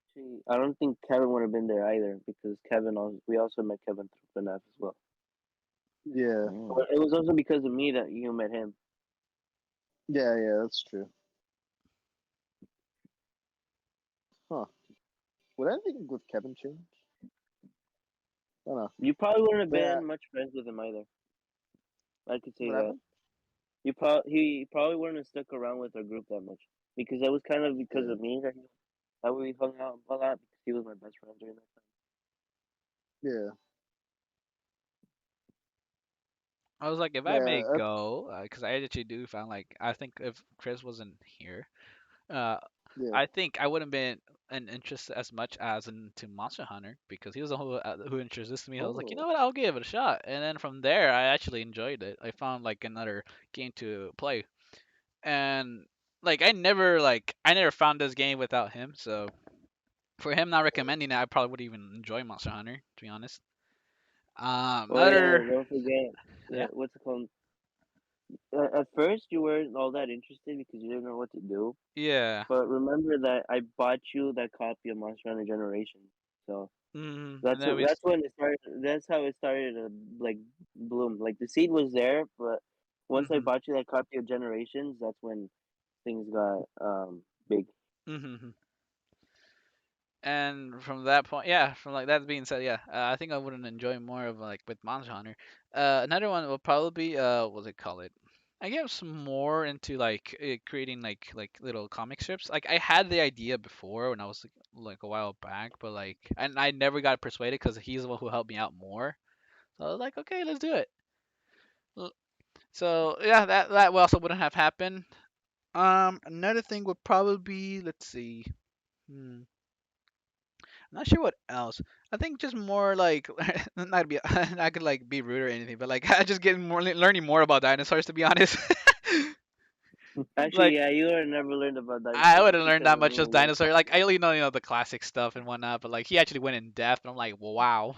C: actually, I don't think Kevin would have been there either because Kevin also we also met Kevin through FNAF as well.
B: Yeah,
D: Oh.
C: But it was also because of me that you met him.
B: yeah, that's true. Huh? Would anything with Kevin change? I don't know.
C: You probably wouldn't have
B: But yeah,
C: been much friends with him either. I could say
B: what
C: that.
B: happened?
C: He probably wouldn't have stuck around with our group that much because that was kind of because
B: Yeah,
C: of me that we hung out a lot because he was my best friend during that
B: yeah,
A: I was like, if I may
B: yeah,
A: go, because I actually do found like I think if Chris wasn't here, uh,
B: yeah.
A: I think I wouldn't been an interest as much as into Monster Hunter because he was the one who introduced me. I was like, you
B: Oh,
A: know what, I'll give it a shot. And then from there, I actually enjoyed it. I found like another game to play, and I never found this game without him. So for him not recommending it, I probably would even enjoy Monster Hunter, to be honest.
C: Oh yeah,
A: Another,
C: don't forget.
A: yeah,
C: What's it called? At first, you weren't all that interested because you didn't know what to do.
A: yeah.
C: But remember that I bought you that copy of Monster Hunter Generations. So
A: And then we,
C: that's when it started. That's how it started to like bloom. Like the seed was there, but once I
A: mm-hmm,
C: bought you that copy of Generations, that's when things got big.
A: mm-hmm. And from that point, yeah, from like that being said, yeah, I think I wouldn't enjoy more of like with Monster Hunter. Another one will probably be what's it called it? I guess more into like creating like little comic strips. Like I had the idea before when I was like a while back, but like, and I never got persuaded because he's the one who helped me out more. So I was like, okay, let's do it. L- So yeah, that also wouldn't have happened. Another thing would probably be, let's see, hmm, I'm not sure what else. I think just more like not to be not could like be rude or anything, but like I just getting more learning more about dinosaurs to be honest.
C: Actually,
A: Like
C: yeah, you would have never learned about
A: I
C: dinosaurs if
A: wouldn't
C: you
A: learn
C: kept
A: that much
C: running
A: of
C: away
A: dinosaur.
C: from
A: Like
C: them.
A: I only know the classic stuff and whatnot, but like he actually went in depth, and I'm like, wow.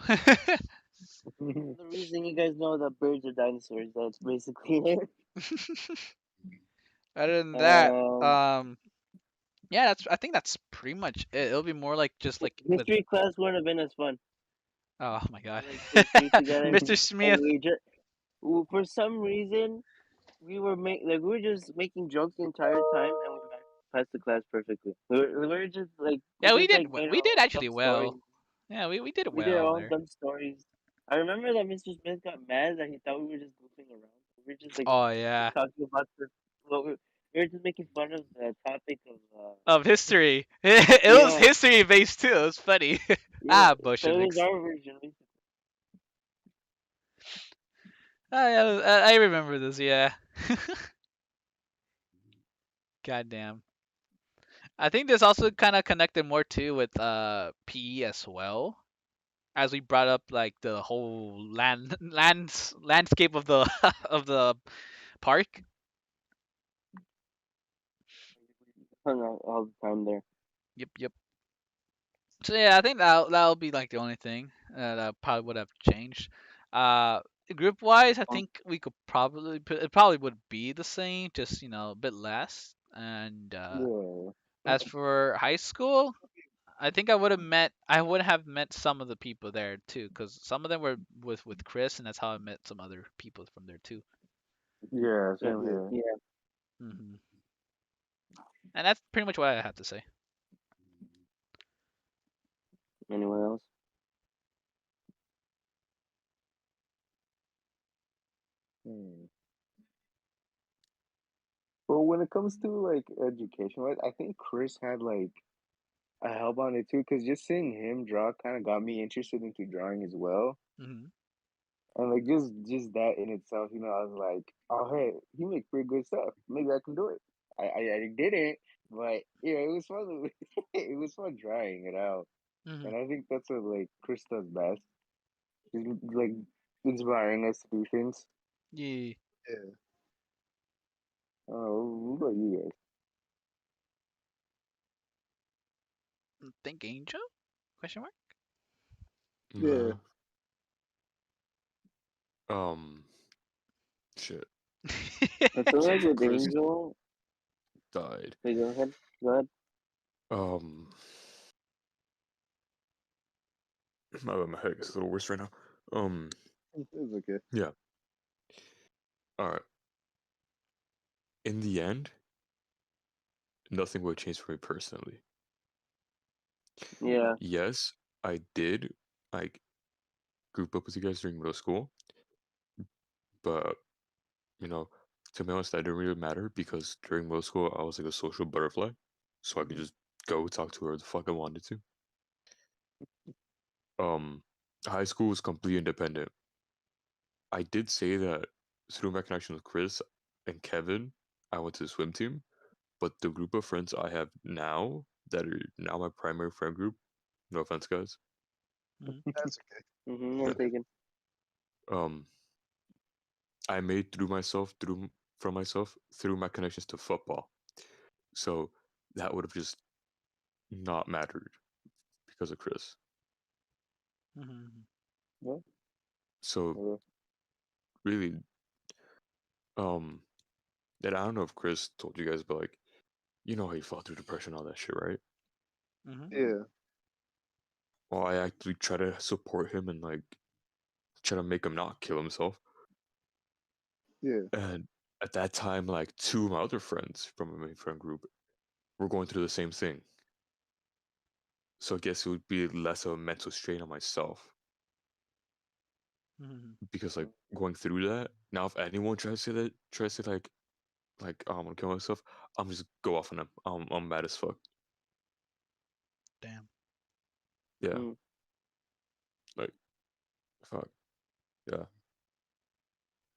C: The reason you guys know that birds are dinosaurs, that's basically it.
A: Other than that,
C: Um,
A: yeah, I think that's pretty much it. It'll be more like just like with
C: history class wouldn't have been as fun.
A: oh my
C: We
A: god,
C: like history together,
A: Mr.
C: and
A: Smith.
C: we just for some reason we were just making jokes the entire time, and we passed the class perfectly. We were just like we
A: Yeah,
C: just like made our
A: we did
C: own
A: actually
C: dumb
A: well.
C: stories.
A: Yeah, we did
C: We did our
A: well
C: own
A: there.
C: dumb stories. I remember that Mr. Smith got mad that he thought we were just goofing around. We were just like
A: Oh yeah,
C: talking about what we were just making fun of the topic of
A: of history. It was
C: yeah,
A: history based too. It was funny.
C: yeah.
A: Ah,
C: So it was
A: Bolsheviks.
C: our version.
A: Oh yeah, I remember this. Yeah. Goddamn. I think this also kind of connected more too with PE as well, as we brought up like the whole landscape of the of the park.
C: Hung out all the time there.
A: Yep, yep. So yeah, I think that'll be like the only thing that probably would have changed. Uh, Group wise, I think we could probably it probably would be the same, just a bit less. And
B: Yeah.
A: as for high school, I think I would have met some of the people there too, because some of them were with Chris, and that's how I met some other people from there too.
E: Yeah,
C: Yeah,
E: same
B: Yeah.
E: here.
C: yeah.
A: hmm And that's pretty much what I have to say.
C: Anyone else?
E: Hmm. Well, when it comes to like education, right, I think Chris had like a help on it too, because just seeing him draw kind of got me interested into drawing as well.
A: hmm
E: And like just that in itself, I was like, oh hey, he makes pretty good stuff. Maybe I can do it. I didn't, but it was fun. It was fun drawing it out,
A: hmm
E: and I think that's what like Chris does best. He's like inspiring us to do things.
A: Yeah.
B: Yeah.
E: Oh, what about you guys?
A: Think Angel? Question mark?
B: Yeah.
D: Nah. Um, shit.
C: I feel like
D: Since
C: with
D: Chris
C: Angel.
D: died,
C: Wait, go ahead. Go ahead.
D: um, my head is a little worse right now.
B: It was okay.
D: Yeah. All right. In the end, nothing would change for me personally.
C: Yeah.
D: Yes, I did like group up with you guys during middle school, but you know, to be honest, that didn't really matter because during middle school I was like a social butterfly, so I could just go talk to whoever the fuck I wanted to. Um, High school was completely independent. I did say that through my connection with Chris and Kevin, I went to the swim team, but the group of friends I have now that are now my primary friend group, no offense, guys,
A: Mhm.
B: That's okay.
C: I'm
D: yeah,
C: taking.
D: um, I made for myself through my connections to football. So that would have just not mattered because of Chris.
A: Mhm.
E: Yeah,
D: So
E: yeah.
D: really, um, and I don't know if Chris told you guys, but like, you know how he fought through depression, all that shit, right?
A: Mhm.
B: Yeah.
D: Well, I actually try to support him and like try to make him not kill himself.
B: Yeah.
D: And at that time, like two of my other friends from my main friend group were going through the same thing. So I guess it would be less of a mental strain on myself
A: Mhm.
D: because like going through that. Now, if anyone tries to say like I'm gonna kill myself, I'm just go off on them. I'm mad as fuck.
A: Damn.
D: Yeah,
C: Mm.
D: like fuck. Yeah,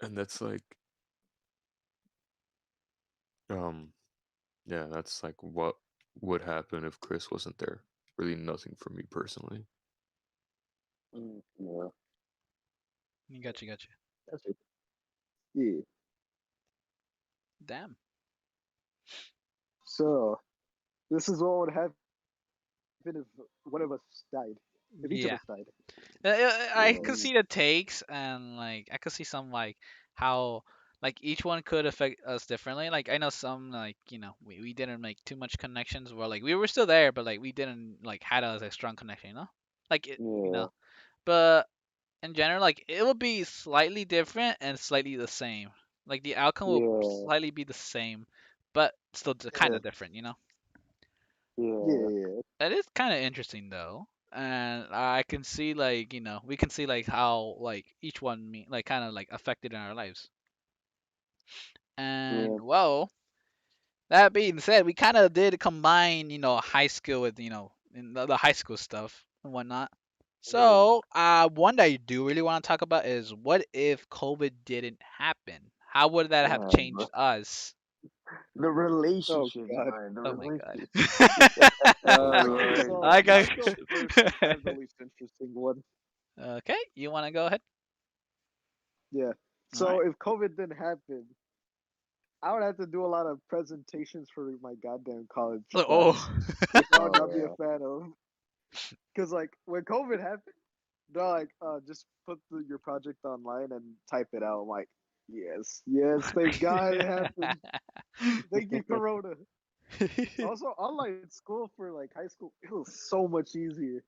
D: and that's like um yeah, that's like what would happen if Chris wasn't there. Really nothing for me personally.
C: Yeah.
A: You got you.
B: That's it. Yeah.
A: Damn.
B: So this is what would happen if one of us died. If each of
A: Yeah.
B: us died.
A: I
C: Yeah.
A: could see the takes, and like I could see some like how like each one could affect us differently. Like I know some, like, we didn't make too much connections, where like we were still there, but like we didn't like had a strong connection, like
C: Yeah.
A: but in general, like it will be slightly different and slightly the same. Like the outcome will
C: Yeah.
A: slightly be the same, but still kind
B: Yeah.
A: of different.
B: Yeah,
C: Yeah.
B: yeah.
A: That is kind of interesting though, and I can see, like, we can see like how like each one like kind of like affected in our lives.
C: Yeah.
A: And well, that being said, we kind of did combine high school with in the high school stuff and whatnot. So one that I do really want to talk about is, what if COVID didn't happen? How would that have
C: Yeah, bro.
A: changed us?
C: The
B: Oh
C: relationships,
B: god.
C: man. The
A: Oh my god.
C: relationships.
D: Oh
C: Oh
B: Okay,
C: Lord.
B: so
A: I got.
B: I'll go first since I have the least interesting one.
A: Okay, you want to go ahead?
B: Yeah.
A: All right.
B: So if COVID didn't happen, I would have to do a lot of presentations for my goddamn college
A: Oh.
B: class, which I would not be a
C: Oh
B: fan of. Because like when COVID happened, they're like, just put your project online and type it out. I'm like, yes, yes, thank God it happened. Thank you, Corona. Also, online school for like high school, it was so much easier.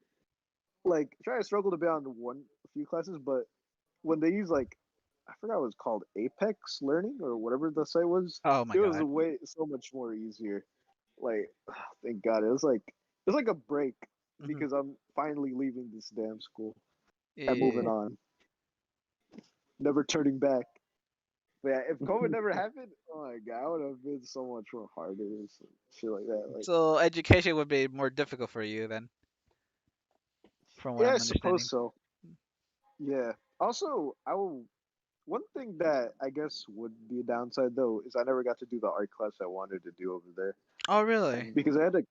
B: Like, sure, I struggled a bit on a few classes, but when they use like, I forgot what it was called, Apex Learning or whatever the site was,
A: Oh my
B: it was
A: god.
B: so much more easier. Like, thank God, it was like a break
A: Hmm.
B: because I'm finally leaving this damn school and moving
A: Yeah.
B: on, never turning back. But yeah, if COVID never happened, oh my God, I would have been so much more harder and shit like that. Like,
A: So education would be more difficult for you then, from what
B: yeah, I
A: I'm
B: suppose
A: understanding.
B: so. Yeah. Also, I will. One thing that I guess would be a downside though is I never got to do the art class I wanted to do over there
A: Oh really?
B: because I had to.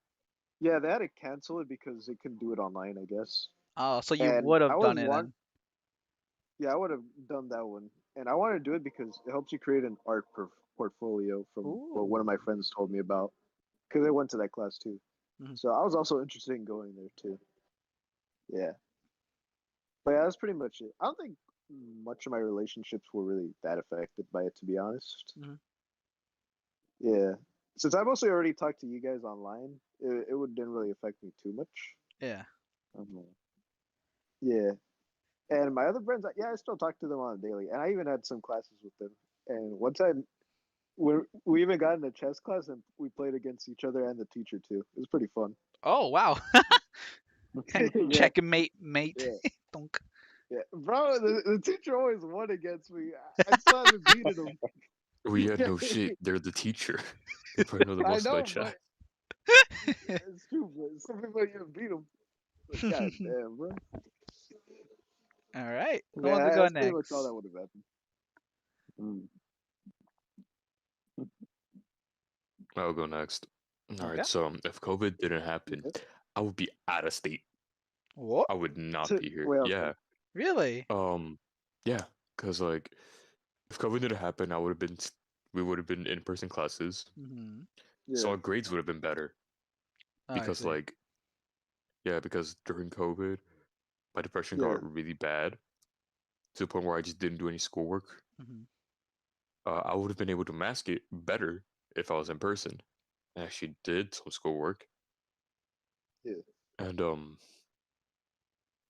B: Yeah, they had to cancel it because they couldn't do it online, I guess.
A: Oh, so you
B: And
A: would
B: I
A: have
B: was
A: done it
B: one.
A: then?
B: Yeah, I would have done that one, and I wanted to do it because it helps you create an art portfolio from what one of
A: Ooh.
B: my friends told me about because they went to that class too.
A: Mhm.
B: So I was also interested in going there too. Yeah, but yeah, that's pretty much it. I don't think much of my relationships were really that affected by it, to be honest.
A: Mhm.
B: Yeah, since I mostly already talked to you guys online, didn't really affect me too much.
A: Yeah.
C: Mhm.
B: Yeah, and my other friends, yeah, I still talk to them on a daily, and I even had some classes with them. And one time, we even got in a chess class and we played against each other and the teacher too. It was pretty fun.
A: Oh wow.
B: Yeah,
A: Checkmate, mate.
B: yeah,
A: Donk.
B: yeah, bro. The teacher always won against me. I still haven't beaten him.
D: We had no shit. They're the teacher. They probably know the
B: I
D: most about
B: know,
D: chat.
B: but it's true. But some people you beat them. Like, God damn, bro.
A: All right. Who wants to
B: Yeah,
A: go
B: that's pretty much all
A: next?
B: that would have happened.
C: Mm.
D: I'll go next. All
A: Okay.
D: right. So if COVID didn't happen,
B: Yeah.
D: I would be out of state.
A: What?
D: I would not be here.
B: Wait, okay.
D: Yeah.
A: Really?
D: Um. Yeah. Cause like if COVID didn't happen, we would have been in-person classes,
A: Mhm.
D: so
B: Yeah,
D: our grades would have been better.
A: Oh, I
D: Because
A: see.
D: like yeah, because during COVID, my depression
B: yeah,
D: got really bad to the point where I just didn't do any schoolwork.
A: Mhm.
D: I would have been able to mask it better if I was in person. I actually did some schoolwork,
B: yeah,
D: and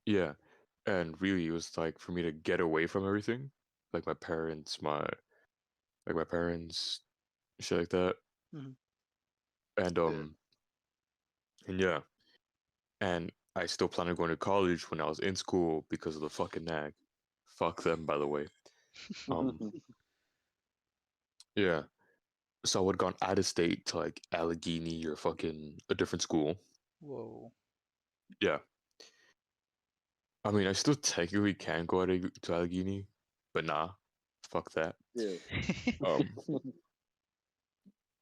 D: yeah, and really it was like for me to get away from everything, like my parents, shit like that,
A: Mhm.
D: and
B: yeah.
D: and yeah, and I still plan on going to college when I was in school because of the fucking nag. Fuck them, by the way. Um, yeah. So I would have gone out of state to like Allegheny or fucking a different school.
A: Whoa.
D: Yeah. I mean, I still technically can go to Allegheny, but nah, fuck that.
B: Yeah.
D: Um,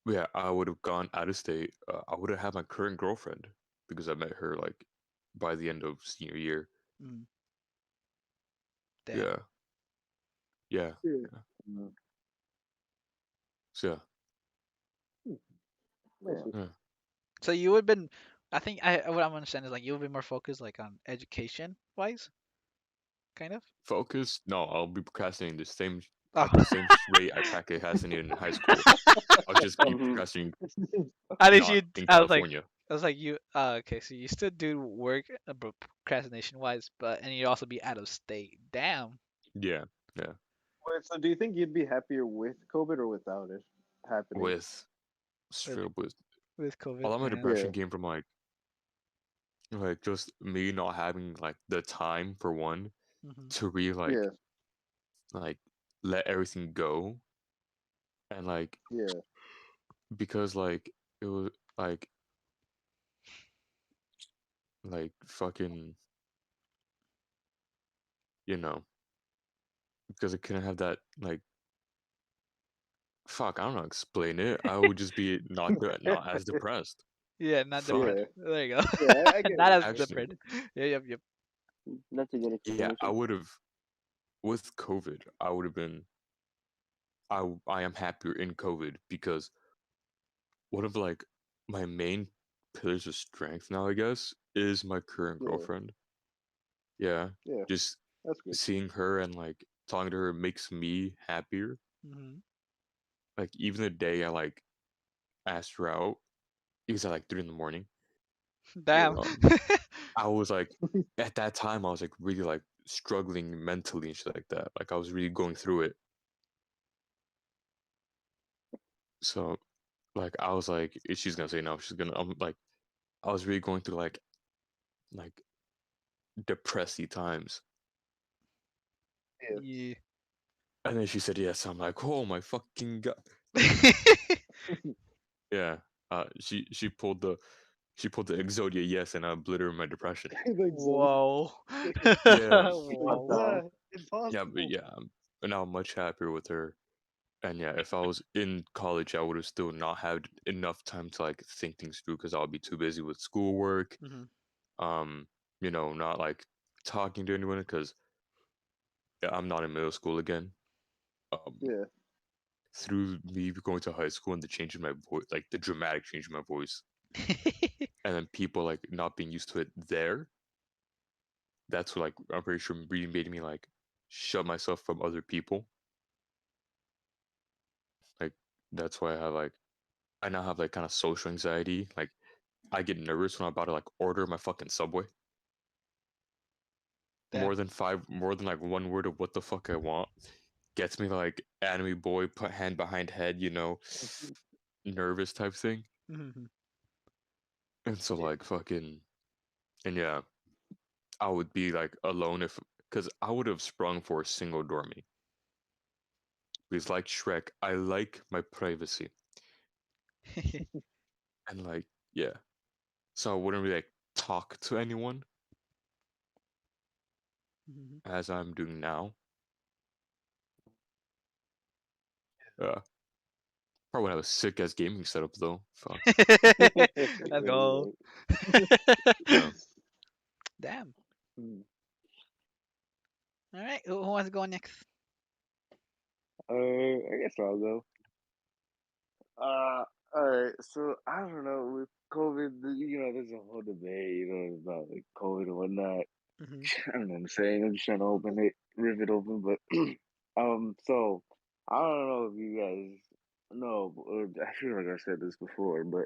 D: yeah, I would have gone out of state. I would have had my current girlfriend because I met her like by the end of senior year.
A: Mm, damn.
D: Yeah, yeah,
B: Yeah.
D: yeah.
E: Mm.
D: So yeah,
B: Nice.
E: Yeah.
D: yeah.
A: So you would have been, I think what I'm understanding is like you would be more focused like on education wise, kind of.
D: Focus. No, I'll be procrastinating
A: Oh.
D: at the same rate I procrastinated in high school. I'll just be
E: Mhm.
D: procrastinating
A: At least
D: not
A: you,
D: in
A: I was like,
D: California.
A: you. Okay, so you still do work procrastination wise, but and you also be out of state. Damn.
D: Yeah, yeah.
B: Wait, so do you think you'd be happier with COVID or without it happening?
D: With
A: With
D: straight up with a
A: COVID,
D: lot of my
A: damn.
B: Yeah.
D: depression came from like just me not having like the time for one
A: Hmm.
D: to really
B: Yeah.
D: like let everything go and like
B: Yeah.
D: because like it was like fucking you know because I couldn't have that like fuck I don't know explain it I would just be not as depressed.
A: Yeah, not
D: Fuck.
A: different.
B: Yeah.
A: There you go.
B: Yeah. I get
A: Not
B: what
A: as
B: you're saying.
D: Actually,
A: different. Yeah, yep, yep.
C: That's a good
D: yeah, I
C: explanation.
D: would have with COVID I would have been I am happier in COVID because one of like my main pillars of strength now I guess is my current
B: Yeah.
D: girlfriend. Yeah,
B: Yeah.
D: just
B: That's good.
D: seeing her and like talking to her makes me happier.
A: Hmm.
D: Like even the day I like asked her out, it was at like 3 in the morning.
B: Yeah.
A: Damn.
D: Um, I was like at that time I was like really like struggling mentally and shit like that. Like I was really going through it. So like I was like, if she's gonna say no, she's gonna. I'm like, I was really going through like depressy times,
B: Yeah.
A: Yeah.
D: and then she said yes. I'm like, oh my fucking god, yeah. She pulled the Exodia yes, and I obliterated my depression.
B: Like so.
A: Whoa.
D: Yeah,
C: What the?
A: Whoa.
D: yeah, but
B: Impossible.
D: yeah, and now I'm much happier with her. And yeah, if I was in college, I would have still not had enough time to like think things through because I'll be too busy with schoolwork.
A: Hmm.
D: Um, not like talking to anyone because I'm not in middle school again. Um,
B: Yeah.
D: through me going to high school and the change in my voice, like the dramatic change in my voice, and then people like not being used to it there, that's what like I'm pretty sure really made me like shut myself from other people. Like that's why I now have like kind of social anxiety. Like I get nervous when I'm about to like order my fucking Subway.
A: Damn.
D: More than like one word of what the fuck I want gets me like anime boy put hand behind head, nervous type thing.
A: Hmm.
D: And so like fucking and yeah, I would be like alone if because I would have sprung for a single dormy. Because like Shrek, I like my privacy. And like, yeah. So I wouldn't really like talk to anyone
A: Hmm.
D: as I'm doing now. Uh probably have a sick ass gaming setup though. Fuck.
A: Let's go.
E: Right,
D: Yeah.
A: Damn.
E: right.
A: All right. Who wants to go next?
E: I guess I'll go. All right. So I don't know with COVID. There's a whole debate, about like COVID and whatnot.
A: Hmm.
E: I don't know what I'm saying. I'm just trying to rip it open. But so I don't know if you guys know, or I feel like I said this before, but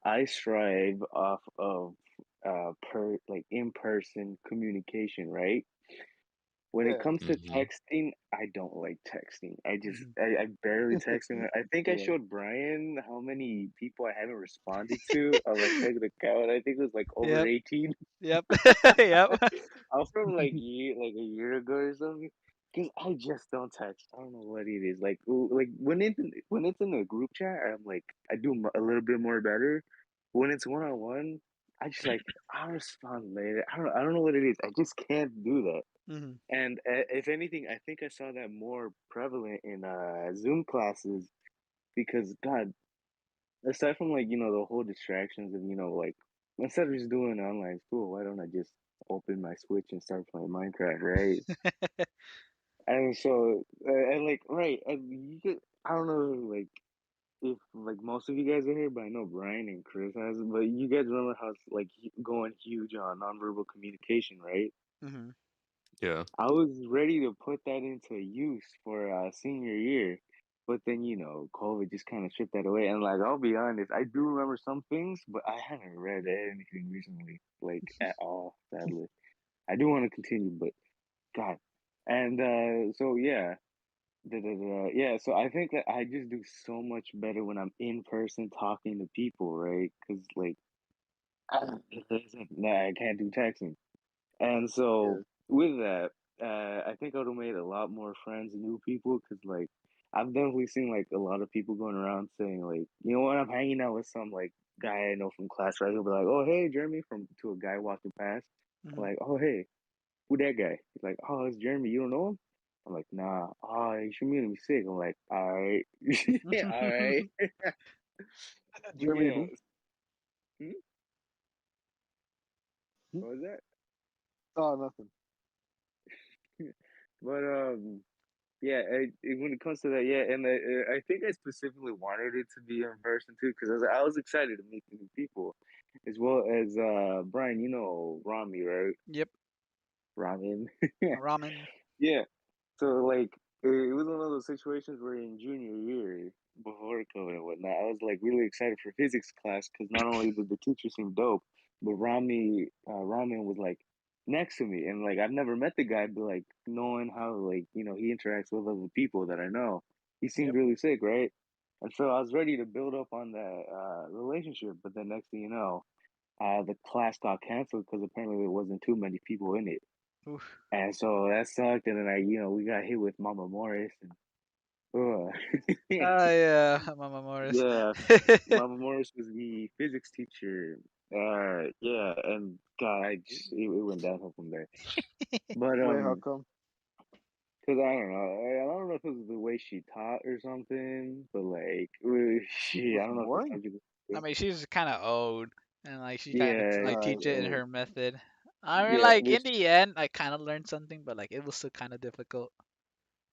E: I strive off of in person communication, right? When it
B: Yeah.
E: comes to
D: Mm-hmm.
E: texting, I don't like texting.
A: Hmm.
E: I barely text him. I think I
B: Yeah.
E: showed Brian how many people I haven't responded to on my second account. I think it was like over
A: Yep.
E: 18.
A: Yep. Yep.
E: I'm from like a year ago or something. Cause I just don't text. I don't know what it is. Like when it's in a group chat, I'm like I do a little bit more better. When it's one on one, I just like I'll respond later. I don't know what it is. I just can't do that.
A: Mm-hmm.
E: And if anything, I think I saw that more prevalent in Zoom classes because God, aside from like the whole distractions of like instead of just doing online school, why don't I just open my Switch and start playing Minecraft, right? And so and like right, and you could I don't know like if like most of you guys are here, but I know Brian and Chris has. But you guys remember how it's like going huge on nonverbal communication, right?
A: Mm-hmm.
D: Yeah.
E: I was ready to put that into use for senior year, but then COVID just kind of stripped that away. And like I'll be honest, I do remember some things, but I haven't read anything recently, like at all. Sadly, I do want to continue, but God, and so yeah. Yeah, so I think that I just do so much better when I'm in person talking to people, right? Because like, nah, I can't do texting. And
B: Yeah.
E: so with that, I think I would have made a lot more friends and new people because like I've definitely seen like a lot of people going around saying like, you know what, I'm hanging out with some like guy I know from class, right? He'll be like, oh hey Jeremy, from to a guy walking past,
A: Mm-hmm.
E: like, oh hey, who that guy? He's like, oh it's Jeremy, you don't know him? I'm like, nah. Oh, you should meet him. He's sick. I'm like, all right, yeah, all right,
B: Jeremy
E: yeah.
B: who?
E: Hmm?
B: Hmm?
E: What was that?
B: Oh, nothing.
E: But yeah, when it comes to that, yeah, and I think I specifically wanted it to be in person too, because I was excited to meet the new people, as well as Brian, you know Rami, right?
A: Yep.
E: Ramen.
A: Ramen.
E: Yeah. So like it was one of those situations where in junior year before COVID and whatnot, I was like really excited for physics class because not only did the teacher seem dope, but Ramen was like next to me, and like I've never met the guy, but like knowing how like he interacts with other people that I know, he seemed
A: Yep.
E: really sick, right? And so I was ready to build up on that relationship, but then next thing you know, the class got canceled because apparently there wasn't too many people in it.
A: Oof.
E: And so that sucked. And then we got hit with Mama Morris and
A: Oh yeah, Mama Morris.
E: yeah, Mama Morris was the physics teacher. Yeah, and God, it went downhill from there. But
B: Wait, how come?
E: cause I don't know if it was the way she taught or something, but like she,
B: Was
E: I
B: she
E: don't know if the
B: boring?
E: subject
A: I
E: was.
A: mean, she's kind of old, and like she kind of
E: Yeah,
A: like teach it in
E: and
A: her method. I mean,
E: yeah,
A: like in
E: which
A: the end, I kind of learned something, but like it was still kind of difficult.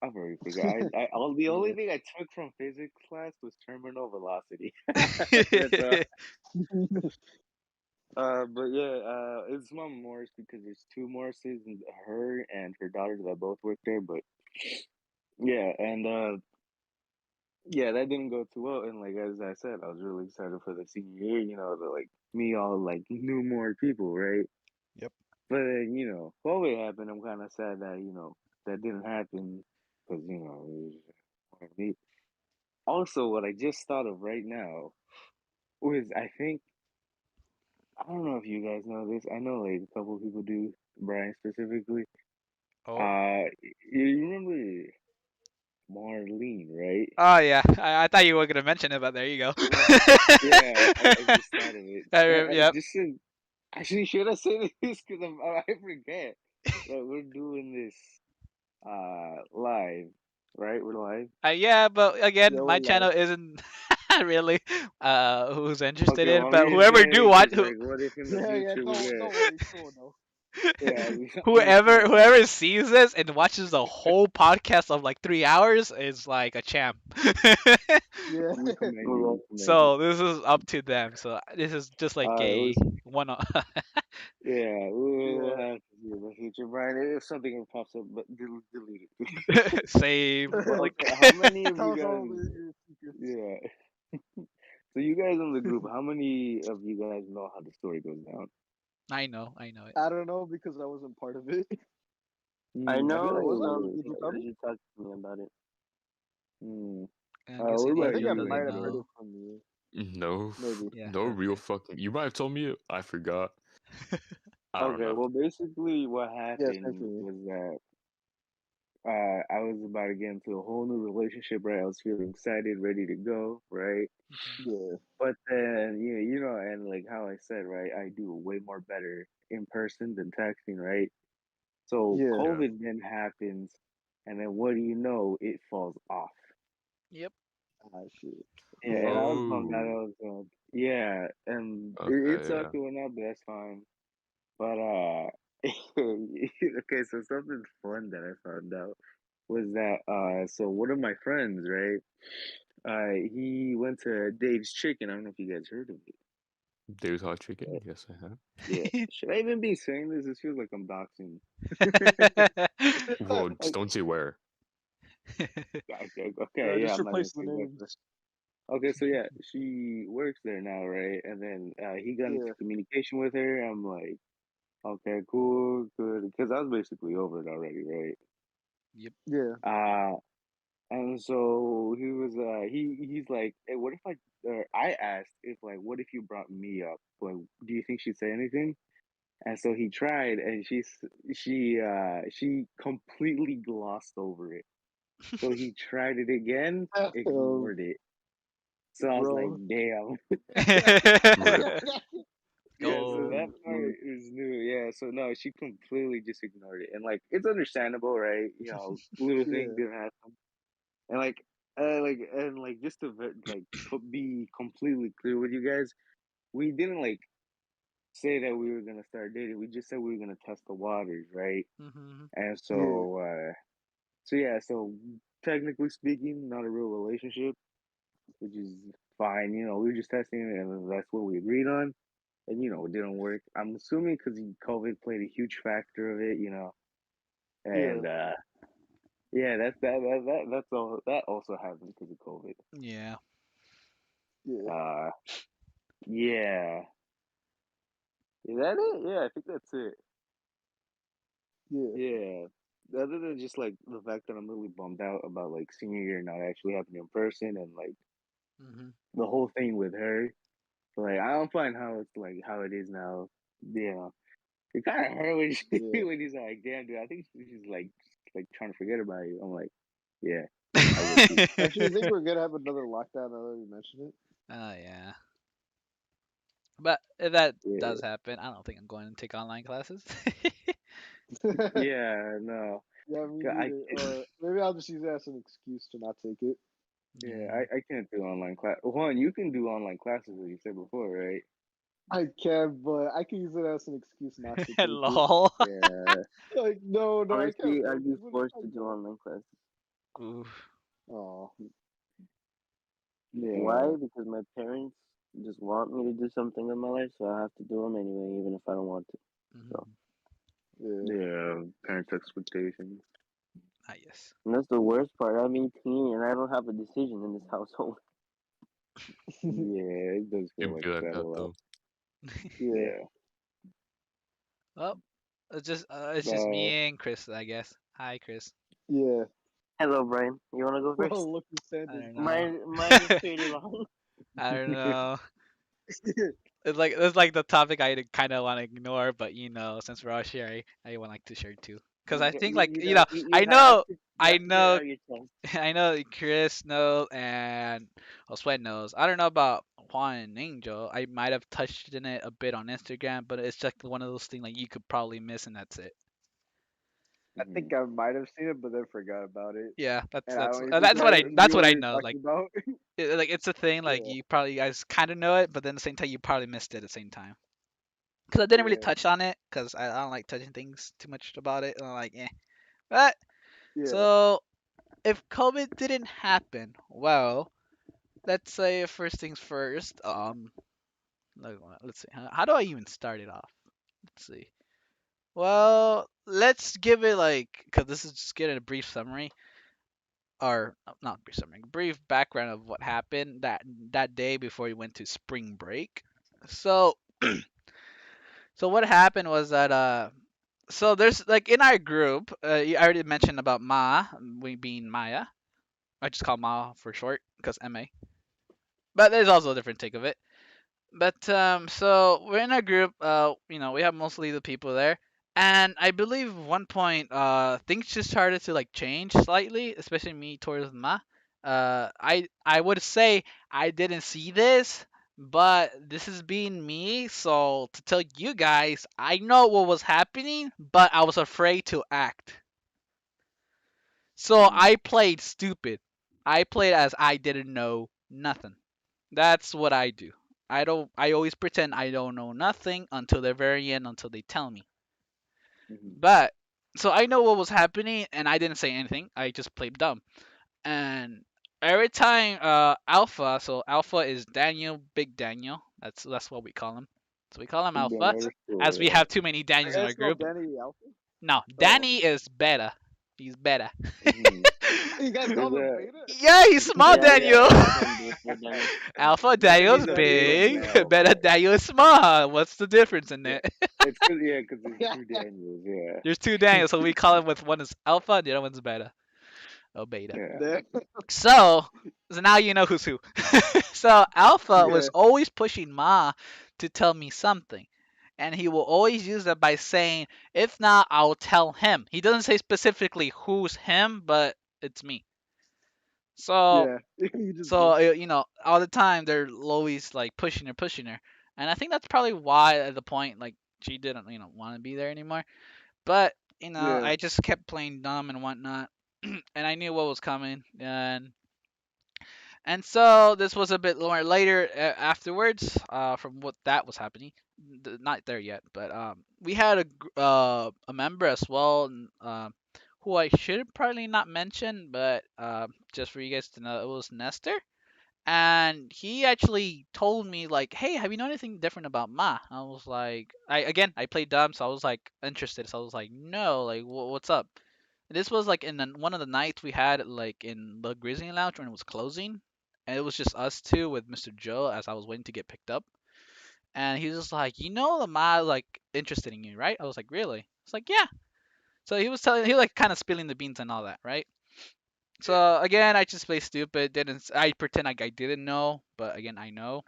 E: I've already forgot. The only
B: Yeah.
E: thing I took from physics class was terminal velocity. That's all. But yeah, it's Mama Morris because there's two Morrises and her and her daughter that both work there. But yeah, and yeah, that didn't go too well. And like as I said, I was really excited for the senior year. To like me all like knew more people, right?
A: Yep.
E: But then COVID happened. I'm kind of sad that that didn't happen because it was more me. Also, what I just thought of right now was I think I don't know if you guys know this. I know like a couple of people do, Brian specifically.
A: Oh.
E: Uh, you remember Marlene, right?
A: Oh yeah, I thought you were gonna mention it, but there you go.
E: Yeah, I just thought of it. I
A: Yep.
E: just should, actually should I say this because I forget that we're doing this live, right? We're live.
A: Yeah, but again,
B: Yeah, we're
A: my channel
B: live.
A: isn't really who's interested
E: Okay,
A: in,
E: well I'm
A: but
E: just
A: whoever
E: saying
A: do
E: it
A: what
E: because like, what if in the
B: Yeah, yeah.
E: future we
B: Don't
E: get
B: worry. Cool, no.
E: yeah, I'm just
A: whoever
E: trying to like
A: whoever sees this and watches the whole podcast of like 3 hours is like a champ.
B: Yeah.
E: we commend you,
C: Yeah.
E: we commend you.
A: So this is up to them. So this is just like
E: It
A: a
E: was
A: one.
E: yeah, we'll
B: Yeah.
E: have to see in the future, Brian. If something pops up, but delete it.
A: Same.
E: But
A: Like
E: okay, how many of you
B: Tell us all
E: guys?
B: your secrets.
E: Yeah. So you guys in the group, how many of you guys know how the story goes down?
A: I know it.
B: I don't know because I wasn't part of it.
C: I
E: I feel
C: know
E: like
B: Was I?
E: we're.
B: Did you tell
C: because
B: me?
C: you talked to me about it.
E: Hmm.
A: I'm
E: What
A: guessing
B: I
A: you
E: about
B: think I
A: don't
E: you,
A: really
B: might have heard
A: know.
B: it from you.
D: No,
B: Maybe.
A: Yeah.
D: no real
A: Okay.
D: fucking. You might have told me. I forgot. I don't
E: Okay,
D: know.
E: well, basically, what
B: Yes, thank
E: happened
B: you.
E: was that I was about to get into a whole new relationship, right? I was feeling excited, ready to go, right?
A: Mhm.
B: Yeah.
E: But then, and like how I said, right, I do way more better in person than texting, right? So
B: Yeah.
D: Yeah.
E: COVID then happens, and then what do you know? It falls off.
A: Yep.
B: Ah, shit.
E: Yeah,
B: Yeah.
E: and I was bummed out.
D: Oh.
E: I was yeah, and it
D: Okay.
E: sucked
D: Yeah.
E: going out, but that's fine. But okay, so something fun that I found out was that so one of my friends, right? He went to Dave's Chicken. I don't know if you guys heard of it.
D: Dave's Hot Chicken. Yes, I have.
E: Yeah. Should I even be saying this? This feels like I'm doxing.
D: Well, just don't say where.
E: Okay,
B: No,
E: okay, yeah,
B: just
E: I'm not gonna
B: replace the
E: say that.
B: names.
E: Okay, so yeah, she works there now, right? And then he got into
B: Yeah.
E: communication with her. I'm like, okay, cool, good, because I was basically over it already, right?
A: Yep.
B: Yeah.
E: Uh, and so he was, he's like, hey, what if or I asked if like, what if you brought me up? Like, do you think she'd say anything? And so he tried, and she completely glossed over it. So he tried it again, ignored it. So I was like,
B: Bro.
E: damn.
D: Rip.
E: Yeah, so
A: Go.
E: that part is new. Yeah, so no, she completely just ignored it, and like it's understandable, right? You know, little things
B: Yeah.
E: didn't happen, and like just to be completely clear with you guys, we didn't like say that we were gonna start dating. We just said we were gonna test the waters, right?
A: Mhm.
E: And
B: Yeah.
E: so yeah, so technically speaking, not a real relationship, which is fine. You know, we were just testing it, and that's what we agreed on. And it didn't work. I'm assuming because COVID played a huge factor of it,
B: Yeah.
E: and yeah, that's all. That also happened because of COVID.
A: Yeah.
B: Yeah.
E: Uh, yeah, is that it? Yeah, I think that's it.
B: Yeah.
E: Yeah, other than just like the fact that I'm really bummed out about like senior year not actually happening in person, and like
A: Mhm.
E: the whole thing with her. But, like I don't find how it's like how it is now. Yeah, it kind of hurt when
B: Yeah.
E: when he's like, "Damn, dude, I think she's like trying to forget about you." I'm like, "Yeah, I would too."
B: Actually, you think we're gonna have another lockdown now that you mentioned
A: Oh yeah. But if that
E: Yeah,
A: does happen, I don't think I'm going to take online classes.
B: it?
E: yeah, no,
B: Yeah, me
E: I
B: neither. Or maybe I'll just use that as an excuse to not take it.
E: yeah,
A: Yeah.
E: I can't do online class. Juan, you can do online classes, as you said before, right?
B: I can, but I can use it as an excuse not to take it.
A: Lol.
E: Yeah,
B: Like, no, I can't
C: Honestly, I'd
B: focus.
C: be
B: What
C: forced
B: I
C: to do
B: got?
C: online classes.
A: Oof.
B: Oh,
E: yeah,
C: Why? Because my parents just want me to do something in my life, so I have to do them anyway, even if I don't want to. So,
A: Mhm.
B: yeah.
E: yeah. Parents' expectations.
A: Ah yes.
C: and that's the worst part. I'm 18 and I don't have a decision in this household.
E: Yeah, it does feel
D: Can
E: like
D: be like
E: that a
D: that
E: lot.
D: though.
B: Yeah.
E: Yeah.
A: Well, it's just me
E: Uh,
A: and Chris, I guess. Hi, Chris.
B: Yeah.
C: Hello, Brian. You want to go first?
B: Well, look who's
A: I
B: standing.
A: don't know.
C: Mine is pretty long.
A: I don't know. It's like the topic I kind of want to ignore, but since we're all sharing, I would like to share too. Cause I think like
C: You
A: I
C: have
A: know,
C: to
A: I
C: get
A: know,
C: out your chest.
A: I know Chris knows and Sweat knows. I don't know about Juan and Angel. I might have touched in it a bit on Instagram, but it's just one of those things like you could probably miss and that's it.
B: I
E: mhm.
B: think I might have seen it, but then forgot about it.
A: Yeah, that's
B: And I
A: that's
B: only
A: uh,
B: think
A: that's what I
B: you
A: that's
B: know
A: what
B: what
A: I
B: you're
A: know. Like
B: talking about.
A: like it's a thing like
B: Yeah.
A: you probably guys kind of know it, but then at the same time you probably missed it at the same time. Cause I didn't really
B: Yeah.
A: touch on it, cause I don't like touching things too much about it. And I'm like, eh. But
B: Yeah.
A: so if COVID didn't happen, well, let's say first things first. Let's see. How do I even start it off? Let's see. Well, let's give it like, cause this is just getting a brief summary, or not brief summary, brief background of what happened that day before we went to spring break. So, so what happened was that so there's like in our group, I already mentioned about Ma, we being Maya. I just call Ma for short because MA. But there's also a different take of it. But so we're in a group. We have mostly the people there, and I believe one point things just started to like change slightly, especially me towards Ma. I would say I didn't see this, But this is being me, so to tell you guys, I know what was happening, but I was afraid to act. So
B: Mm.
A: I played stupid. I played as I didn't know nothing. That's what I do. I always pretend I don't know nothing until the very end until they tell me.
B: Mhm.
A: But so I know what was happening and I didn't say anything. I just played dumb. And every time Alpha, so Alpha is Daniel, Big Daniel. That's what we call him. So we call him
B: Big
A: Alpha,
B: Danny.
A: as we
E: Cool.
A: have too many
B: I
A: Daniels in
B: gotta
A: our
B: spell
A: group.
B: Danny Alpha.
A: No,
B: Oh,
A: Danny is Beta. He's Beta.
E: Yeah. Hmm.
B: you guys
E: Is
B: call him
E: that?
B: Beta?
A: Yeah, he's small
C: Yeah,
A: Daniel.
C: yeah, Alpha and Beta Daniel.
A: Alpha
B: Big
A: Daniel is
B: Danny
E: Exactly like
B: is
A: big.
E: that.
A: Beta
E: Like,
A: Daniel is small. What's the difference in
E: yeah,
A: it?
E: it's cause yeah, cause there's two Daniels. Yeah.
A: There's two Daniels, so we call him with one is Alpha and the other one's Beta. Oh, Beta.
E: Yeah.
B: there.
A: So, so now you know who's who. So Alpha
B: Yeah,
A: was always pushing Ma to tell me something. And he will always use that by saying, if not, I'll tell him. He doesn't say specifically who's him, but it's me. So,
B: yeah. You just
A: so
B: did.
A: all the time they're always like pushing her. And I think that's probably why at the point, like, she didn't, want to be there anymore. But,
B: Yeah,
A: I just kept playing dumb and whatnot. And I knew what was coming. And so this was a bit more later afterwards, from what that was happening. Not there yet, but we had a member as well, who I should probably not mention, but just for you guys to know, it was Nestor, and he actually told me like, "Hey, have you know anything different about Ma?" I was like, I played dumb, so I was like interested, so I was like, "No, like what's up?" This was like in one of the nights we had like in the Grizzly Lounge when it was closing, and it was just us two with Mr. Joe as I was waiting to get picked up. And he was just like, the Ma like interested in you, right? I was like, really? It's like, yeah. So he was like kind of spilling the beans and all that, right? So again, I just play stupid. I pretend like I didn't know, but again, I know.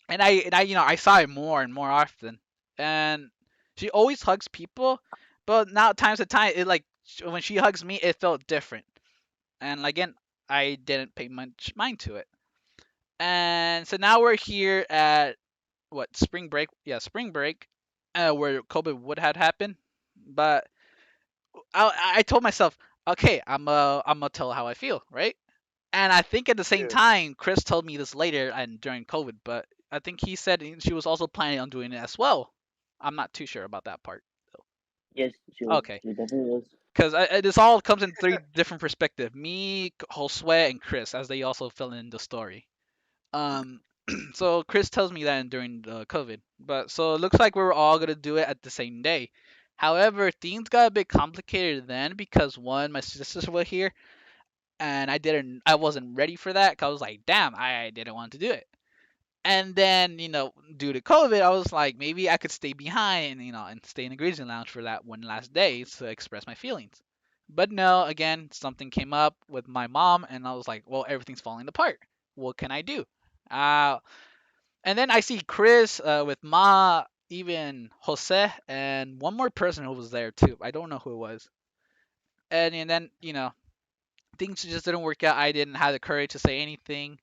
A: And I I saw it more and more often. And she always hugs people, but now times at time it like when she hugs me, it felt different. And again, I didn't pay much mind to it. And so now we're here at what, spring break? Yeah, spring break, where COVID would have happened. But I told myself, okay, I'm gonna tell how I feel, right? And I think at the same
B: yeah.
A: time, Chris told me this later and during COVID, but I think he said she was also planning on doing it as well. I'm not too sure about that part
C: Yes, she
A: though.
C: was.
A: Okay,
C: She definitely was.
A: because this all comes in three different perspectives: me, Josue, and Chris, as they also fill in the story. Um, so Chris tells me that during the COVID, but so it looks like we were all gonna do it at the same day. However, things got a bit complicated then because one, my sisters were here, and I wasn't ready for that. 'Cause I was like, damn, I didn't want to do it. And then, due to COVID, I was like, maybe I could stay behind, and stay in the Grizzly Lounge for that one last day to express my feelings. But no, again, something came up with my mom, and I was like, well, everything's falling apart. What can I do? Uh, and then I see Chris with Ma, even Jose, and one more person who was there too. I don't know who it was. And then, things just didn't work out. I didn't have the courage to say anything.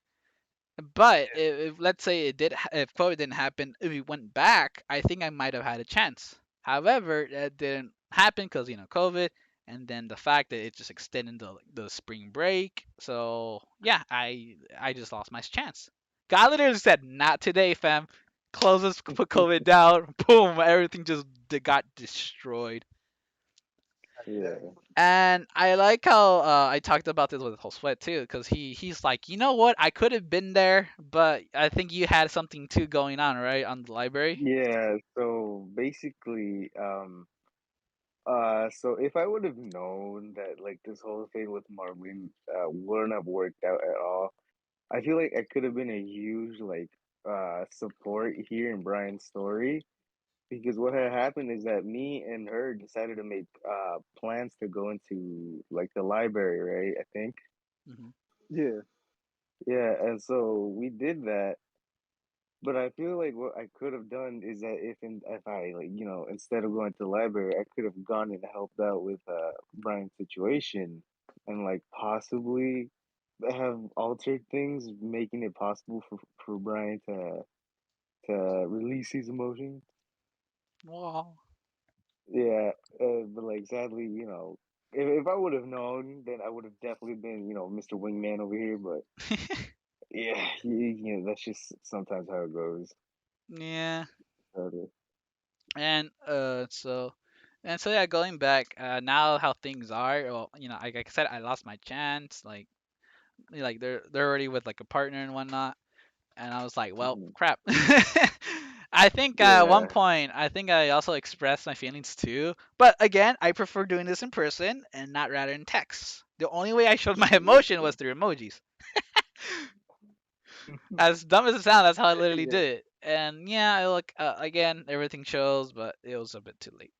A: But if let's say if COVID didn't happen, if we went back, I think I might have had a chance. However, that didn't happen because COVID, and then the fact that it just extended the spring break. So yeah, I just lost my chance. God literally said, "Not today, fam. Close put COVID down. Boom, everything just got destroyed."
E: Yeah.
A: And I like how I talked about this with Josue too, because he's like, you know what? I could have been there, but I think you had something too going on, right, on the library.
E: Yeah. So basically, so if I would have known that like this whole thing with Marlene wouldn't have worked out at all, I feel like I could have been a huge like support here in Brian's story. Because what had happened is that me and her decided to make plans to go into like the library, right? I think.
A: Hmm.
B: Yeah.
E: Yeah, and so we did that. But I feel like what I could have done is that if I like instead of going to the library, I could have gone and helped out with Brian's situation and like possibly. have altered things, making it possible for Brian to release his emotions.
A: Wow.
E: Yeah, but like sadly, if I would have known, then I would have definitely been, Mr. Wingman over here. But yeah, that's just sometimes how it goes.
A: Yeah.
E: Uh,
A: And yeah, going back, now how things are, well, like I said, I lost my chance. Like they're already with like a partner and whatnot, and I was like, well,
E: mhm.
A: crap. I think at one
E: Yeah.
A: point, I think I also expressed my feelings too. But again, I prefer doing this in person and not rather in text. The only way I showed my emotion was through emojis. As dumb as it sounds, that's how I literally
B: Yeah.
A: did it. And yeah, I look again, everything shows, but it was a bit too late.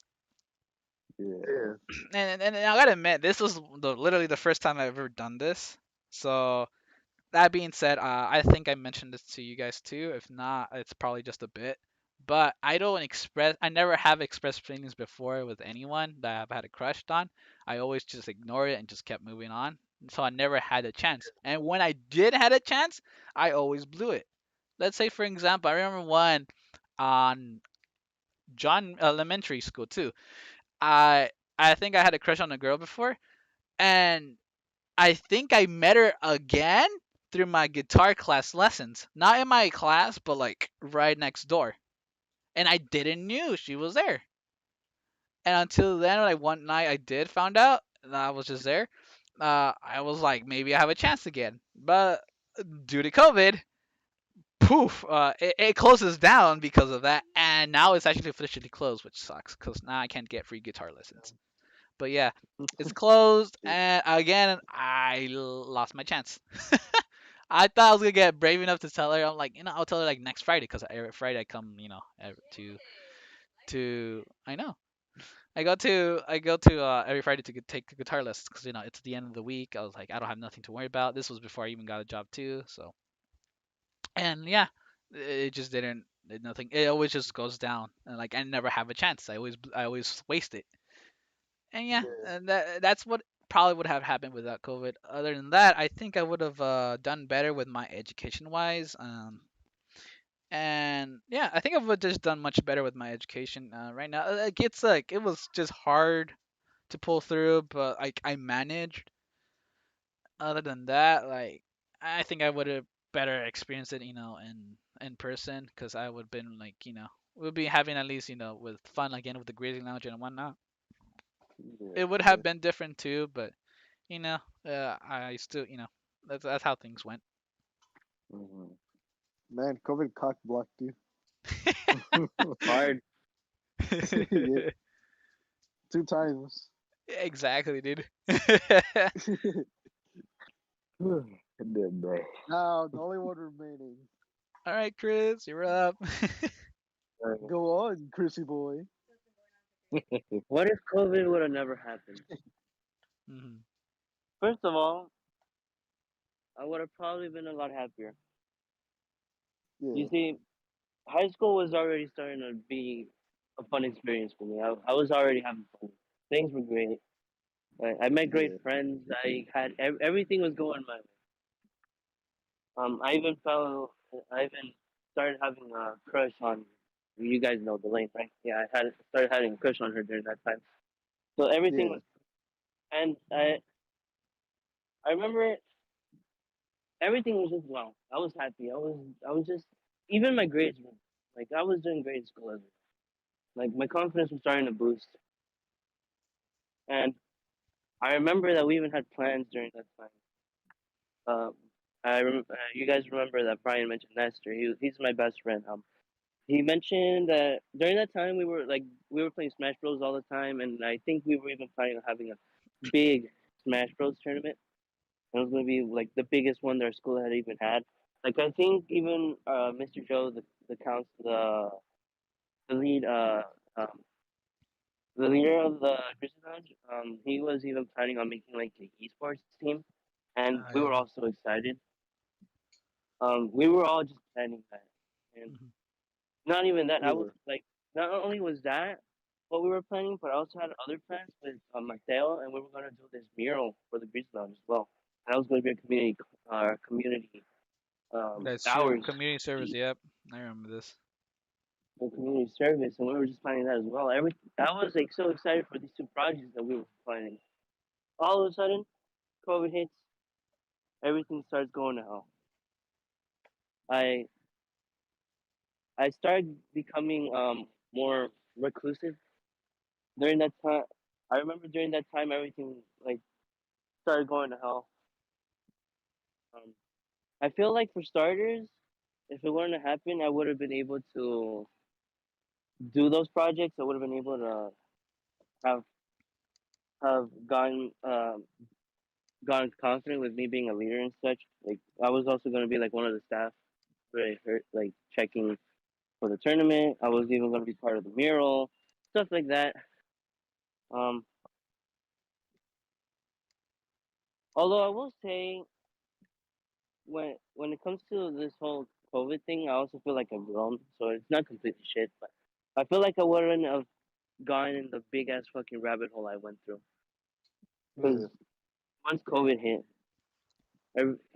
E: Yeah.
B: Yeah.
A: And I gotta admit, this was literally the first time I've ever done this. So that being said, I think I mentioned this to you guys too. If not, it's probably just a bit. But I never have expressed feelings before with anyone that I've had a crush on. I always just ignore it and just kept moving on. So I never had a chance. And when I did had a chance, I always blew it. Let's say, for example, I remember one on John Elementary School too. I I think I had a crush on a girl before, and I think I met her again through my guitar class lessons. Not in my class, but like right next door. And I didn't knew she was there. And until then, like one night I did found out and I was just there. I was like, maybe I have a chance again. But due to COVID, poof, it closes down because of that. And now it's actually officially closed, which sucks because now I can't get free guitar lessons. But yeah, it's closed, and again, lost my chance. I thought I was gonna get brave enough to tell her. I'm like, I'll tell her like next Friday, because every Friday I come, to I know I go to every Friday to take guitar lessons because it's the end of the week. I was like, I don't have nothing to worry about. This was before I even got a job too, so and yeah, it just did nothing. It always just goes down, and like I never have a chance. I always waste it. And yeah,
B: Yeah.
A: and that's what probably would have happened without COVID. Other than that, I think I would have done better with my education wise. And yeah, I think I would have just done much better with my education right now. Like it was just hard to pull through, but like I managed. Other than that, like I think I would have better experienced it, in person, because I would have been like, we'll be having at least, with fun again with the grazing lounge and whatnot.
E: Yeah.
A: It would have been different too, but you know, I still, that's how things went.
E: Hmm.
B: Man, COVID cock blocked you.
E: Hard.
B: Yeah. 2 times.
A: Exactly, dude.
E: Good boy.
B: Now the only one remaining.
A: All right, Chris, you're up.
B: Go on, Chrissy boy.
C: What if COVID would have never happened?
A: Mhm.
C: First of all, I would have probably been a lot happier. You
B: Yeah.
C: see, high school was already starting to be a fun experience for me. I was already having fun. Things were great. I met great
B: Yeah.
C: friends. Everything was going my way. I even I even started having a crush on. You guys know the lane, right? Yeah, I had started having a crush on her during that time. So everything
B: Yeah.
C: was, and I remember everything was just wow. I was happy. I was just even my grades were like I was doing great in school. Like my confidence was starting to boost, and I remember that we even had plans during that time. Um, you guys remember that Brian mentioned Nestor. He's my best friend. He mentioned that during that time we were playing Smash Bros all the time, and I think we were even planning on having a big Smash Bros tournament. It was gonna be like the biggest one that our school had even had. Like I think even Mr. Joe, the lead um, the leader of the Christian Lounge, he was even planning on making like an esports team, and we
A: Yeah.
C: were all so excited. We were all just planning that, and
A: Mhm.
C: not even that. I was
B: Yeah.
C: like, not only was that what we were planning, but I also had other plans with Mateo, and we were gonna do this mural for the Grease Lounge as well. That was going to be our community
A: That's true.
C: hours
A: Community service. Yep, I remember this.
C: for community service, and we were just planning that as well. I was like so excited for these two projects that we were planning. All of a sudden, COVID hits, everything starts going to hell. I I started becoming more reclusive during that time. I remember during that time everything like started going to hell. Um, I feel like for starters, if it wouldn't have happened, I would have been able to do those projects. I would have been able to have have gotten confident with me being a leader and such. Like I was also going to be like one of the staff where I heard like checking for the tournament. I was even going to be part of the mural, stuff like that. Um, although I will say when it comes to this whole COVID thing, I also feel like I've grown. So it's not completely shit, but I feel like I wouldn't have gone in the big ass fucking rabbit hole I went through.
B: Yeah.
C: Because once COVID hit,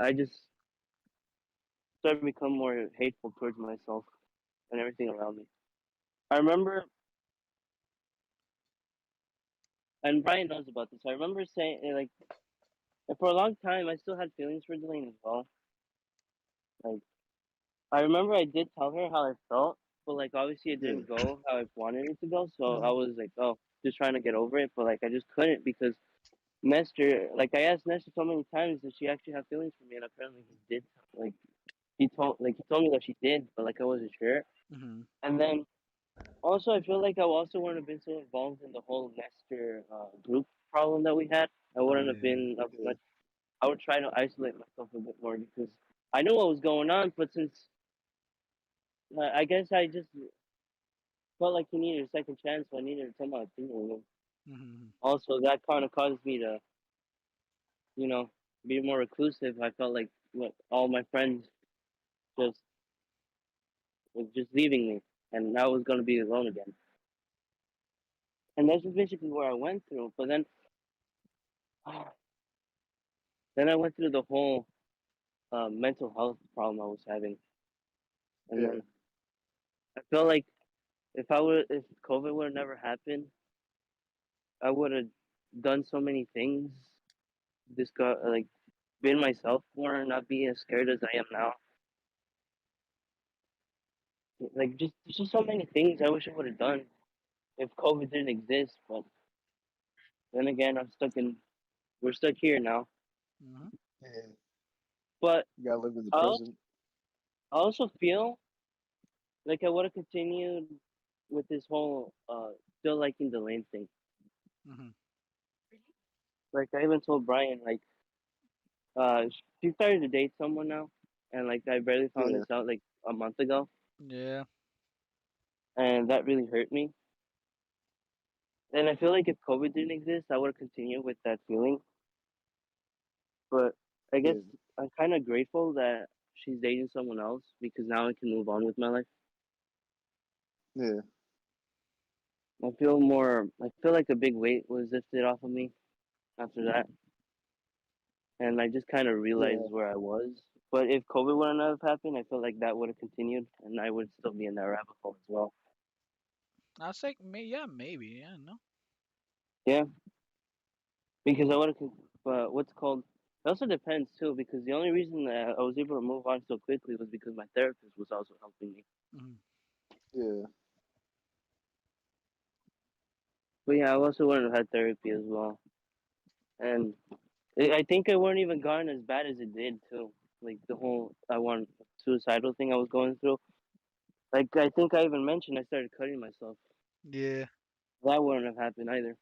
C: I just started to become more hateful towards myself and everything around me. I remember, and Brian knows about this. I remember saying like for a long time, I still had feelings for Delaney as well. Like I remember I did tell her how I felt, but like obviously it
B: Yeah.
C: didn't go how I wanted it to go. So I
A: Hmm.
C: was like, oh, just trying to get over it, but like I just couldn't because Nestor, like I asked Nestor so many times, did she actually have feelings for me? And apparently he did. Like he told me that she did, but like I wasn't sure.
A: Hmm.
C: And then also I feel like I also wouldn't have been so involved in the whole Nestor group problem that we had. I
A: Oh
C: wouldn't have
A: yeah.
C: been as
B: Yeah.
C: much. I would try to isolate myself a bit more because I knew what was going on, but since I guess I just felt like he needed a second chance, so I needed to tell my opinion.
A: Hmm.
C: Also, that kind of caused me to, you know, be more reclusive. I felt like all my friends just was just leaving me, and I was gonna be alone again. And that's just basically where I went through. But then, then I went through the whole mental health problem I was having, and
B: Yeah.
C: then I felt like if COVID would have never happened, I would have done so many things. Just got like been myself more, not be as scared as I am now. Like just there's just so many things I wish I would have done if COVID didn't exist. But then again, we're stuck here now.
A: Hmm.
B: Yeah.
C: But
B: You gotta live in the
C: I al-
B: present.
C: I also feel like I would have continued with this whole still liking the lane thing.
A: Hmm.
C: Like I even told Brian, like she started to date someone now, and like I barely found
B: Yeah.
C: this out like a month ago,
A: Yeah.
C: and that really hurt me. And I feel like if COVID didn't exist, I would have continued with that feeling. But I guess
B: Yeah.
C: I'm kind of grateful that she's dating someone else because now I can move on with my life.
B: Yeah.
C: I feel like a big weight was lifted off of me after that. And I just kind of realized
B: Yeah.
C: where I was. But if COVID wouldn't have happened, I feel like that would have continued and I would still be in that rabbit hole as well.
A: I was like, yeah, maybe. Yeah, no.
C: Yeah, because I would have, what's called, it also depends too, because the only reason that I was able to move on so quickly was because my therapist was also helping me.
A: Hmm.
B: Yeah.
C: But yeah, I also wouldn't have had therapy as well. And I think it wouldn't even gotten as bad as it did too. Like the whole I want suicidal thing I was going through. Like I think I even mentioned I started cutting myself.
A: Yeah.
C: That wouldn't have happened either.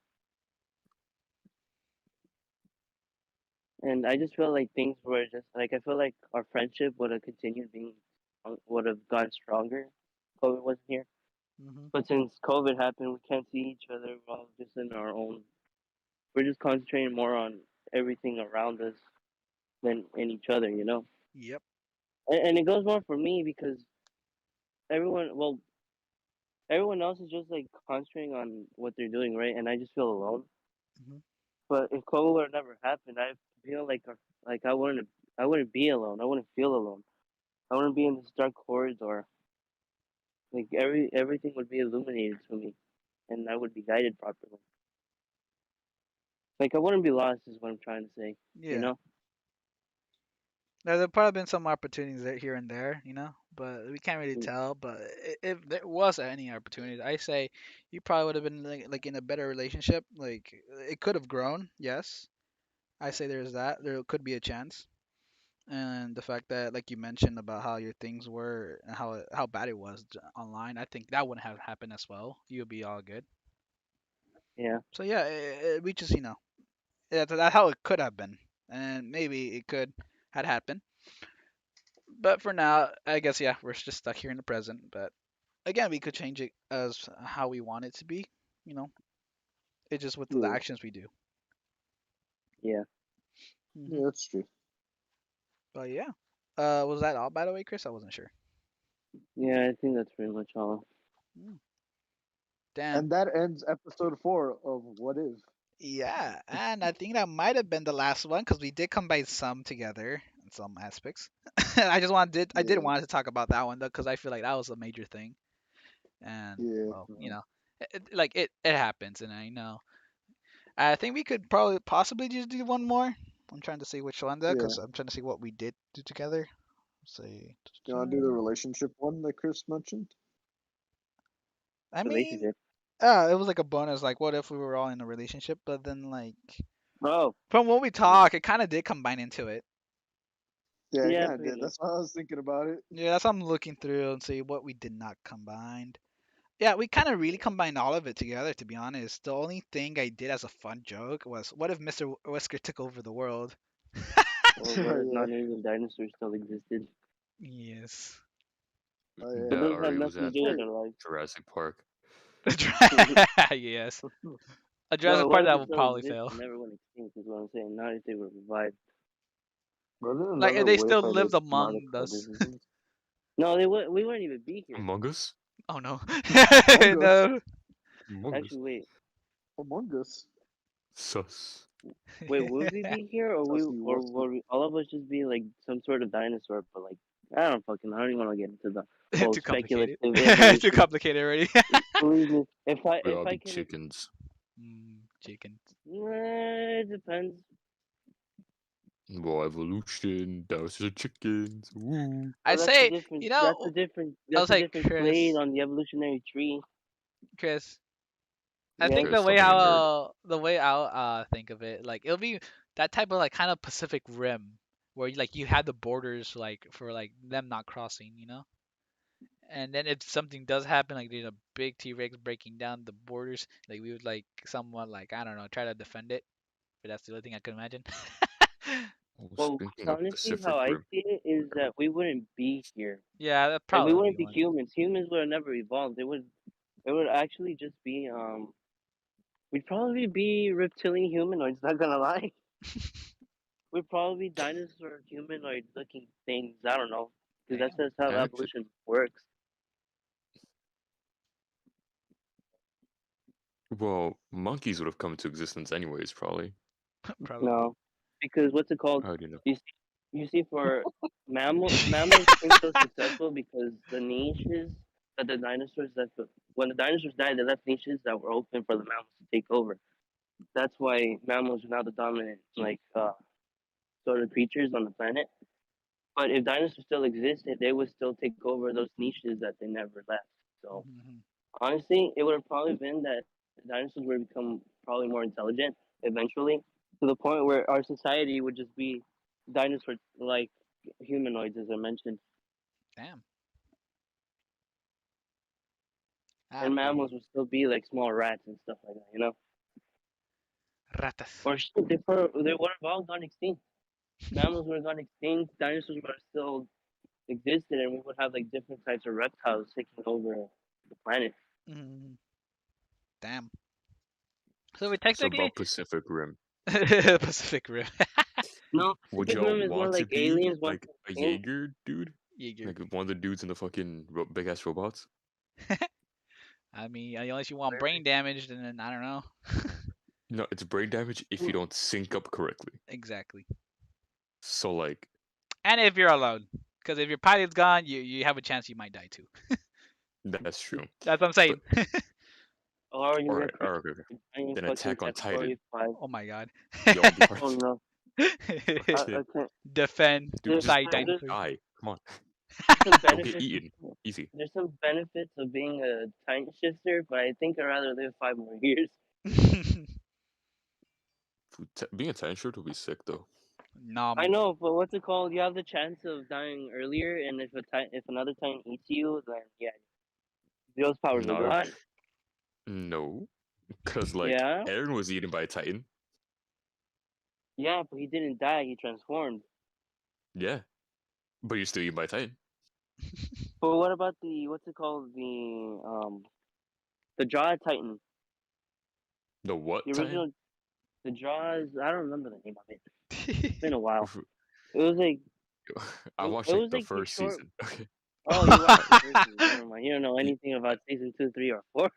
C: And I just feel like things were just like I feel like our friendship would have continued being would have gotten stronger. COVID wasn't here,
A: Hmm.
C: but since COVID happened, we can't see each other. We're all just in our own. We're just concentrating more on everything around us than in each other, you know.
A: Yep.
C: And it goes more for me because well, everyone else is just like concentrating on what they're doing, right? And I just feel alone.
A: Hmm.
C: But if COVID would have never happened, I feel like Like I wouldn't be alone. I wouldn't feel alone. I wouldn't be in this dark corridor. Like everything would be illuminated to me, and I would be guided properly. Like I wouldn't be lost, is what I'm trying to say. You
A: Yeah.
C: know?
A: There's probably been some opportunities there, here and there, but we can't really
C: Mm.
A: tell. But if there was any opportunity, I say you probably would have been like in a better relationship. Like it could have grown. Yes, I say there's that. There could be a chance. And the fact that, like you mentioned about how your things were and how bad it was online, I think that wouldn't have happened as well. You'd be all good.
C: Yeah.
A: So yeah, we just that's how it could have been, and maybe it could had happened. But for now, I guess yeah, we're just stuck here in the present. But again, we could change it as how we want it to be. You know, it's just with the
B: Yeah,
A: actions we do.
C: Yeah.
A: Hmm.
B: yeah, that's true.
A: But yeah, was that all by the way, Chris? I wasn't sure.
C: Yeah. I think that's pretty much all.
A: Mm, damn.
B: And that ends episode 4 of What If.
A: Yeah, and I think that might have been the last one because we did combine some together in some aspects. I did
B: Yeah,
A: want to talk about that one though because I feel like that was a major thing, and
B: yeah.
A: well, it happens, and I know. I think we could probably possibly just do one more. I'm trying to see which one though,
B: Yeah.
A: because I'm trying to see what we did do together. See,
B: You want to do the relationship one that Chris mentioned?
A: I mean,
C: Relationship.
A: it was like a bonus. Like, what if we were all in a relationship? But then, like,
C: Oh.
A: from what we talk, it kind of did combine into it.
B: Yeah, it
C: Yeah.
B: kind of
C: Pretty
B: did.
C: much.
B: That's what I was thinking about it.
A: Yeah, that's what I'm looking through and see what we did not combine. Yeah, we kind of really combined all of it together, to be honest. The only thing I did as a fun joke was, what if Mr. Whisker took over the world?
C: Or what if
B: Yeah.
C: non-alien dinosaurs still existed?
A: Yes.
B: Oh yeah.
C: But
D: That
C: those have
D: already was
C: nothing to do with
D: answered.
B: Hey.
C: our life.
D: Jurassic Park.
A: Yes. A
C: No,
A: Jurassic
C: what
A: Park
C: if
A: that
C: it
A: will
C: still
A: probably
C: exists
A: fail.
C: and never went extinct? Is what I'm saying. Not if they were revived.
B: Other than
A: Like,
B: that,
A: if they
B: what if
A: still
B: I did
A: lived
B: some other
A: among us.
B: criticisms?
C: No, they would. We wouldn't even be here.
D: Among Us?
A: Oh no.
B: Among Us.
A: No.
D: Among Us.
C: Actually, wait.
B: Among Us.
D: Sus.
C: Wait, would we be here, or
B: Sussy
C: would
B: wussy.
C: we, all of us just be like some sort of dinosaur? But like, I don't even want to get into the whole
A: Too
C: speculative
A: complicated. Too
C: evolution.
A: complicated already.
C: Believe me,
D: We
C: if
D: all
C: I
D: be
C: can,
D: chickens.
A: Chicken.
C: it depends.
D: Well, evolution. Dinosaurs are chickens. Woo.
A: I
C: Well, that's a
A: say,
C: different.
A: I was
C: That's a
A: like,
C: different clade on the evolutionary tree.
A: Chris, I
C: Yes.
A: think
D: Chris, stop being a nerd.
A: the way I'll think of it, like it'll be that type of like kind of Pacific Rim where you had the borders like for like them not crossing, And then if something does happen, like there's a big T-Rex breaking down the borders, like we would like somewhat like I don't know, try to defend it. But that's the only thing I can imagine.
D: Oh,
C: Well,
D: speaking of
C: honestly,
D: Pacific
C: how I
D: Rim.
C: see it is that we wouldn't be here.
A: Yeah, that
C: Like we
A: probably would be
C: wouldn't be
A: one.
C: humans. Humans would have never evolved. It would actually just be we'd probably be reptilian humanoids, not gonna lie. We'd probably be dinosaur humanoid looking things. I don't know. Because that's
A: Damn,
C: just how
D: Actually,
C: evolution works.
D: well, monkeys would have come into existence anyways, probably.
A: probably.
C: No. Because what's it called?
D: How do you know?
C: You see for mammals became so successful because the niches that the dinosaurs when the dinosaurs died, they left niches that were open for the mammals to take over. That's why mammals are now the dominant sort of creatures on the planet. But if dinosaurs still existed, they would still take over those niches that they never left. So
A: Mhm.
C: honestly, it would have probably been that dinosaurs would become probably more intelligent eventually, to the point where our society would just be dinosaur like humanoids, as I mentioned,
A: Damn.
C: and
A: Pretty
C: mammals would still be like small rats and stuff like that, you know.
A: ratas.
C: Or shit, they would have all gone extinct. Mammals would have gone extinct. Dinosaurs would have still existed, and we would have like different types of reptiles taking over the planet.
A: Mhm. Damn. So we
D: So
A: technically
D: about Pacific Rim.
A: Pacific Rim.
C: No,
D: Would
C: Pacific
D: y'all
C: Rim is more
D: want to
C: like
D: be
C: aliens once
D: like a
C: extinct.
D: Jaeger dude?
A: Jaeger.
D: Like one of the dudes in the fucking big ass robots?
A: I mean, unless you want brain damage, then I don't know.
D: No, it's brain damage if you don't sync up correctly.
A: Exactly.
D: So like,
A: And if you're alone, because if your pilot's gone, you have a chance you might die too.
D: that's true.
A: That's what I'm saying.
C: Or you
D: All
C: get
D: right, all right, okay, okay.
C: giant
D: Then
C: fucking
D: Attack on Titan.
C: category 5.
A: Oh my god.
D: Yo, be part
C: Oh
D: of
C: no.
D: it.
C: I can't.
A: Defend
D: Dude, just
A: Titan.
D: don't
C: there's
D: die. Come on,
C: some
D: don't get
C: benefits.
D: eaten. Easy.
C: There's some benefits of being a time shifter, but I think I'd rather live 5 more years.
D: Being a Titan shirt would be sick though.
A: Nah,
C: I know, but what's it called? You have the chance of dying earlier, and if another Titan eats you, then yeah, those powers are
D: No,
C: gone.
D: no, because like
C: Yeah,
D: Aaron was eaten by a Titan.
C: yeah, but he didn't die. He transformed.
D: Yeah, but you're still eaten by a Titan.
C: But what about what's it called? The Jaw Titan,
D: The what
C: the
D: Titan?
C: original, the Jaws. I don't remember the name of it. It's been a while. It was like
D: I
C: it
D: watched
C: was
D: like the
C: like the
D: first
C: short.
D: season. Okay.
C: Oh, you watched the first season. Never mind. You don't know anything about season 2, 3, or 4.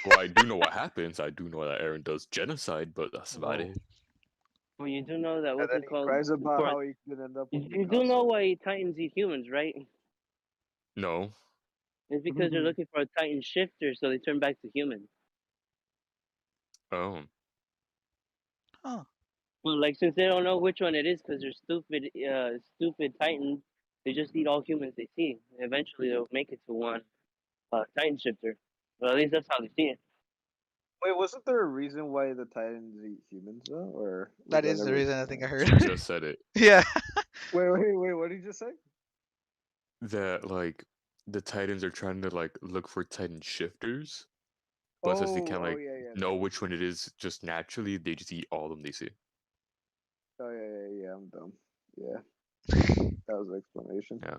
D: Well, I do know what happens. I do know that Aaron does genocide, but that's about
B: Whoa.
D: it.
C: Well, you do know that
B: And
C: what's
B: then
C: it
B: he
C: called?
B: cries about
C: For-
B: how he could end up with
C: You do know
B: Mikasa.
C: why Titans eat humans, right?
D: No.
C: It's because they're looking for a Titan shifter, so they turn back to humans.
D: Oh.
A: Huh.
C: Well, like since they don't know which one it is, because they're stupid Titans, they just eat all humans they see. Eventually, they'll make it to one Titan shifter. Well, at least that's how they see it.
B: Wait, wasn't there a reason why the Titans eat humans though, or was
A: That is the
B: never
A: reason I think I
B: explained?
A: heard.
D: She just said it.
A: Yeah.
B: Wait, what did you just say?
D: That like the Titans are trying to like look for Titan shifters, but since they can't like
B: yeah.
D: know which one it is just naturally, they just eat all of them they see.
B: Oh yeah. I'm dumb. Yeah, that was the explanation.
D: Yeah.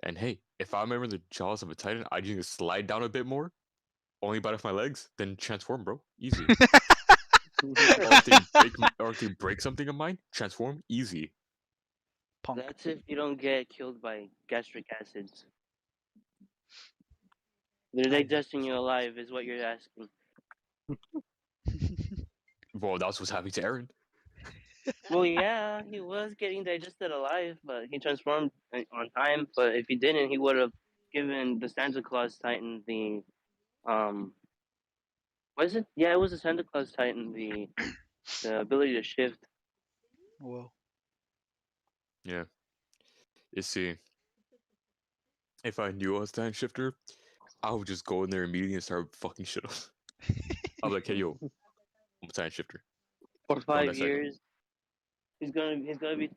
D: And hey, if I'm ever in the jaws of a Titan, I just need to slide down a bit more, only bite off my legs, then transform, bro. Easy. Or if they break something of mine, transform, easy.
A: Punk.
C: That's if you don't get killed by gastric acids. They're digesting you alive, is what you're asking.
D: Well, that's what's happening to Aaron.
C: Well, yeah, he was getting digested alive, but he transformed on time. But if he didn't, he would have given the Santa Claus Titan the Was it? Yeah, it was the Santa Claus Titan the ability to shift.
A: Whoa.
D: Yeah. You see, if I knew I was Titan shifter, I would just go in there immediately and start fucking shit up. I'm like, hey yo, I'm a Titan shifter.
C: For
D: Don't
C: 5
D: dissect me.
C: years, he's gonna be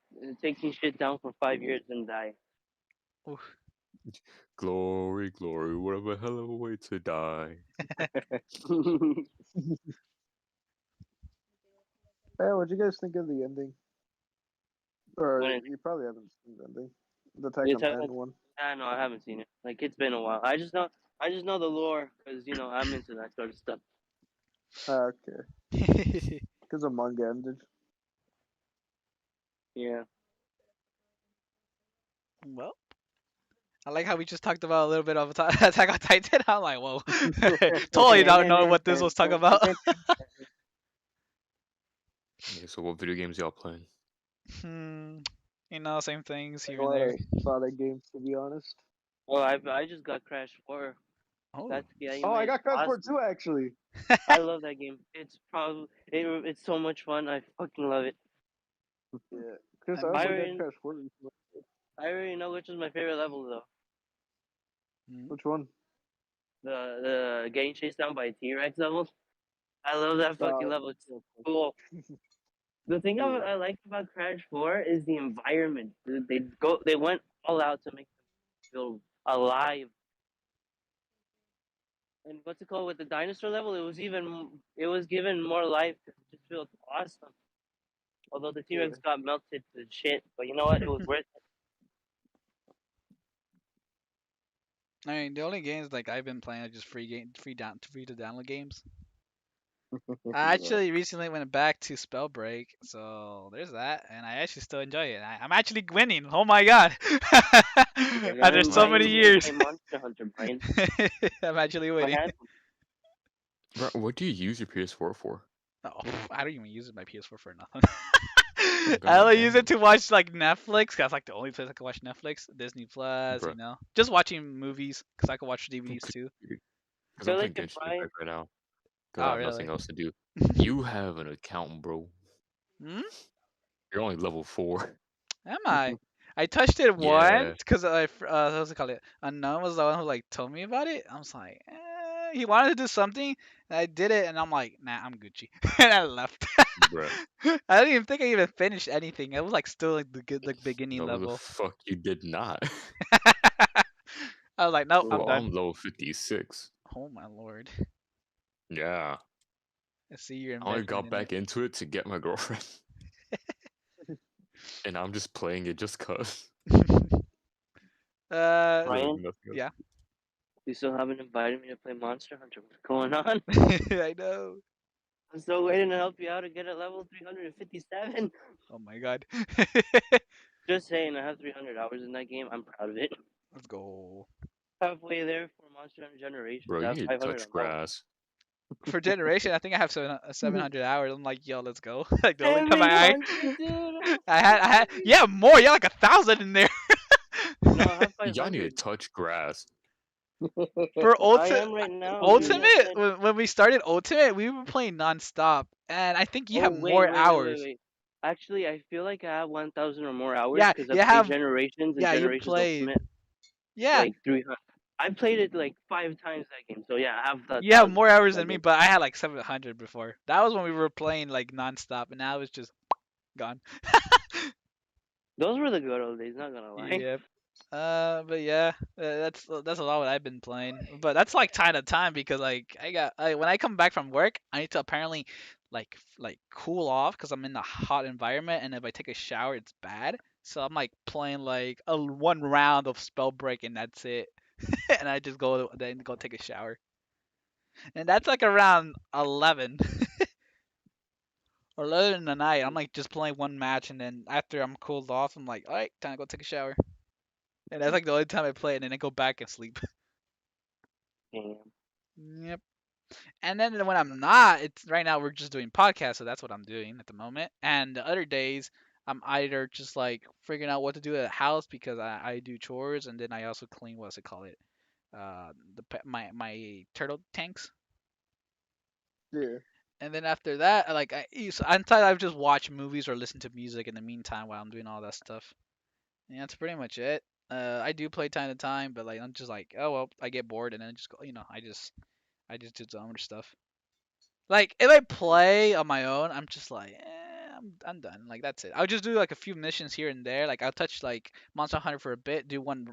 C: taking shit down for 5 years and die.
A: Oof.
D: Glory, glory, what a hell of a way to die.
B: Hey, what'd you guys think of the ending? Or
C: What
B: you probably haven't seen the ending. The Attack
C: The
B: on
C: Attack
B: Titan
C: on-
B: one.
C: No, I haven't seen it. Like it's been a while. I just know the lore because I'm into that sort of stuff.
B: Okay. Because the manga ended.
C: Yeah.
A: Well, I like how we just talked about a little bit of Attack on Titan. I'm like, whoa. Totally don't know what this was talking about.
D: Yeah, so what video games y'all playing?
A: Same things
B: I
A: here and there.
B: saw that game, to be honest.
C: Well, I just got Crash 4.
A: Oh.
C: That's the
B: Oh, I got Crash 4
C: awesome.
B: too, actually.
C: I love that game. It's it's so much fun. I fucking love it.
B: Yeah. Chris, I
A: I'm
B: also
C: Byron-
B: got Crash 4 recently.
C: I already know which is my favorite level though.
B: Which one?
C: The getting chased down by T-Rex levels. I love that fucking
B: Oh.
C: level. It's so cool. The thing I like about Crash 4 is the environment. They went all out to make them feel alive. And what's it called with the dinosaur level? It was given more life. It just feels awesome. Although the T-Rex got melted to shit, but you know what? It was worth it.
A: I mean, the only games like I've been playing are just free to download games. I actually recently went back to Spellbreak, so there's that, and I actually still enjoy it. I'm actually winning. Oh my god! After so
C: Brian,
A: many
C: you
A: years,
C: play Monster Hunter, Brian.
A: I'm actually
C: What
A: winning.
C: happened?
D: Bro, what do you use your PS4 for?
A: Oh, I don't even use my PS4 for nothing. I
D: God
A: only use
D: damn,
A: it to watch like Netflix. 'Cause that's like the only place I can watch Netflix. Disney Plus,
D: bruh.
A: just watching movies. 'Cause I can watch DVDs too.
C: I
D: Because I'm
C: feel like
D: playing
C: if
D: Genshin
C: Brian,
D: Impact right now. Because I
A: Oh
D: have
A: really?
D: nothing else to do. You have an account, bro.
A: Hmm?
D: You're only level 4.
A: Am I? I touched it once
D: Yeah,
A: because what's it called? It Unknown was the one who like told me about it. I was like, he wanted to do something, and I did it, and I'm like, nah, I'm Gucci, and I left.
D: bruh.
A: I don't even think I even finished anything. I was like still like the good like beginning
D: No, the
A: level.
D: fuck you did not.
A: I was like, nope, I'm
D: Well,
B: Oh,
A: done.
D: I'm level 56.
A: Oh my lord!
D: Yeah.
A: I see you're
D: I only
A: investing
D: got
A: in it.
D: back into it to get my girlfriend. And I'm just playing it just cuz.
C: Brian,
D: Literally nothing else.
A: Yeah,
C: you still haven't invited me to play Monster Hunter. What's going on?
A: I know.
C: I'm still waiting to help you out to get at level 357.
A: Oh my god.
C: Just saying, I have 300 hours in that game. I'm proud of it.
A: Let's go.
C: Halfway there for Monster Hunter Generations.
D: Bro,
C: I
D: you
C: have
D: need to
C: 500
D: touch
C: on that one.
D: grass.
A: For Generation, I think I have 700 hours. I'm like, yo, let's go. Like the only time
C: 700, dude.
A: yeah, more. Yeah, like 1,000 in there.
C: No, I have
D: Y'all need to
C: 500.
D: touch grass.
A: For
C: I am right now, dude. I
A: Ultimate,
C: said,
A: when we started Ultimate, we were playing nonstop, and I think you
C: oh
A: have
C: wait,
A: more
C: wait, wait, wait,
A: hours.
C: wait. Actually, I feel like I have 1,000 or more hours
A: Yeah,
C: because I
A: you
C: played
A: have.
C: Generations and
A: Yeah, you
C: Generations
A: played.
C: Ultimate
A: Yeah,
C: like 300. I played it like 5 times that game. So yeah, I have the
A: you have
C: 1,000
A: more hours
C: that
A: than me,
C: game.
A: but I had like 700 before. That was when we were playing like nonstop, and now it's just gone.
C: Those were the good old days. Not gonna lie.
A: Yep. But yeah, that's a lot what I've been playing. But that's like time to time because like when I come back from work, I need to apparently like cool off because I'm in a hot environment, and if I take a shower, it's bad. So I'm like playing like a one round of spell break, and that's it. And I just go take a shower, and that's like around 11 or 11 in the night. I'm like just playing one match, and then after I'm cooled off, I'm like, all right, time to go take a shower. And that's like the only time I play it, and then I go back and sleep.
C: Damn.
A: Yep. And then when I'm not, it's right now we're just doing podcasts, so that's what I'm doing at the moment. And the other days, I'm either just like figuring out what to do at the house because I do chores, and then I also clean what's it call it, my turtle tanks.
B: yeah.
A: And then after that, until I just watch movies or listen to music in the meantime while I'm doing all that stuff. And that's pretty much it. I do play time to time, but like I'm just like, oh well, I get bored and then just go, I just do some other stuff. Like if I play on my own, I'm just like, I'm done. Like that's it. I'll just do like a few missions here and there. Like I'll touch like Monster Hunter for a bit, do one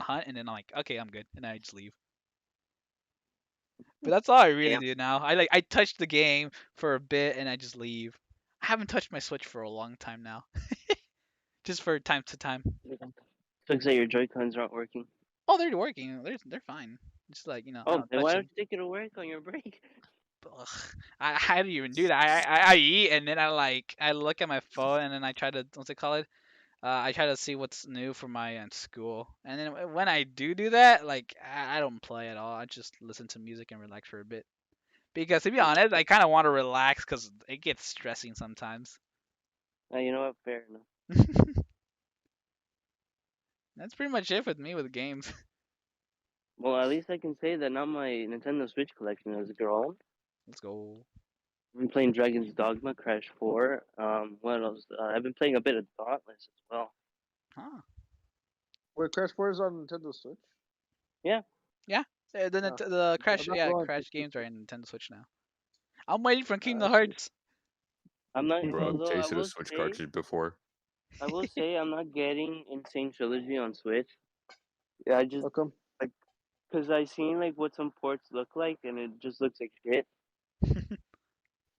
A: hunt, and then I'm like, okay, I'm good, and then I just leave. But that's all I really
C: Damn.
A: do now. I touch the game for a bit and I just leave. I haven't touched my Switch for a long time now, just for time to time.
C: Looks like your Joy Cons aren't working.
A: Oh, they're working. They're fine. Just like I
C: Oh,
A: don't
C: then
A: touch
C: why
A: them.
C: don't you take it to work on your break?
A: Ugh. I don't even do that. I eat and then I look at my phone and then I try to what's it called? I try to see what's new for my school. And then when I do that, like I don't play at all. I just listen to music and relax for a bit. Because to be honest, I kind of want to relax because it gets stressing sometimes.
C: You know what? Fair enough.
A: That's pretty much it with me with games.
C: Well, at least I can say that now my Nintendo Switch collection has grown.
A: Let's go.
C: I've been playing Dragon's Dogma, Crash 4. What else? I've been playing a bit of Dauntless as well.
A: Huh.
B: Wait, Crash 4 is on Nintendo Switch?
C: Yeah.
A: Yeah.
B: Oh.
A: The
B: I'm not going
A: Crash
B: to-
A: games are in Nintendo Switch now. I'm waiting for Kingdom
B: I see.
A: Hearts.
C: I'm not.
D: Bro, I've
C: Although
D: tasted a Switch cartridge before.
C: I will say, I'm not getting Insane Trilogy on Switch. Yeah, I just
B: How come?
C: because I seen like what some ports look like, and it just looks like shit.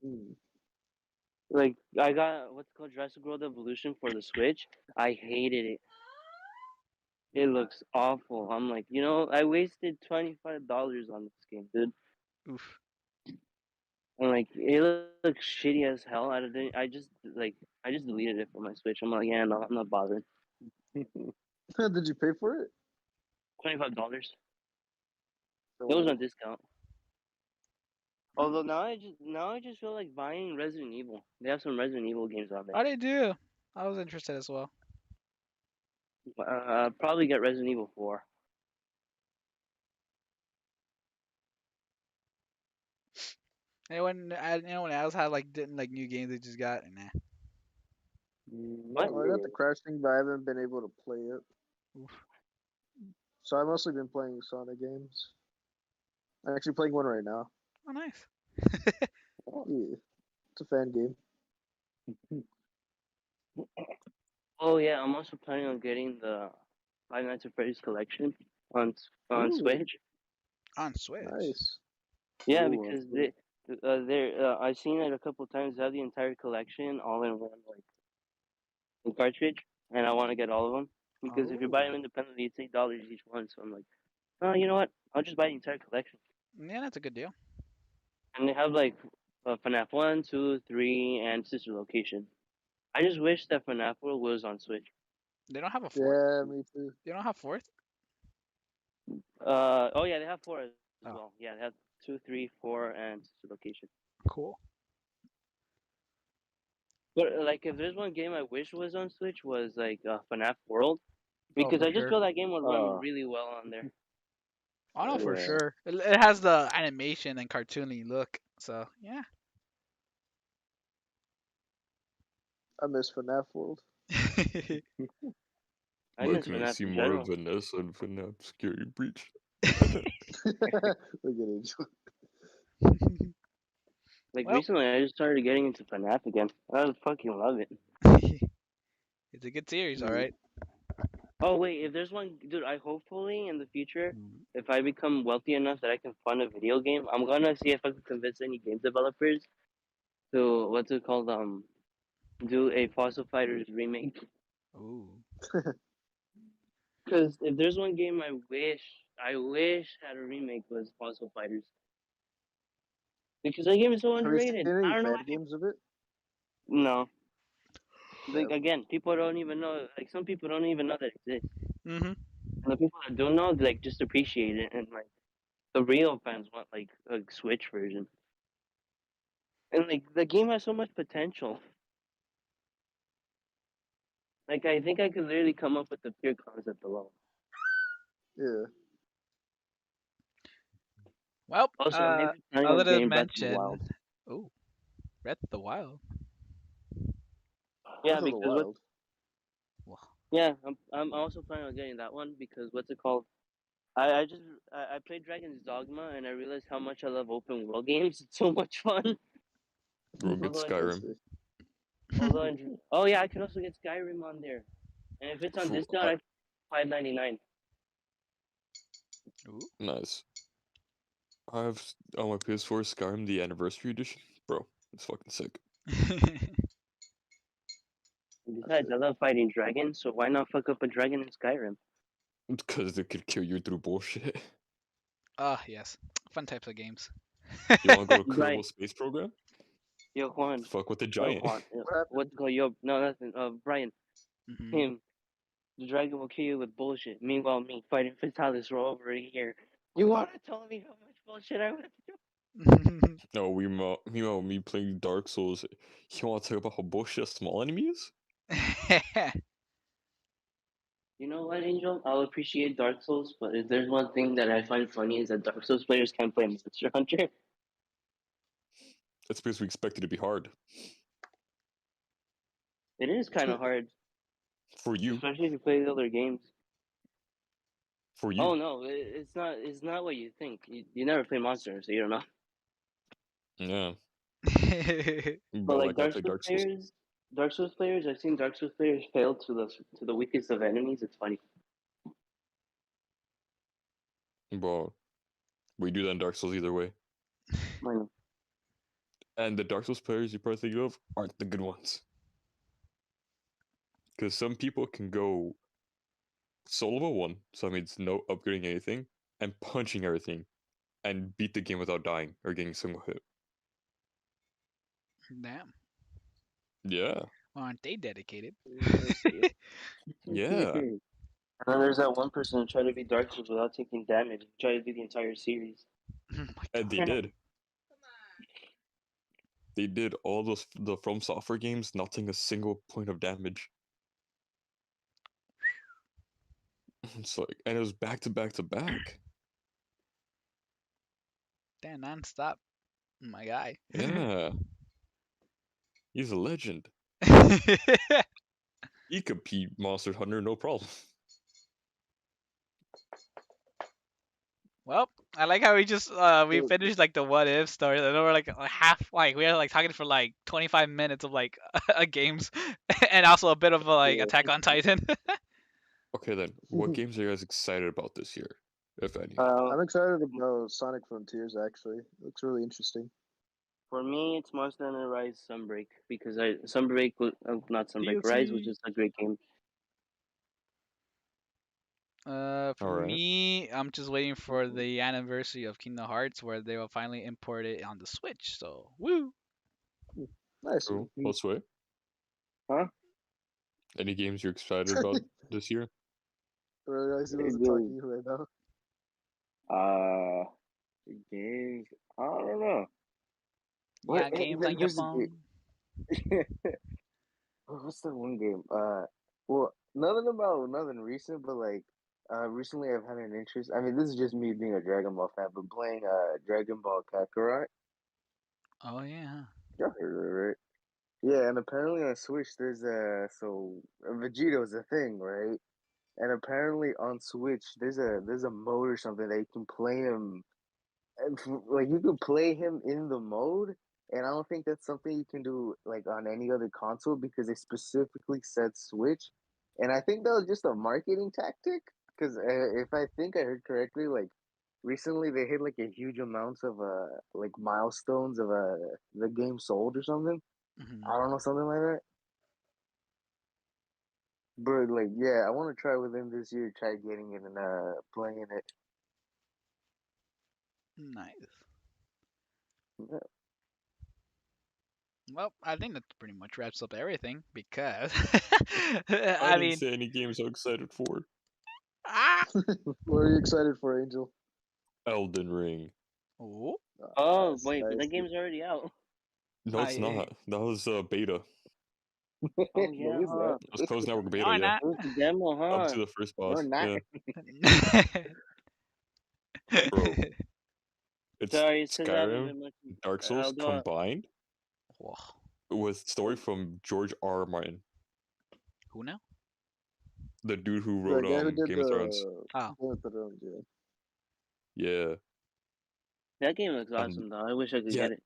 B: Hmm.
C: Like I got what's called Jurassic World Evolution for the Switch. I hated it. It looks awful. I'm like, I wasted $25 on this game, dude.
A: Oof.
C: And like, it looks shitty as hell. I just deleted it from my Switch. I'm like, yeah, no, I'm not bothered.
B: Did you pay for it?
C: $25.
B: So
C: It was on discount. Although now I just feel like buying Resident Evil. They have some Resident Evil games on there.
A: Oh, they do. I was interested as well.
C: Probably get Resident Evil 4.
A: Anyone else had like didn't like new games they just got? Nah.
C: What?
B: Oh, I got the Crash thing, but I haven't been able to play it.
A: Oof.
B: So I've mostly been playing Sonic games. I'm actually playing one right now.
A: Oh, nice.
B: Yeah, it's a fan game.
C: Oh yeah, I'm also planning on getting the Five Nights at Freddy's collection on
B: Ooh.
C: Switch.
A: On Switch.
B: Nice.
C: Yeah,
B: Ooh,
C: because
B: okay.
C: I've seen it a couple times. They have the entire collection all in one in cartridge, and I want to get all of them because if you buy them independently, it's $8 each one. So I'm like, oh, you know what? I'll just buy the entire collection.
A: Yeah, that's a good deal.
C: And they have like FNAF 1, 2, 3, and Sister Location. I just wish that FNAF World was on Switch.
A: They don't have a fourth.
B: Yeah, me too.
A: They don't have fourth.
C: Oh yeah, they have 4 as
A: Oh.
C: well. Yeah, they have 2, 3, 4, and Sister Location.
A: Cool.
C: But like, if there's one game I wish was on Switch was like FNAF World, because
A: for
C: I just
A: sure.
C: feel that game would run really well on there.
A: Oh no, for
B: Yeah.
A: sure. It has the animation and cartoony look. So yeah.
B: I miss FNAF World.
C: I
D: But
C: miss
D: can I
C: FNAF
D: see
C: in
D: more
C: general.
D: of Vanessa and FNAF Security Breach?
B: Look at it.
C: Like
A: Well.
C: recently, I just started getting into FNAF again. I fucking love it.
A: It's a good series, all right.
C: Oh wait, if there's one, dude, I hopefully in the future,
A: Mm.
C: if I become wealthy enough that I can fund a video game, I'm gonna see if I can convince any game developers to what's it called, do a Fossil Fighters remake.
A: Ooh.
C: Because if there's one game I wish had a remake was Fossil Fighters. Because that game is so
B: Have you seen
C: underrated.
B: any
C: I don't know
B: fan
C: why
B: games of it?
C: No. Like
B: Yeah.
C: again, people don't even know. Like some people don't even know that it exists.
A: Mhm.
C: And the people that do know, like, just appreciate it, and like the real fans want like a Switch version. And like the game has so much potential. Like I think I could literally come up with the pure concept alone.
B: Yeah.
A: Well,
C: Also, I'm maybe planning
A: other
C: on
A: than
C: getting Breath of the
A: mention.
C: Wild.
A: Oh, Breath of the Wild.
C: Yeah,
B: Breath of the
C: because
B: Wild.
A: Wow.
C: yeah, I'm also planning on getting that one because what's it called? I played Dragon's Dogma and I realized how much I love open world games. It's so much fun.
D: Or get
C: Although I-
D: Skyrim.
C: oh yeah, I can also get Skyrim on there, and if it's on
D: Phew,
C: discount, I $5.99.
A: Ooh.
D: Nice. I have on my PS4 Skyrim the Anniversary Edition. Bro, it's fucking sick.
C: Besides, I love fighting dragons, so why not fuck up a dragon in Skyrim?
D: Because they could kill you through bullshit.
A: Ah, yes. Fun types of games.
D: You want to go to
C: Right.
D: Kerbal Space Program?
C: Yo, Juan.
D: Fuck with the
C: Yo,
D: giant.
C: Juan.
B: What happened?
C: What's called? Yo, no, nothing. Brian.
A: Mhm.
C: Him. The dragon will kill you with bullshit. Meanwhile, me fighting Fatalis are over here. You want to tell me how much bullshit I went through?
D: No, meanwhile, me playing Dark Souls. You want to talk about how bullshit a small enemy is?
C: You know what, Angel? I'll appreciate Dark Souls, but if there's one thing that I find funny is that Dark Souls players can't play Monster Hunter.
D: That's because we expect it to be hard.
C: It is kind of hard,
D: For you.
C: especially if you play the other games.
D: For you.
C: Oh no, it's not. It's not what you think. You never play Monster Hunter, so you don't know.
D: Yeah.
C: But
D: But
C: like
D: like I play Dark Souls.
C: Dark Souls players, I've seen Dark Souls players fail to the weakest of enemies. It's funny.
D: But we do that in Dark Souls either way.
C: I know.
D: And the Dark Souls players you probably think of aren't the good ones. Because some people can go solo level 1, so that means no upgrading anything, and punching everything, and beat the game without dying or getting a single hit.
A: Damn.
D: Yeah.
A: Well, aren't they dedicated?
D: Yeah.
C: And then there's that one person who tried to beat Dark Souls without taking damage. Try to do the entire series.
A: Oh my
D: And they
A: God.
D: did. they did all the From Software games, not taking a single point of damage. It's like, and it was back to back to back.
A: Damn, nonstop, my guy.
D: Yeah, he's a legend. He could beat Monster Hunter, no problem.
A: Well, I like how we just we finished like the what if story, and then we're like half like we were like talking for like 25 minutes of like games, and also a bit of like
B: Yeah.
A: Attack on Titan.
D: Okay, then, what games are you guys excited about this year, if any?
B: I'm excited about Sonic Frontiers. Actually, it looks really interesting.
C: For me, it's Monster Hunter Rise Sunbreak because Sunbreak was not Sunbreak. Rise was
A: DLC.
C: just a great game.
A: For
D: Alright.
A: me, I'm just waiting for the anniversary of Kingdom Hearts where they will finally import it on the Switch. So, woo!
B: Nice.
D: Cool. What's way?
C: Huh?
D: Any games you're excited about this year?
B: I see wasn't talking to you right now.
E: Games. I don't know.
A: Yeah,
E: What-
A: games on your
E: there's a
A: phone.
E: What's the one game? Well, nothing recent, but like, recently I've had an interest. I mean, this is just me being a Dragon Ball fan, but playing Dragon Ball Kakarot.
A: Oh yeah.
E: Y'all heard of it, right? Yeah, and apparently on Switch there's Vegeto's a thing, right? And apparently on Switch there's a mode or something that you can play him, like you can play him in the mode, and I don't think that's something you can do like on any other console because they specifically said Switch, and I think that was just a marketing tactic because if I think I heard correctly, like recently they hit like a huge amounts of like milestones of the game sold or something.
A: Mhm.
E: I don't know, something like that. But like, yeah, I want to try within this year, try getting it and playing it.
A: Nice.
E: Yeah.
A: Well, I think that pretty much wraps up everything because
D: I
A: I
D: didn't
A: mean,
D: say any games I'm excited for.
A: ah.
B: What are you excited for, Angel?
D: Elden Ring.
A: Oh,
C: Oh
B: Nice,
C: wait, but
B: nice.
C: that game's already out.
D: No, it's
A: I-
D: not. That was beta.
C: Oh
E: What
C: yeah,
E: is
C: huh?
D: It was closed network
A: no,
D: beta,
A: I'm
D: yeah.
A: not.
C: It was the demo,
D: Up
C: huh?
D: to the first
E: No,
D: boss.
E: not.
D: Yeah. Bro, it's
C: Sorry, it's because I haven't
D: Skyrim,
C: been much.
D: Dark Souls
C: Although,
D: combined
A: Whoa.
D: with story from George R. R. Martin,
A: Who now?
D: the dude who
B: The
D: wrote
B: guy who did
D: Game of Thrones.
A: Oh.
B: Game of Thrones, yeah.
D: Yeah.
C: that game looks
D: And
C: awesome though. I wish I could
D: yeah,
C: get it.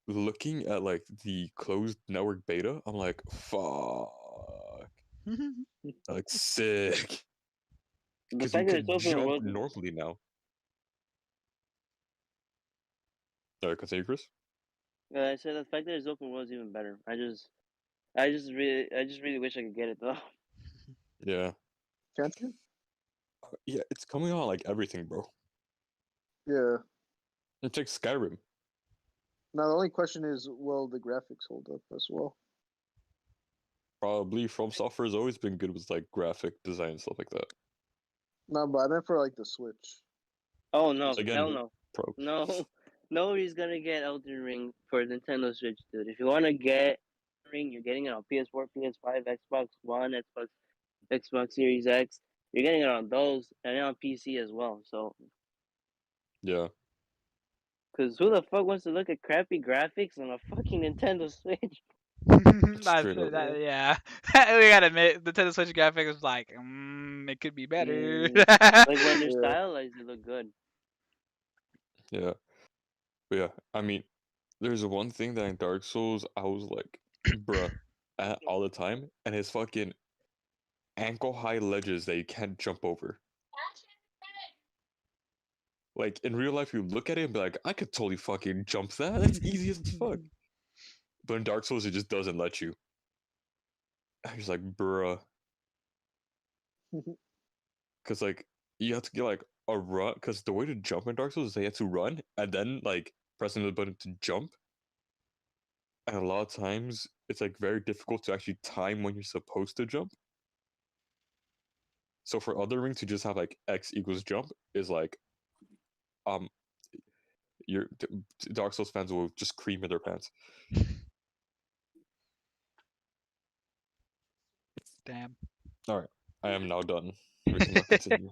D: looking at like the closed network beta, I'm like, fuck. Like sick.
C: The
D: Because you
C: fact that
D: can
C: it's open
D: jump
C: world,
D: normally now. Sorry, continue, Chris.
C: I said the fact that it's open world is even better. I just really wish I could get it though.
D: Yeah.
B: Can't you?
D: Yeah, it's coming on like everything, bro.
B: Yeah.
D: It's like Skyrim.
B: Now the only question is, will the graphics hold up as well?
D: Probably From Software has always been good with like graphic design and stuff like that.
B: No, but I meant for like the Switch.
C: Oh no,
D: Again,
C: hell no,
D: Pro.
C: no, nobody's gonna get Elden Ring for Nintendo Switch, dude. If you wanna get Ring, you're getting it on PS4, PS5, Xbox One, Xbox Series X. You're getting it on those and on PC as well. So,
D: Yeah.
C: cause who the fuck wants to look at crappy graphics on a fucking Nintendo Switch?
D: Straight up.
A: Yeah. We gotta admit, the Nintendo Switch graphics is like, it could be better.
C: Like when they're
B: Yeah.
C: stylized, they look good.
D: Yeah. But yeah, I mean, there's one thing that in Dark Souls I was like, bruh, at all the time, and it's fucking ankle high ledges that you can't jump over. Like in real life, you look at it and be like, I could totally fucking jump that. That's easy as fuck. But in Dark Souls, it just doesn't let you. I'm just like, bruh. Because like you have to get like a run. Because the way to jump in Dark Souls is that you have to run and then like pressing the button to jump. And a lot of times it's like very difficult to actually time when you're supposed to jump. So for Elden Ring to just have like X equals jump is like, um, Dark Souls fans will just cream in their pants.
A: Damn.
D: All right, I am now done. We can now continue.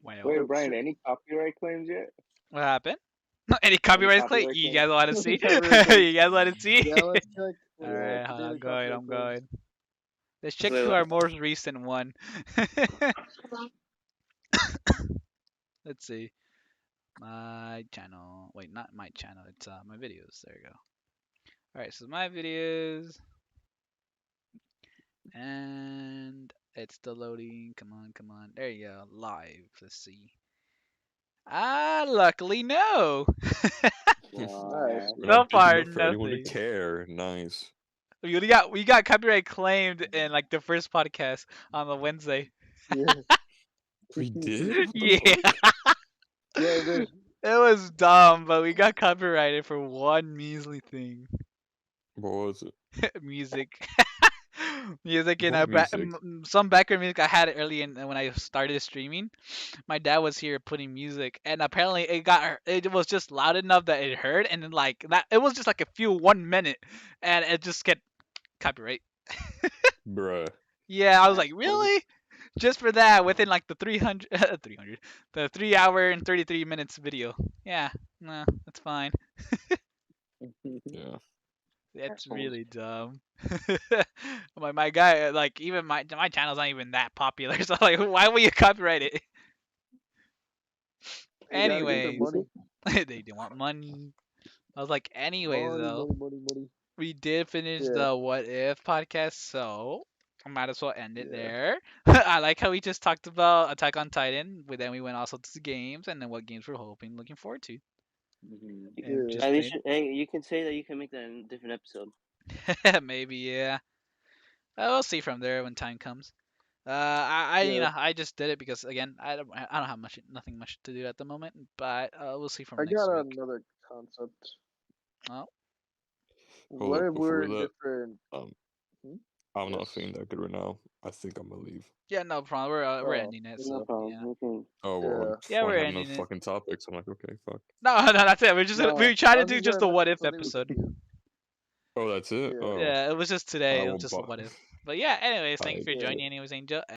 A: Wow.
E: Wait, Brian, any copyright claims yet?
A: What happened? Any copyright claim?
E: copyright
A: You
E: claim?
A: guys want to see?
B: Copyright claim.
A: You guys want to see?
B: Yeah, let's check.
A: All
B: Let's
A: right,
B: check
A: hold
B: the
A: on,
B: data
A: I'm going.
B: copyright
A: I'm
B: claims.
A: going. Let's check
C: Wait,
A: to
C: what?
A: our most recent one. Let's see. My channel. Wait, not my channel. It's my videos. There you go. All right, so my videos, and it's still loading. Come on, come on. There you go. Live. Let's see. Luckily no.
B: Nice.
D: We're
A: So
D: not big
A: far,
D: enough for anyone to
A: nothing.
D: care. Nice.
A: We got copyright claimed in like the first podcast on the Wednesday.
B: Yeah.
D: We did? What the
A: Yeah.
D: fuck?
B: Yeah, it is.
A: It was dumb, but we got copyrighted for one measly thing.
D: What was it?
A: Music. Music and
D: What music?
A: some background music I had early in when I started streaming. My dad was here putting music, and apparently it was just loud enough that it heard, and then like that it was just like a few 1 minute, and it just get copyright.
D: Bruh.
A: Yeah, I was
E: That's
A: like,
E: funny.
A: really? Just for that, within like the 300, the 3 hour and 33 minutes video. Yeah, no, that's fine.
D: Yeah.
A: That's
E: Assholes.
A: really dumb. my guy, like even my channel's not even that popular, so like, why will you copyright it?
B: They gotta get their
A: Anyways,
B: money.
A: they didn't want money. I was like, anyways
B: Money,
A: though,
B: money.
A: we did finish
B: Yeah.
A: the What If podcast, so I might as well end it
B: Yeah.
A: there. I like how we just talked about Attack on Titan, but then we went also to the games, and then what games we're looking forward to.
E: Mhm.
A: And
B: Yeah.
A: just
C: At least,
A: played.
C: hey, you can say that you can make that in a different episode.
A: Maybe, yeah. We'll see from there when time comes. You
B: Yeah.
A: know, I just did it because again, I don't have nothing much to do at the moment, but we'll see from
B: I
A: next
B: got
A: week.
B: another concept.
A: Oh,
D: Hold
B: What
D: up,
B: if
D: before
B: we're
D: we
B: in
D: let-
B: different?
D: I'm not
B: Yes.
D: feeling that good right now. I think I'm gonna leave.
A: yeah, no problem. We're
B: Oh,
A: ending it,
C: No
A: so
C: problem.
A: yeah.
C: We can.
D: Oh well,
A: Yeah,
D: fine
A: we're
D: having no
A: ending it.
D: fucking topics. I'm like, okay, fuck.
A: No, no, that's it. We tried
B: I
A: to
B: was
A: do
B: just
A: just
B: gonna
A: a What
B: mention
A: If
B: something with
A: episode.
B: you.
D: Oh, that's it.
B: Yeah.
D: Oh,
A: Yeah, it was just today.
D: I
A: It
D: will
A: was just a
D: buy.
A: What If. But yeah, anyways, thanks
D: Hype.
A: for
B: Yeah.
A: joining. Anyways, Angel.